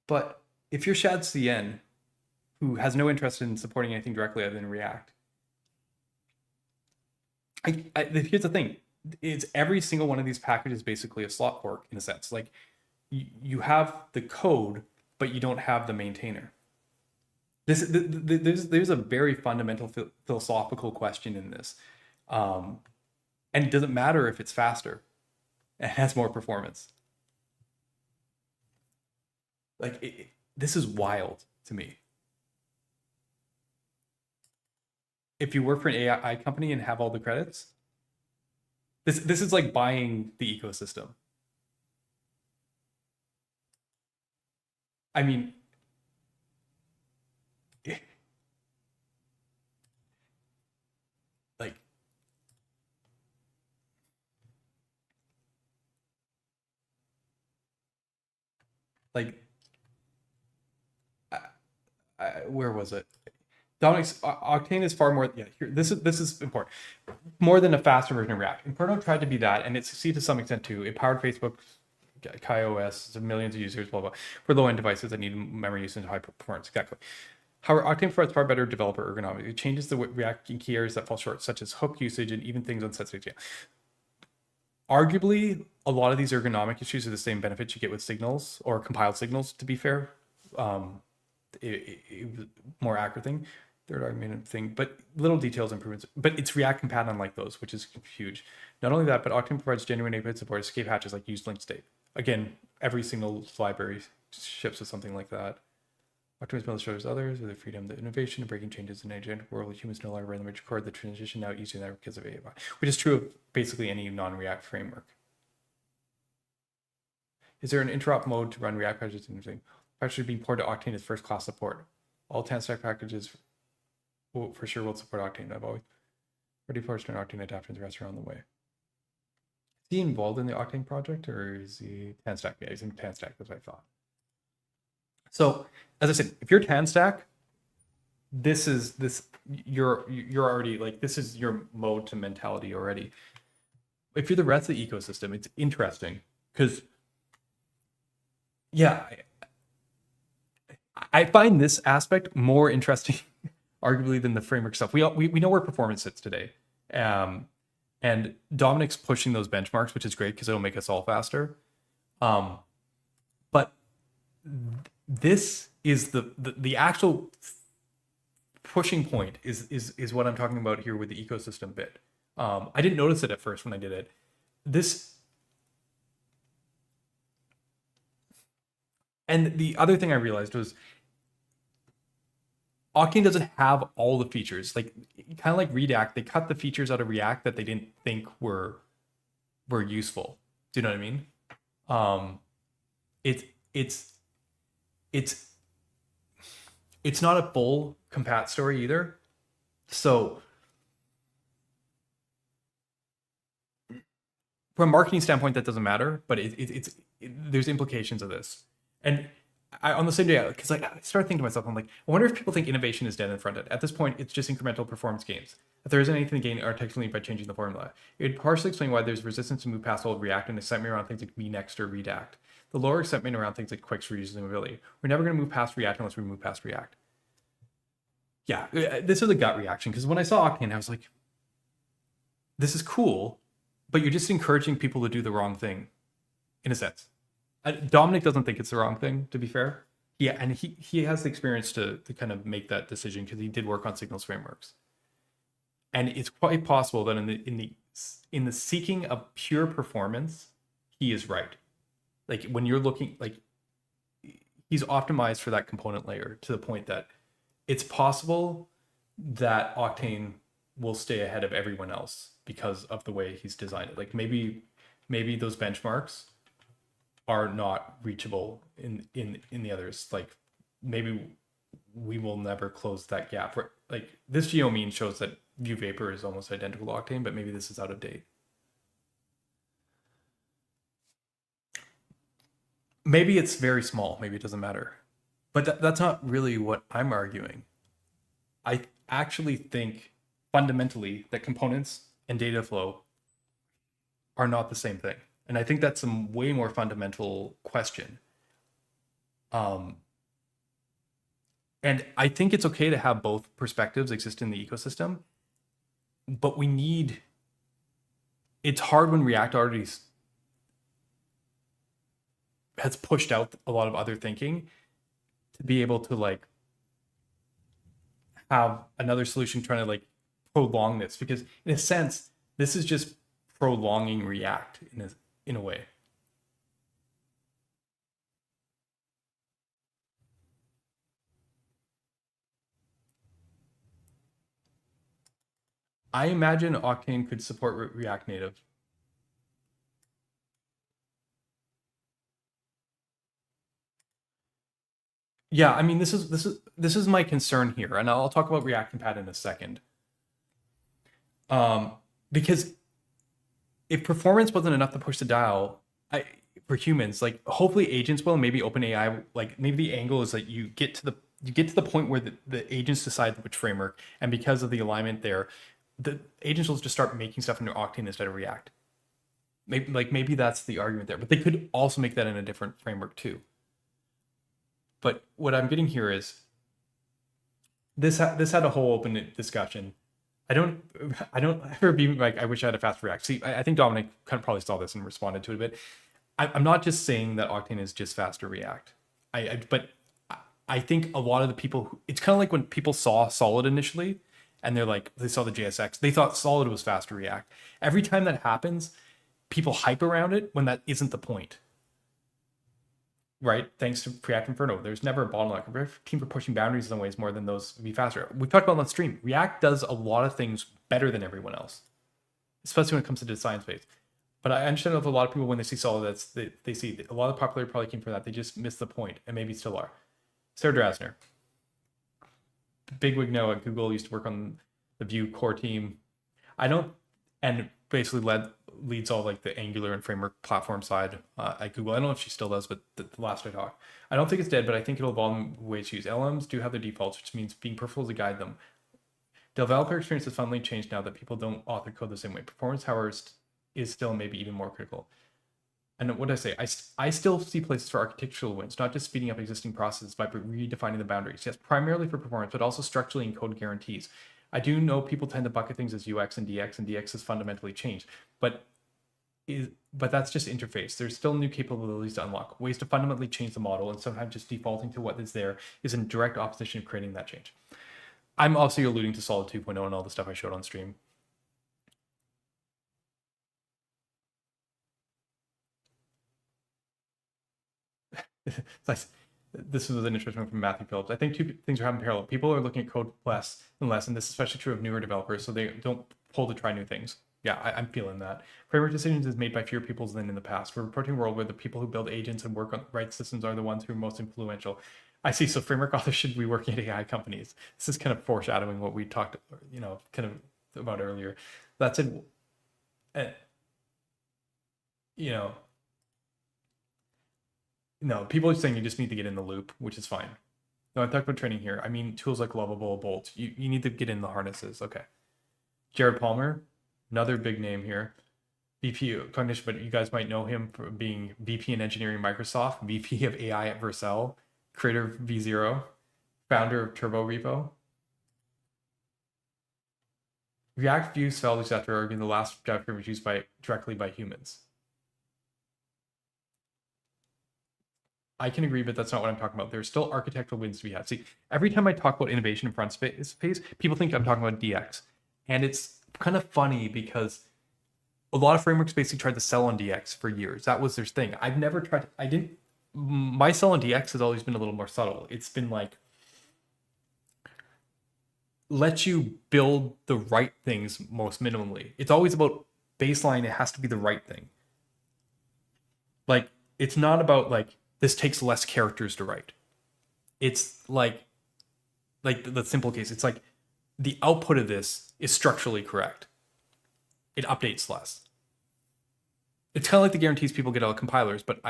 But if you're Shad CN, who has no interest in supporting anything directly other than React, here's the thing: it's every single one of these packages basically a slot fork in a sense. Like, you have the code, but you don't have the maintainer. There's a very fundamental philosophical question in this, and it doesn't matter if it's faster and has more performance. Like, this is wild to me. If you work for an AI company and have all the credits, this is like buying the ecosystem. I mean, like, like, where was it? Dominic's Octane is far more. Yeah, here, this is important. More than a faster version of React. Inferno tried to be that, and it succeeded to some extent too. It powered Facebook, KaiOS, millions of users, blah blah, for low-end devices that need memory use and high performance. Exactly. However, Octane provides far better developer ergonomics. It changes the React in key areas that fall short, such as hook usage and even things on sensitive data. Arguably, a lot of these ergonomic issues are the same benefits you get with signals or compiled signals, to be fair. It was more accurate thing, third argument thing, but little details improvements. But it's React compat unlike those, which is huge. Not only that, but Octane provides genuine API support, escape hatches like used link state. Again, every single library ships with something like that. Octane is shows others with the freedom, the innovation, and breaking changes in an agentic world. Humans no longer randomly record the transition now easier than ever because of AI, which is true of basically any non-React framework. Is there an interop mode to run React packages and everything? Packages being ported to Octane is first class support. All TanStack packages will, for sure will support Octane. I've always already forced an Octane adapter and the rest are on the way. Is he involved in the Octane project, or is he TanStack? Yeah, he's in TanStack, that's what I thought. So, as I said, if you're TanStack, you're already like, this is your mode to mentality already. If you're the rest of the ecosystem, it's interesting because, yeah, I find this aspect more interesting, arguably, than the framework stuff. We know where performance sits today, and Dominic's pushing those benchmarks, which is great because it'll make us all faster. But this is the actual pushing point is what I'm talking about here with the ecosystem bit. I didn't notice it at first when I did it. And the other thing I realized was Octane doesn't have all the features. Like, kind of like Redact, they cut the features out of React that they didn't think were useful. Do you know what I mean? It's not a full compat story either. So from a marketing standpoint, that doesn't matter, but there's implications of this. And on the same day, because I started thinking to myself, I'm like, I wonder if people think innovation is dead in front end. At this point, it's just incremental performance gains. If there isn't anything to gain architecturally by changing the formula, it would partially explain why there's resistance to move past old React and excitement around things like Next or Redact. The lower excitement around things like Quix reusability. We're never going to move past React unless we move past React. Yeah, this is a gut reaction, because when I saw Octane, I was like, this is cool, but you're just encouraging people to do the wrong thing, in a sense. Dominic doesn't think it's the wrong thing, to be fair. Yeah, and he has the experience to kind of make that decision because he did work on signals frameworks. And it's quite possible that in the seeking of pure performance, he is right. Like, when you're looking, like, he's optimized for that component layer to the point that it's possible that Octane will stay ahead of everyone else because of the way he's designed it. Like maybe those benchmarks are not reachable in the others. Like maybe we will never close that gap. Like this geomean shows that View Vapor is almost identical to Octane, but maybe this is out of date. Maybe it's very small. Maybe it doesn't matter. But that's not really what I'm arguing. I actually think fundamentally that components and data flow are not the same thing. And I think that's a way more fundamental question. And I think it's okay to have both perspectives exist in the ecosystem, but it's hard when React already has pushed out a lot of other thinking to be able to like have another solution trying to like prolong this, because in a sense this is just prolonging React in a way. I imagine Octane could support React Native. Yeah, I mean, this is my concern here, and I'll talk about React Compat in a second. Because if performance wasn't enough to push the dial, for humans, like hopefully agents will, maybe OpenAI, like maybe the angle is that you get to the point where the agents decide which framework, and because of the alignment there, the agents will just start making stuff into Octane instead of React. Maybe that's the argument there, but they could also make that in a different framework too. But what I'm getting here is this had a whole open discussion. I don't ever be like, I wish I had a fast React. See, I think Dominic kind of probably saw this and responded to it a bit. I'm not just saying that Octane is just faster React. But I think a lot of the people, it's kind of like when people saw Solid initially, and they saw the JSX, they thought Solid was faster React. Every time that happens, people hype around it when that isn't the point. Right? Thanks to Preact Inferno, there's never a bottleneck. We're keen for pushing boundaries in some ways more than those be faster. We talked about on stream. React does a lot of things better than everyone else, especially when it comes to design space. But I understand that a lot of people, when they see Solid, they see a lot of popularity probably came from that. They just missed the point, and maybe still are. Sarah Drasner, bigwig now at Google, used to work on the Vue core team. And basically leads all like the Angular and framework platform side at Google. I don't know if she still does, but the last I talked, I don't think it's dead, but I think it'll evolve in ways to use. LLMs do have their defaults, which means being purposeful to guide them. Developer experience has fundamentally changed now that people don't author code the same way. Performance, however, is still maybe even more critical. And what did I say? I still see places for architectural wins, not just speeding up existing processes by redefining the boundaries. Yes, primarily for performance, but also structurally in code guarantees. I do know people tend to bucket things as UX and DX has fundamentally changed, but that's just interface. There's still new capabilities to unlock, ways to fundamentally change the model, and sometimes just defaulting to what is there is in direct opposition of creating that change. I'm also alluding to Solid 2.0 and all the stuff I showed on stream. This was an interesting one from Matthew Phillips. I think two things are happening parallel. People are looking at code less and less, and this is especially true of newer developers, so they don't pull to try new things. Yeah, I'm feeling that. Framework decisions is made by fewer people than in the past. We're approaching a world where the people who build agents and work on right systems are the ones who are most influential. I see. So framework authors should be working at AI companies. This is kind of foreshadowing what we talked, kind of about earlier. That's it. No, people are saying you just need to get in the loop, which is fine. No, I talked about training here. I mean, tools like Lovable, Bolt. You need to get in the harnesses. Okay. Jared Palmer, another big name here. VP Cognition, but you guys might know him for being VP in engineering Microsoft, VP of AI at Vercel, creator of V0, founder of Turbo Repo. React, Vue, Svelte, etc. are being the last JavaScript used directly by humans. I can agree, but that's not what I'm talking about. There's still architectural wins to be had. See, every time I talk about innovation in front space, people think I'm talking about DX. And it's kind of funny because a lot of frameworks basically tried to sell on DX for years. That was their thing. I've never tried, my sell on DX has always been a little more subtle. It's been like, lets you build the right things most minimally. It's always about baseline. It has to be the right thing. Like, it's not about like this takes less characters to write. It's like the simple case. It's like the output of this is structurally correct. It updates less. It's kind of like the guarantees people get out of compilers, but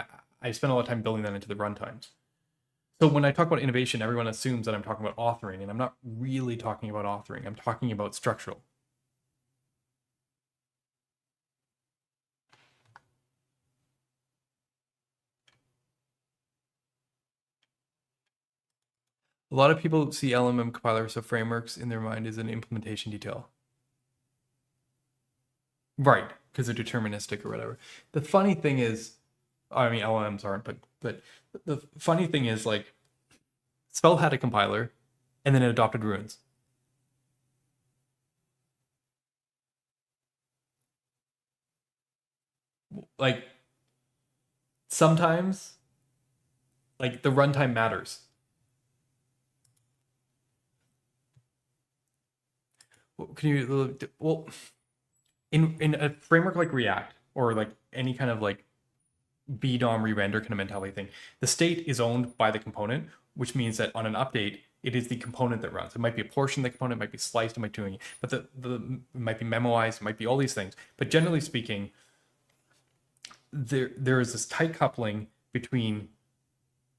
I spend a lot of time building that into the runtimes. So when I talk about innovation, everyone assumes that I'm talking about authoring, and I'm not really talking about authoring. I'm talking about structural. A lot of people see LMM compilers of frameworks in their mind as an implementation detail. Right, because they're deterministic or whatever. The funny thing is, I mean, LLMs aren't, but the funny thing is, like, Svelte had a compiler, and then it adopted runes. Like, sometimes, like, the runtime matters. Can you, well, in a framework like React or like any kind of like BDOM re-render kind of mentality thing, the state is owned by the component, which means that on an update, it is the component that runs. It might be a portion of the component, it might be sliced, it might be doing it, but it might be memoized, it might be all these things. But generally speaking, there is this tight coupling between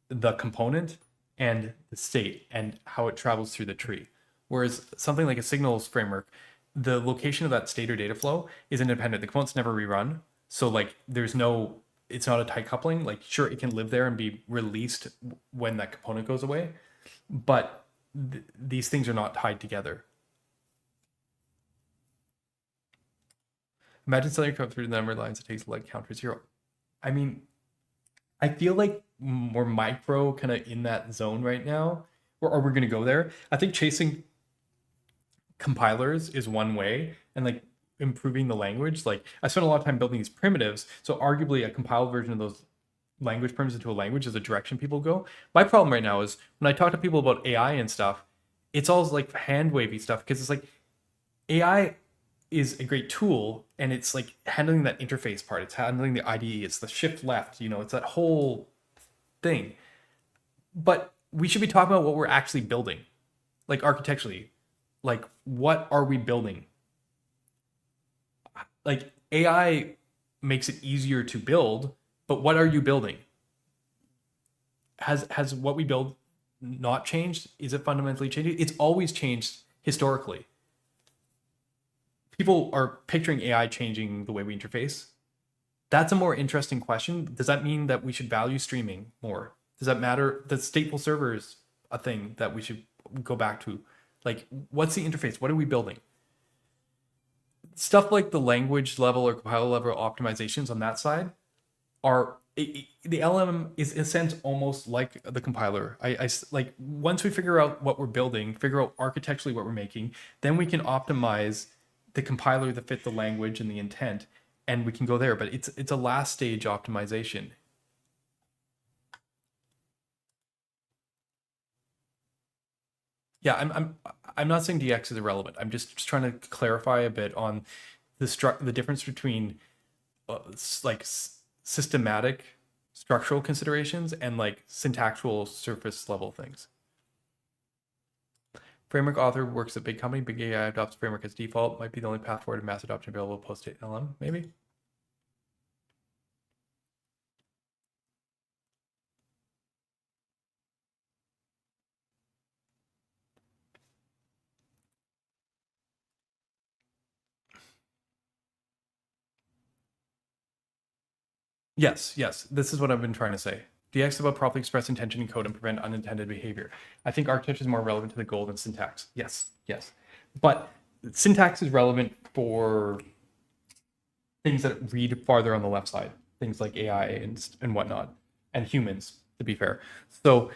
the component and the state and how it travels through the tree. Whereas something like a signals framework, the location of that state or data flow is independent. The components never rerun. So like there's no, it's not a tight coupling. Like sure, it can live there and be released when that component goes away, but these things are not tied together. Imagine selling your code through the number of lines it takes to like counter 0. I mean, I feel like we're micro kind of in that zone right now, or we're going to go there. I think chasing compilers is one way, and like improving the language. Like I spent a lot of time building these primitives, so arguably a compiled version of those language primitives into a language is a direction people go. My problem right now is when I talk to people about AI and stuff, it's all like hand wavy stuff because it's like AI is a great tool and it's like handling that interface part. It's handling the IDE. It's the shift left. You know, it's that whole thing. But we should be talking about what we're actually building, like architecturally. Like, what are we building? Like, AI makes it easier to build, but what are you building? Has what we build not changed? Is it fundamentally changing? It's always changed historically. People are picturing AI changing the way we interface. That's a more interesting question. Does that mean that we should value streaming more? Does that matter? Does stateful servers a thing that we should go back to? Like, what's the interface? What are we building? Stuff like the language level or compile level optimizations on that side are the LM is in a sense almost like the compiler. I like once we figure out what we're building, figure out architecturally what we're making, then we can optimize the compiler to fit the language and the intent, and we can go there. But it's a last stage optimization. Yeah, I'm not saying DX is irrelevant. I'm just trying to clarify a bit on the difference between like systematic structural considerations and like syntactual surface level things. Framework author works at big company, big AI adopts framework as default, might be the only path forward to mass adoption available post LM, maybe. Yes. This is what I've been trying to say. DX is about properly express intention in code and prevent unintended behavior. I think architecture is more relevant to the goal than syntax. Yes. But syntax is relevant for things that read farther on the left side, things like AI and whatnot, and humans, to be fair. So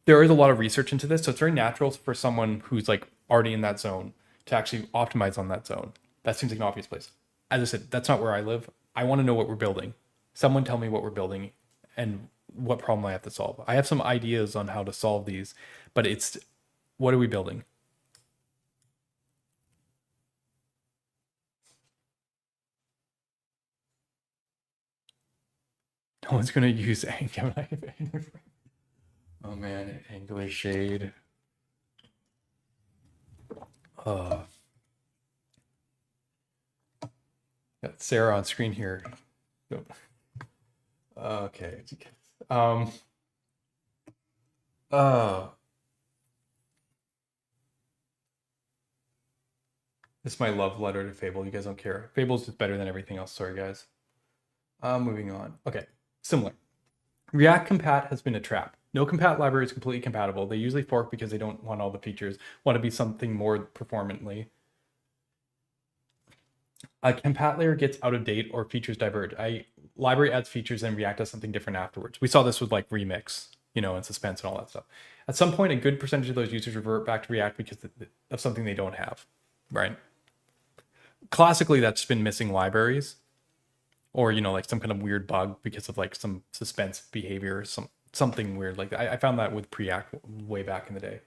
there is a lot of research into this. So it's very natural for someone who's like already in that zone to actually optimize on that zone. That seems like an obvious place. As I said, that's not where I live. I want to know what we're building. Someone tell me what we're building and what problem I have to solve. I have some ideas on how to solve these, but it's what are we building? one's gonna use Angular. Oh man, Angular shade. Got Sarah on screen here. Okay. This is my love letter to Fable. You guys don't care. Fable's just better than everything else. Sorry, guys. Moving on. Okay, similar. React compat has been a trap. No compat library is completely compatible. They usually fork because they don't want all the features, want to be something more performantly. A compat layer gets out of date or features diverge. Library adds features and React does something different afterwards. We saw this with like Remix, and Suspense and all that stuff. At some point, a good percentage of those users revert back to React because of something they don't have, right? Classically, that's been missing libraries, or like some kind of weird bug because of like some suspense behavior, or something weird. Like I found that with Preact way back in the day.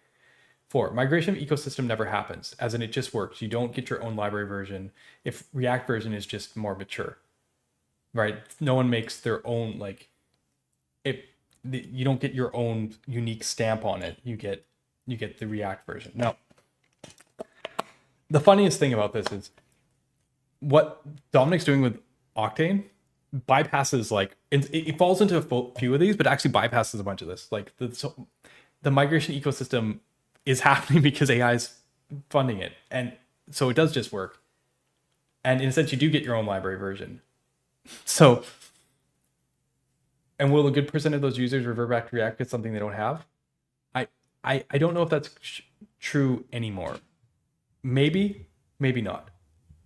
4, migration of ecosystem never happens, as in it just works. You don't get your own library version if React version is just more mature, right? No one makes their own, like, you don't get your own unique stamp on it. You get the React version. Now, the funniest thing about this is what Dominic's doing with Octane bypasses, like, it falls into a few of these, but actually bypasses a bunch of this. Like the migration ecosystem is happening because AI is funding it. And so it does just work. And in a sense, you do get your own library version. So, and will a good percent of those users revert back to React with something they don't have? I don't know if that's true anymore. Maybe, maybe not.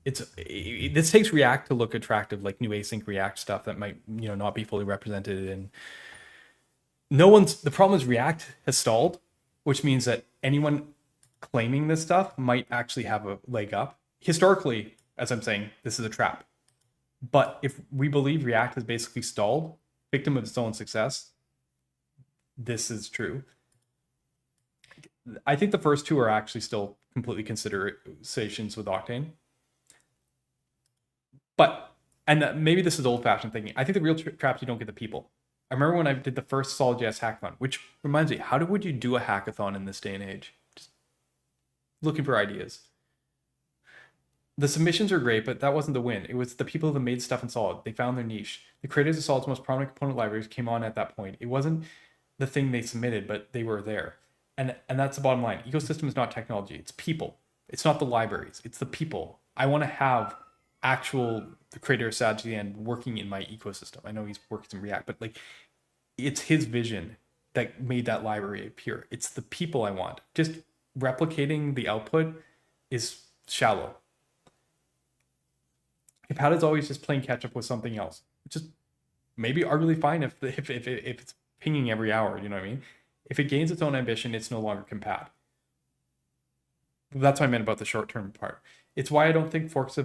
This takes React to look attractive, like new async React stuff that might not be fully represented. And the problem is React has stalled, which means that anyone claiming this stuff might actually have a leg up. Historically, as I'm saying, this is a trap. But if we believe React has basically stalled, victim of its own success, this is true. I think the first two are actually still completely considerations with Octane. And maybe this is old-fashioned thinking. I think the real traps, you don't get the people. I remember when I did the first Solid.js hackathon, which reminds me, how would you do a hackathon in this day and age? Just looking for ideas. The submissions are great, but that wasn't the win. It was the people that made stuff in Solid. They found their niche. The creators of Solid's most prominent component libraries came on at that point. It wasn't the thing they submitted, but they were there. And that's the bottom line. Ecosystem is not technology. It's people. It's not the libraries. It's the people. I want to have the creator of Sad to the end working in my ecosystem. I know he's working in React, but like it's his vision that made that library appear. It's the people I want. Just replicating the output is shallow. Compat is always just playing catch up with something else, which is maybe arguably fine if it's pinging every hour. You know what I mean? If it gains its own ambition, it's no longer compat. That's what I meant about the short-term part. It's why I don't think forks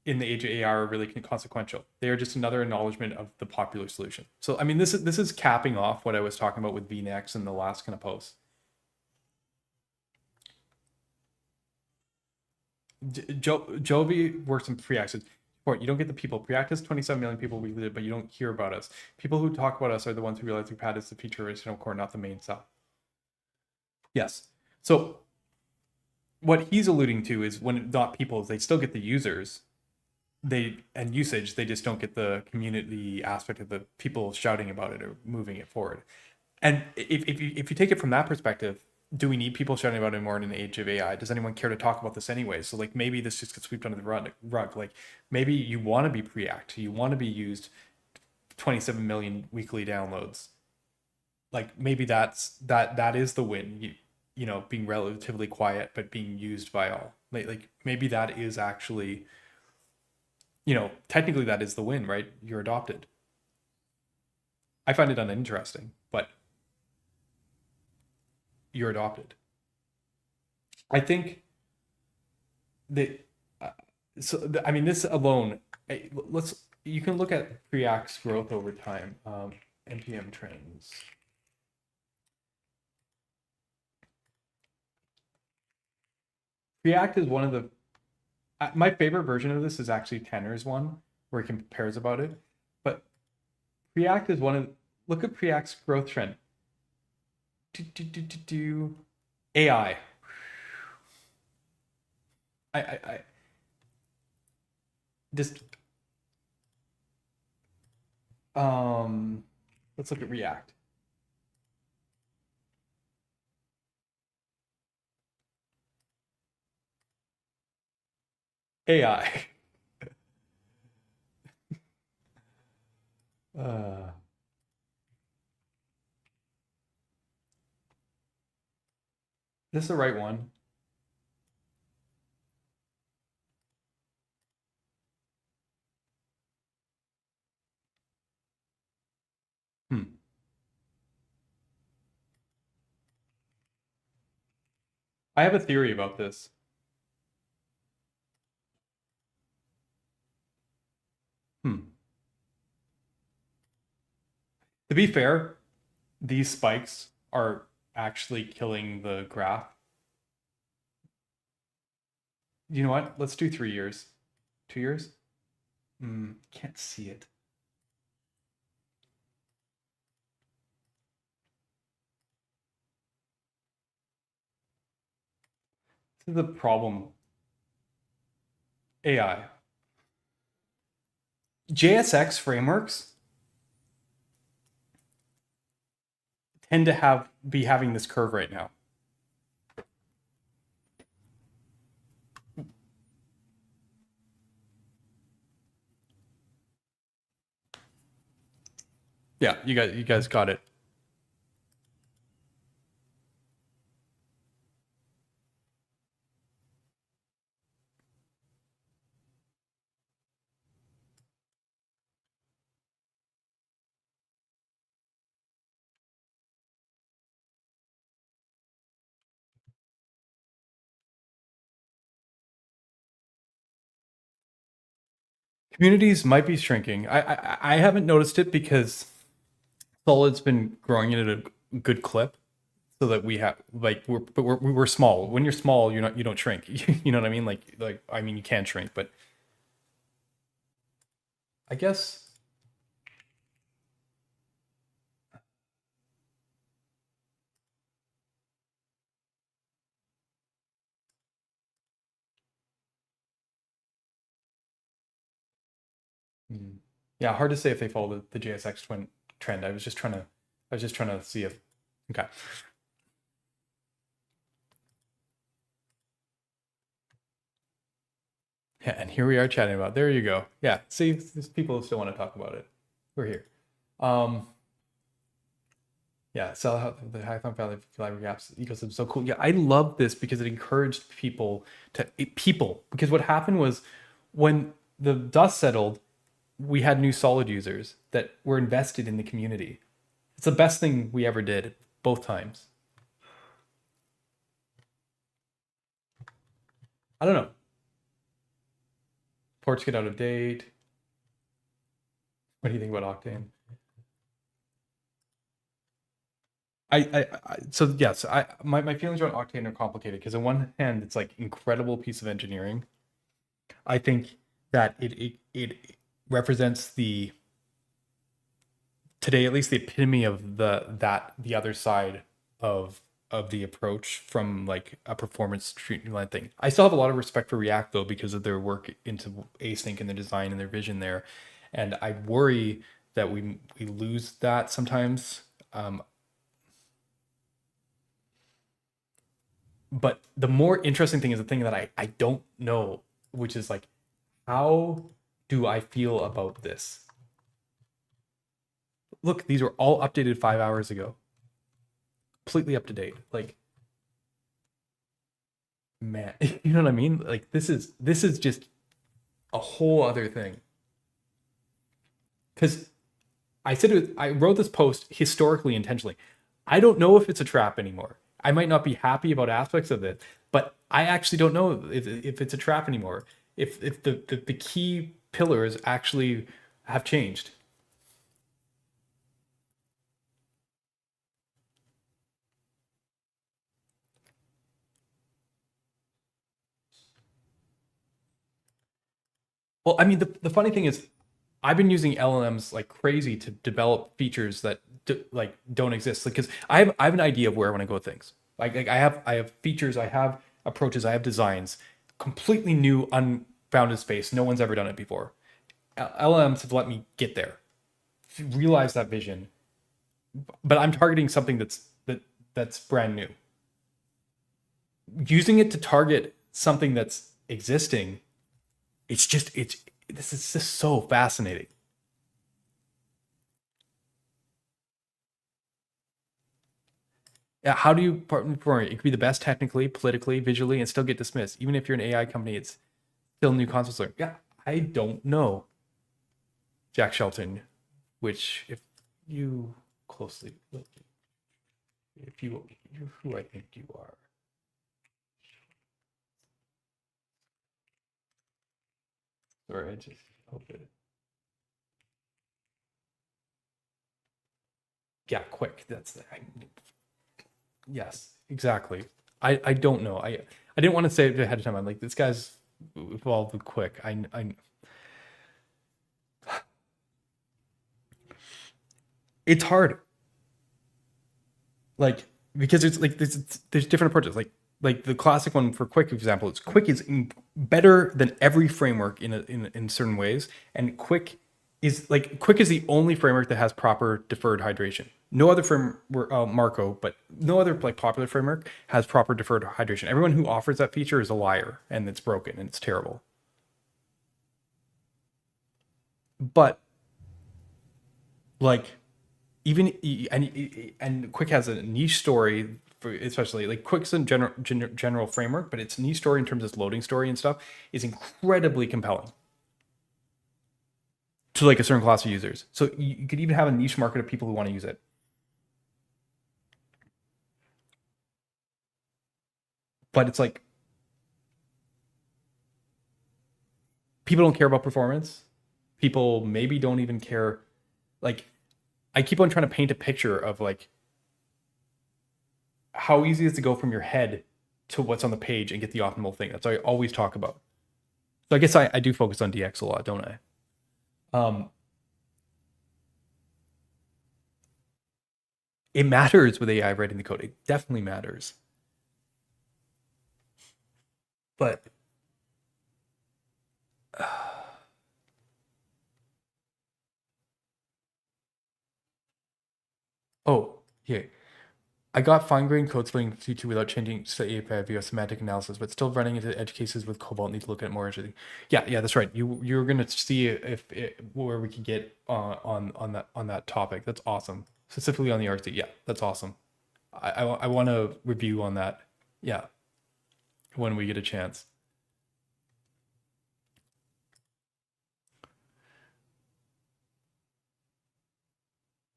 in the age of AI are really consequential. They are just another acknowledgement of the popular solution. So, I mean, this is capping off what I was talking about with VNext in the last kind of post. Jovi works in Preact. You don't get the people. Preact has 27 million people weekly, but you don't hear about us. People who talk about us are the ones who realize Compat is the feature original core, not the main stuff. Yes. So what he's alluding to is when not people, they still get the users, and usage, they just don't get the community aspect of the people shouting about it or moving it forward. And if you take it from that perspective, do we need people shouting about it more in the age of AI? Does anyone care to talk about this anyway? So like maybe this just gets swept under the rug. Like maybe you want to be Preact, you want to be used 27 million weekly downloads. Like maybe that is the win. Being relatively quiet but being used by all. Like maybe that is actually, technically that is the win, right? You're adopted. I find it uninteresting, but you're adopted. I think that this alone, you can look at Preact's growth over time. NPM trends. Preact is one of the my favorite version of this is actually Tenor's one, where he compares about it. But Preact is one of, look at Preact's growth trend. AI. I just let's look at React. AI. Uh, this is the right one. Hmm. I have a theory about this. Hmm. To be fair, these spikes are actually killing the graph. You know what? Let's do 3 years. 2 years? Can't see it. This is the problem. AI. JSX frameworks tend to be having this curve right now. Yeah, you guys got it. Communities might be shrinking. I haven't noticed it because Solid's been growing at a good clip, so that we have like we're small. When you're small, you don't shrink. You know what I mean? Like I mean you can shrink, but I guess yeah, hard to say if they follow the JSX twin trend. I was just trying to see if okay. Yeah, and here we are chatting about. There you go. Yeah, see, there's people who still want to talk about it. We're here. Yeah, sell out the Hackathon Valley Library Apps ecosystem. So cool. Yeah, I love this because it encouraged people because what happened was when the dust settled, we had new Solid users that were invested in the community. It's the best thing we ever did both times. I don't know. Ports get out of date. What do you think about Octane? So yes, my feelings around Octane are complicated because on one hand it's like incredible piece of engineering. I think that it represents the today at least the epitome of the other side of the approach from like a performance streamline thing. I still have a lot of respect for React though because of their work into async and their design and their vision there, and I worry that we lose that sometimes. But the more interesting thing is the thing that I don't know, which is like, how do I feel about this? Look, these were all updated 5 hours ago, completely up to date. Like, man, you know what I mean? Like, this is just a whole other thing. Because I wrote this post historically intentionally. I don't know if it's a trap anymore. I might not be happy about aspects of it, but I actually don't know if it's a trap anymore. If the key pillars actually have changed. Well, I mean, the funny thing is, I've been using LLMs like crazy to develop features that like don't exist. Because I have an idea of where I want to go with things. Like I have features, I have approaches, I have designs, completely new, unfounded space. No one's ever done it before. LLMs have let me get there, realize that vision, but I'm targeting something that's brand new. Using it to target something that's existing, it's this is just so fascinating. Yeah, how do you perform it? It could be the best technically, politically, visually, and still get dismissed. Even if you're an AI company, it's still new concepts. Learn. Yeah, I don't know, Jack Shelton. Which, if you closely look, if you're who I think you are. Sorry, I just hope it. Yeah, quick. That's the. Yes, exactly. I don't know. I didn't want to say it ahead of time. I'm like, this guy's evolved with quick. I it's hard. Like because it's like there's different approaches. Like the classic one for quick example, it's quick is better than every framework in certain ways, and quick is the only framework that has proper deferred hydration. No other framework, Marco, but no other like popular framework has proper deferred hydration. Everyone who offers that feature is a liar, and it's broken and it's terrible. But like even and quick has a niche story for especially like quick's a general framework, but its niche story in terms of loading story and stuff is incredibly compelling to like a certain class of users. So you could even have a niche market of people who want to use it. But it's like people don't care about performance. People maybe don't even care. Like I keep on trying to paint a picture of like how easy it is to go from your head to what's on the page and get the optimal thing. That's what I always talk about. So I guess I do focus on DX a lot, don't I? Um, it matters with AI writing the code. It definitely matters. But oh, yeah. I got fine-grained code splitting C2 without changing to API via semantic analysis, but still running into edge cases with Cobalt. Need to look at more interesting. Yeah, that's right. You're gonna see if where we could get on that topic. That's awesome. Specifically on the RC. Yeah, that's awesome. I want to review on that. Yeah, when we get a chance.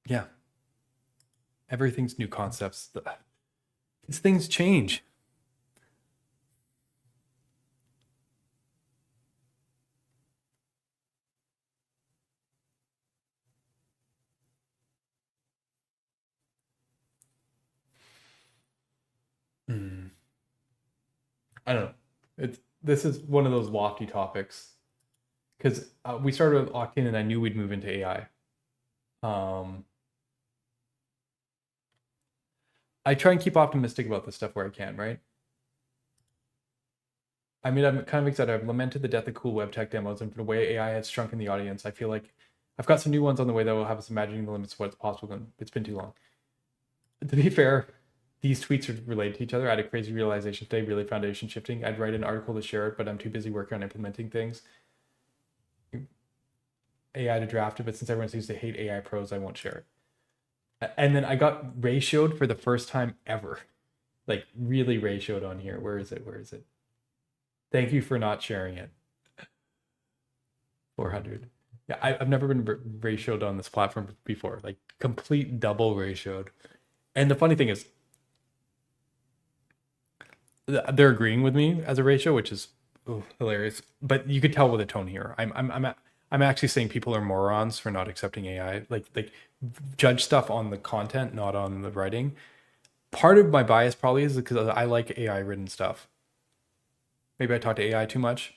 Yeah, everything's new concepts. These things change. Mm. I don't know. It's this is one of those lofty topics because we started with Octane and I knew we'd move into AI. Um, I try and keep optimistic about this stuff where I can, right? I mean, I'm kind of excited. I've lamented the death of cool web tech demos, and for the way AI has shrunk in the audience, I feel like I've got some new ones on the way that will have us imagining the limits of what's possible. And it's been too long. To be fair, these tweets are related to each other. I had a crazy realization today, really foundation shifting. I'd write an article to share it, but I'm too busy working on implementing things. AI to draft it, but since everyone seems to hate AI pros, I won't share it. And then I got ratioed for the first time ever. Like really ratioed on here. Where is it? Where is it? Thank you for not sharing it. 400. Yeah, I've never been ratioed on this platform before. Like complete double ratioed. And the funny thing is, they're agreeing with me as a ratio, which is hilarious. But you could tell with the tone here. I'm actually saying people are morons for not accepting AI. Like judge stuff on the content, not on the writing. Part of my bias probably is because I like AI written stuff. Maybe I talk to AI too much.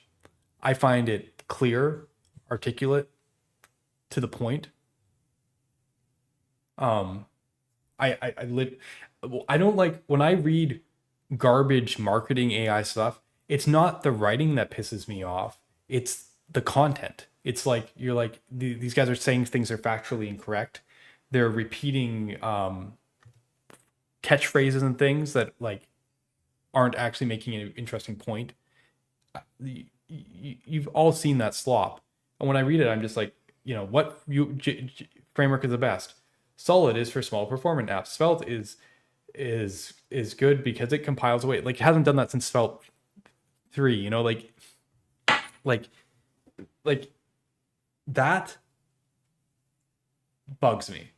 I find it clear, articulate, to the point. Um, I don't like when I read garbage marketing AI stuff. It's not the writing that pisses me off. It's the content. It's like you're like these guys are saying things are factually incorrect. They're repeating catchphrases and things that like aren't actually making an interesting point. You've all seen that slop, and when I read it, I'm just like, what framework is the best? Solid is for small performance apps. Svelte is good because it compiles away. Like it hasn't done that since Svelte 3. Like like that bugs me.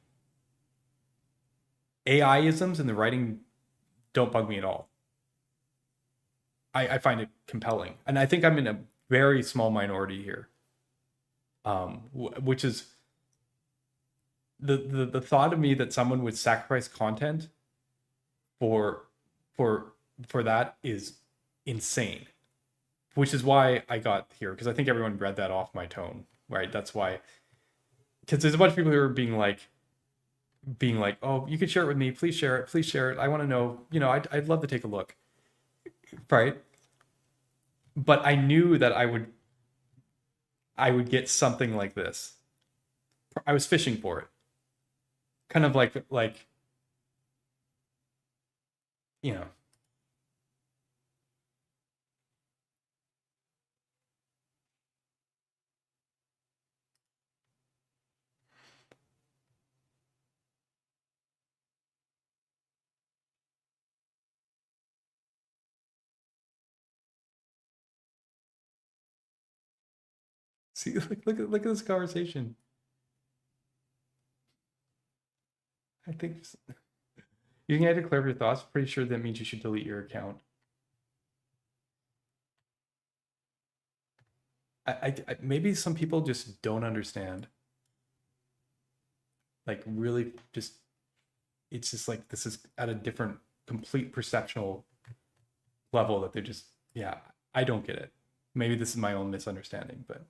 AI isms in the writing don't bug me at all. I find it compelling, and I think I'm in a very small minority here, which is the thought of me that someone would sacrifice content for for for that is insane. Which is why I got here, because I think everyone read that off my tone, right? That's why, because there's a bunch of people who are being like, oh, you can share it with me, please share it, please share it. I want to know, I'd love to take a look, right? But I knew that I would get something like this. I was fishing for it, kind of like you know. See, look at this conversation. I think you can add to clarify your thoughts. Pretty sure that means you should delete your account. Maybe some people just don't understand. Like really, just it's just like this is at a different, complete perceptual level that they're just yeah. I don't get it. Maybe this is my own misunderstanding, but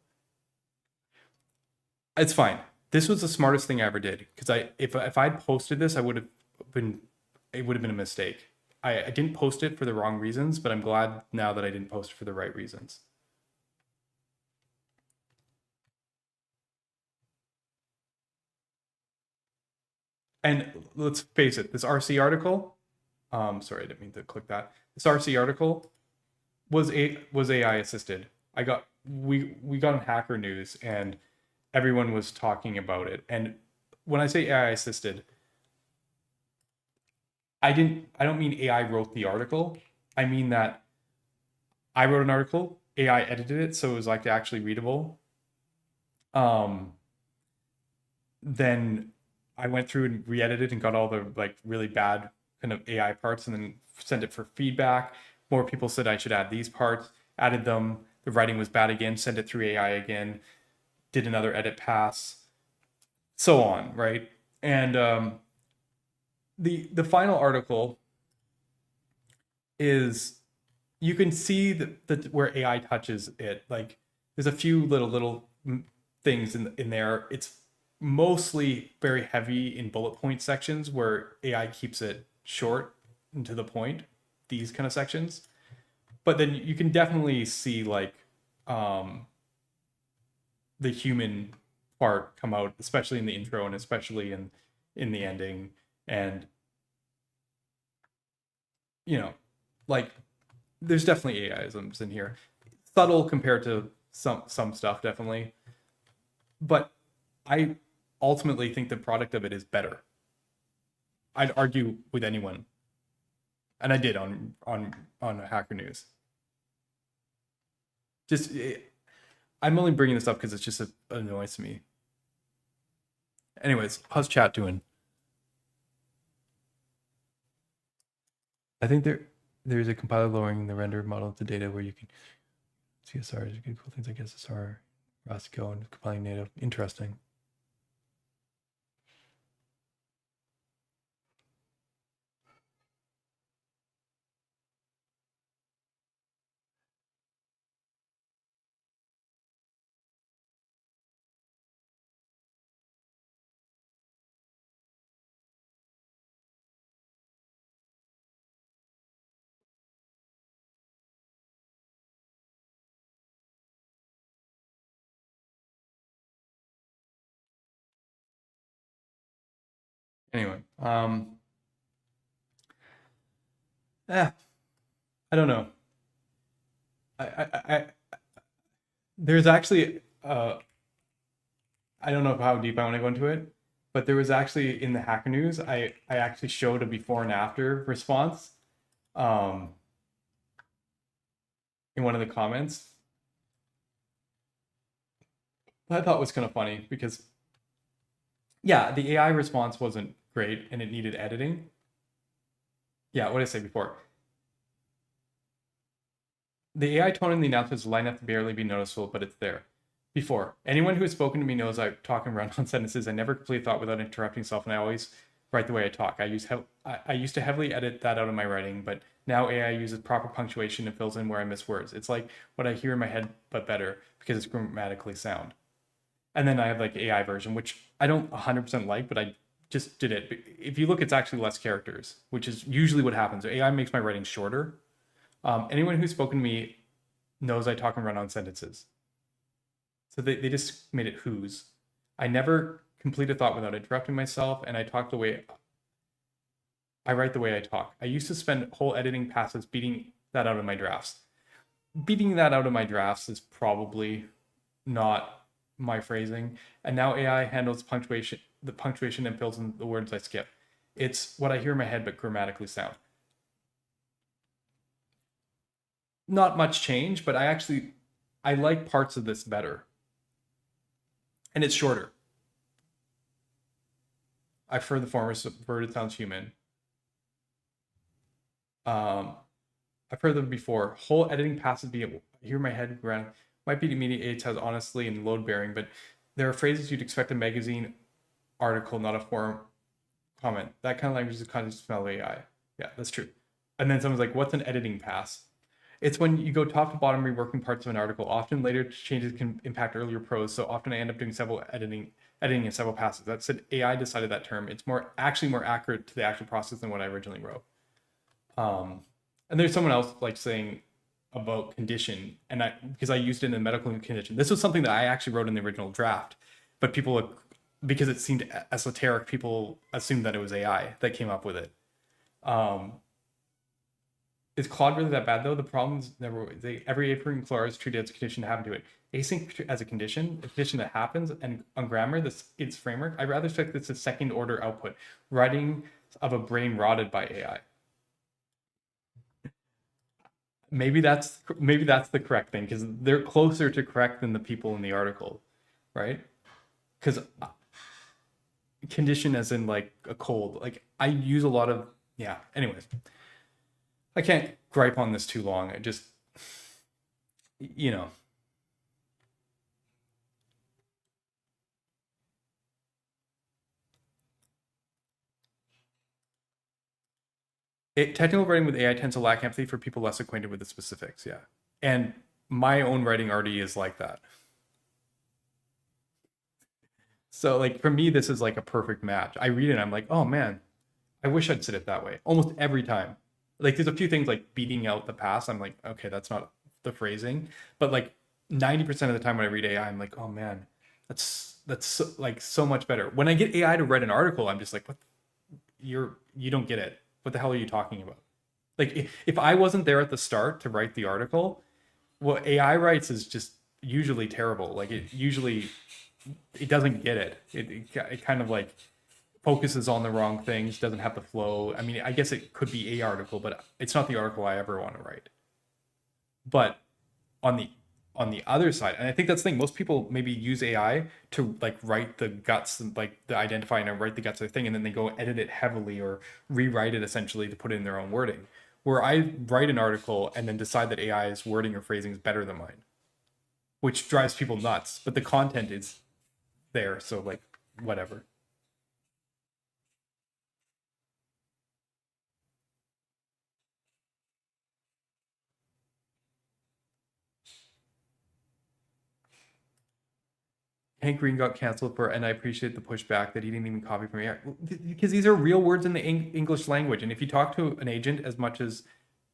it's fine. This was the smartest thing I ever did because if I'd posted this, I would have been it would have been a mistake. I didn't post it for the wrong reasons, but I'm glad now that I didn't post it for the right reasons. And let's face it, this RC article, sorry, I didn't mean to click that. This RC article was AI assisted. We got on Hacker News and everyone was talking about it. And when I say AI assisted, I don't mean AI wrote the article. I mean that I wrote an article, AI edited it so it was like actually readable. Um, then I went through and re-edited and got all the like really bad kind of AI parts and then sent it for feedback. More people said I should add these parts, added them. The writing was bad again, sent it through AI again, did another edit pass, so on, right? And the final article is you can see that where AI touches it. Like there's a few little things in there. It's mostly very heavy in bullet point sections where AI keeps it short and to the point. These kind of sections, but then you can definitely see like um, the human part come out, especially in the intro and especially in the ending, and you know, like there's definitely AIisms in here, subtle compared to some stuff definitely, but I ultimately think the product of it is better. I'd argue with anyone, and I did on Hacker News. Just I'm only bringing this up because it's just a noise to me. Anyways, how's chat doing? I think there's a compiler lowering the render model to data where you can CSR is good cool things like SSR, Roscoe, and compiling native. Interesting. Anyway, eh, I don't know. I there's actually I don't know how deep I want to go into it, but there was actually in the Hacker News, I actually showed a before and after response, um, in one of the comments. I thought was kind of funny because yeah, the AI response wasn't great and it needed editing. Yeah, what did I say before? The AI tone in the announcement is light enough to barely be noticeable, but it's there. Before, anyone who has spoken to me knows I talk and run on sentences. I never completely thought without interrupting myself, and I always write the way I talk. I used to heavily edit that out of my writing, but now AI uses proper punctuation and fills in where I miss words. It's like what I hear in my head, but better because it's grammatically sound. And then I have like AI version, which I don't 100% like, but I just did it. If you look, it's actually less characters, which is usually what happens. AI makes my writing shorter. Anyone who's spoken to me knows I talk and run on sentences. So they just made it whose. I never complete a thought without interrupting myself, and I write the way I talk. I used to spend whole editing passes beating that out of my drafts. Beating that out of my drafts is probably not my phrasing. And now AI handles the punctuation and fills in the words I skip. It's what I hear in my head, but grammatically sound. Not much change, but I like parts of this better. And it's shorter. I prefer the former, subverted sounds human. I've heard them before. Whole editing passes be hear my head around might be immediate aids has honestly and load bearing, but there are phrases you'd expect a magazine article, not a forum comment. That kind of language is kind of smell AI. Yeah, that's true. And then someone's like, "What's an editing pass?" It's when you go top to bottom reworking parts of an article. Often later changes can impact earlier prose, so often I end up doing several editing in several passes. That said, AI decided that term. It's more accurate to the actual process than what I originally wrote. And there's someone else like saying about condition, and because I used it in a medical condition. This was something that I actually wrote in the original draft, but because it seemed esoteric, people assumed that it was AI that came up with it. Um, is Claude really that bad though? The problems never every apron Claude is treated as a condition to happen to it. Async as a condition that happens, and on grammar, its framework. I rather expect this as second order output, writing of a brain rotted by AI. Maybe that's the correct thing because they're closer to correct than the people in the article, right? Because condition as in like a cold, like I use a lot of yeah. Anyways, I can't gripe on this too long. I just you know, technical writing with AI tends to lack empathy for people less acquainted with the specifics. Yeah, and my own writing already is like that. So like for me, this is like a perfect match. I read it, and I'm like, oh man, I wish I'd said it that way almost every time. Like there's a few things like beating out the past. I'm like, okay, that's not the phrasing. But like 90% of the time when I read AI, I'm like, oh man, that's so, like so much better. When I get AI to write an article, I'm just like, what? You don't get it. What the hell are you talking about? Like if I wasn't there at the start to write the article, what AI writes is just usually terrible. Like it doesn't get it. It kind of like focuses on the wrong things, doesn't have the flow. I mean, I guess it could be a article, but it's not the article I ever want to write. But on the other side, and I think that's the thing, most people maybe use AI to like write the guts, like the identifying and write the guts of the thing, and then they go edit it heavily or rewrite it essentially to put it in their own wording. Where I write an article and then decide that AI's wording or phrasing is better than mine, which drives people nuts. But the content is there, so like whatever. Hank Green got canceled for, and I appreciate the pushback that he didn't even copy from me because these are real words in the English language. And if you talk to an agent as much as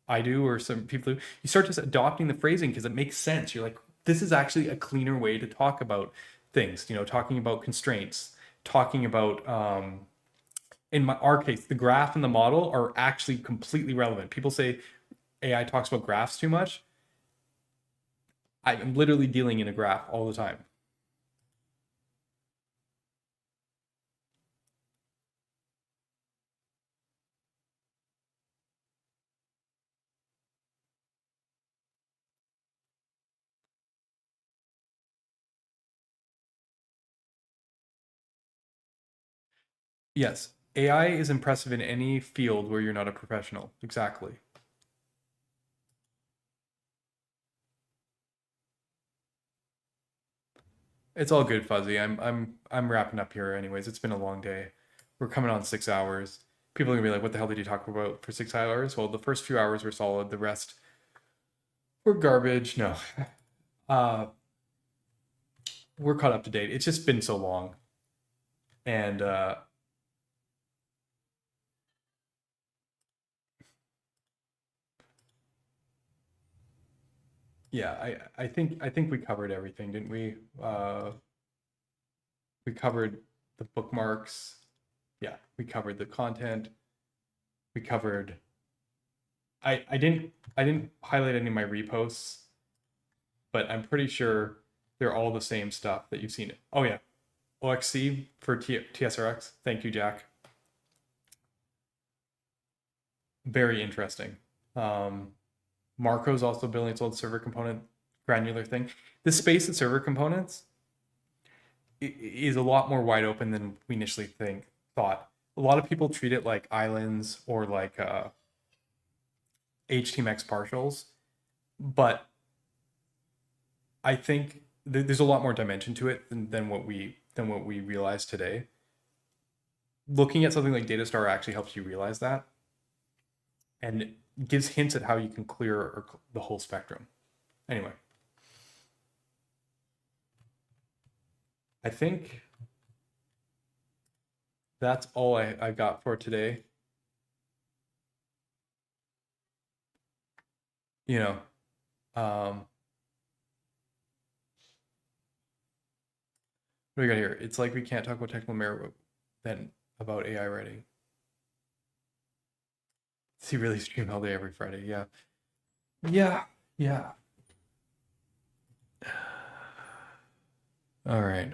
I do, or some people do, you start just adopting the phrasing because it makes sense. You're like, this is actually a cleaner way to talk about things. Talking about constraints, talking about in our case, the graph and the model are actually completely relevant. People say AI talks about graphs too much. I'm literally dealing in a graph all the time. Yes, AI is impressive in any field where you're not a professional. Exactly. It's all good, Fuzzy. I'm wrapping up here anyways. It's been a long day. We're coming on 6 hours. People are gonna be like, "What the hell did you talk about for 6 hours?" Well, the first few hours were solid. The rest were garbage. No, uh, we're caught up to date. It's just been so long, and yeah, I think we covered everything, didn't we? We covered the bookmarks. Yeah, we covered the content. We covered. I didn't highlight any of my reposts, but I'm pretty sure they're all the same stuff that you've seen. Oh yeah, OXC for TSRX. Thank you, Jack. Very interesting. Um, Marco's also building its own server component granular thing. The space of server components is a lot more wide open than we initially thought. A lot of people treat it like islands or like HTMX partials, but I think there's a lot more dimension to it than what we realize today. Looking at something like Datastar actually helps you realize that, and gives hints at how you can clear the whole spectrum. Anyway, I think that's all I got for today. You know, um, what do we got here? It's like we can't talk about technical merit then about AI writing. Does he really stream all day every Friday? Yeah. Yeah. Yeah. All right.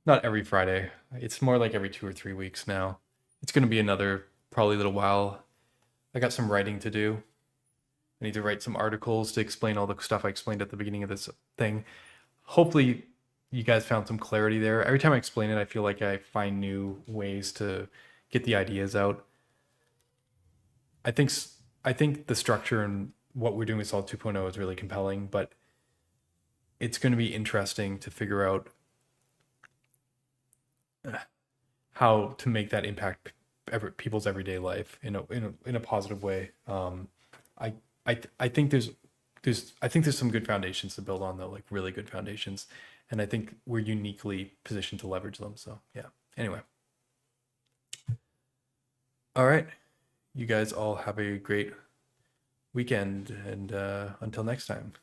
Not every Friday. It's more like every 2 or 3 weeks now. It's going to be another probably little while. I got some writing to do. I need to write some articles to explain all the stuff I explained at the beginning of this thing. Hopefully, you guys found some clarity there. Every time I explain it, I feel like I find new ways to get the ideas out. I think I think the structure and what we're doing with Solid 2.0 is really compelling, but it's going to be interesting to figure out how to make that impact people's everyday life in a positive way. I I think there's some good foundations to build on though, like really good foundations, and I think we're uniquely positioned to leverage them. So yeah. Anyway, all right. You guys all have a great weekend, and until next time.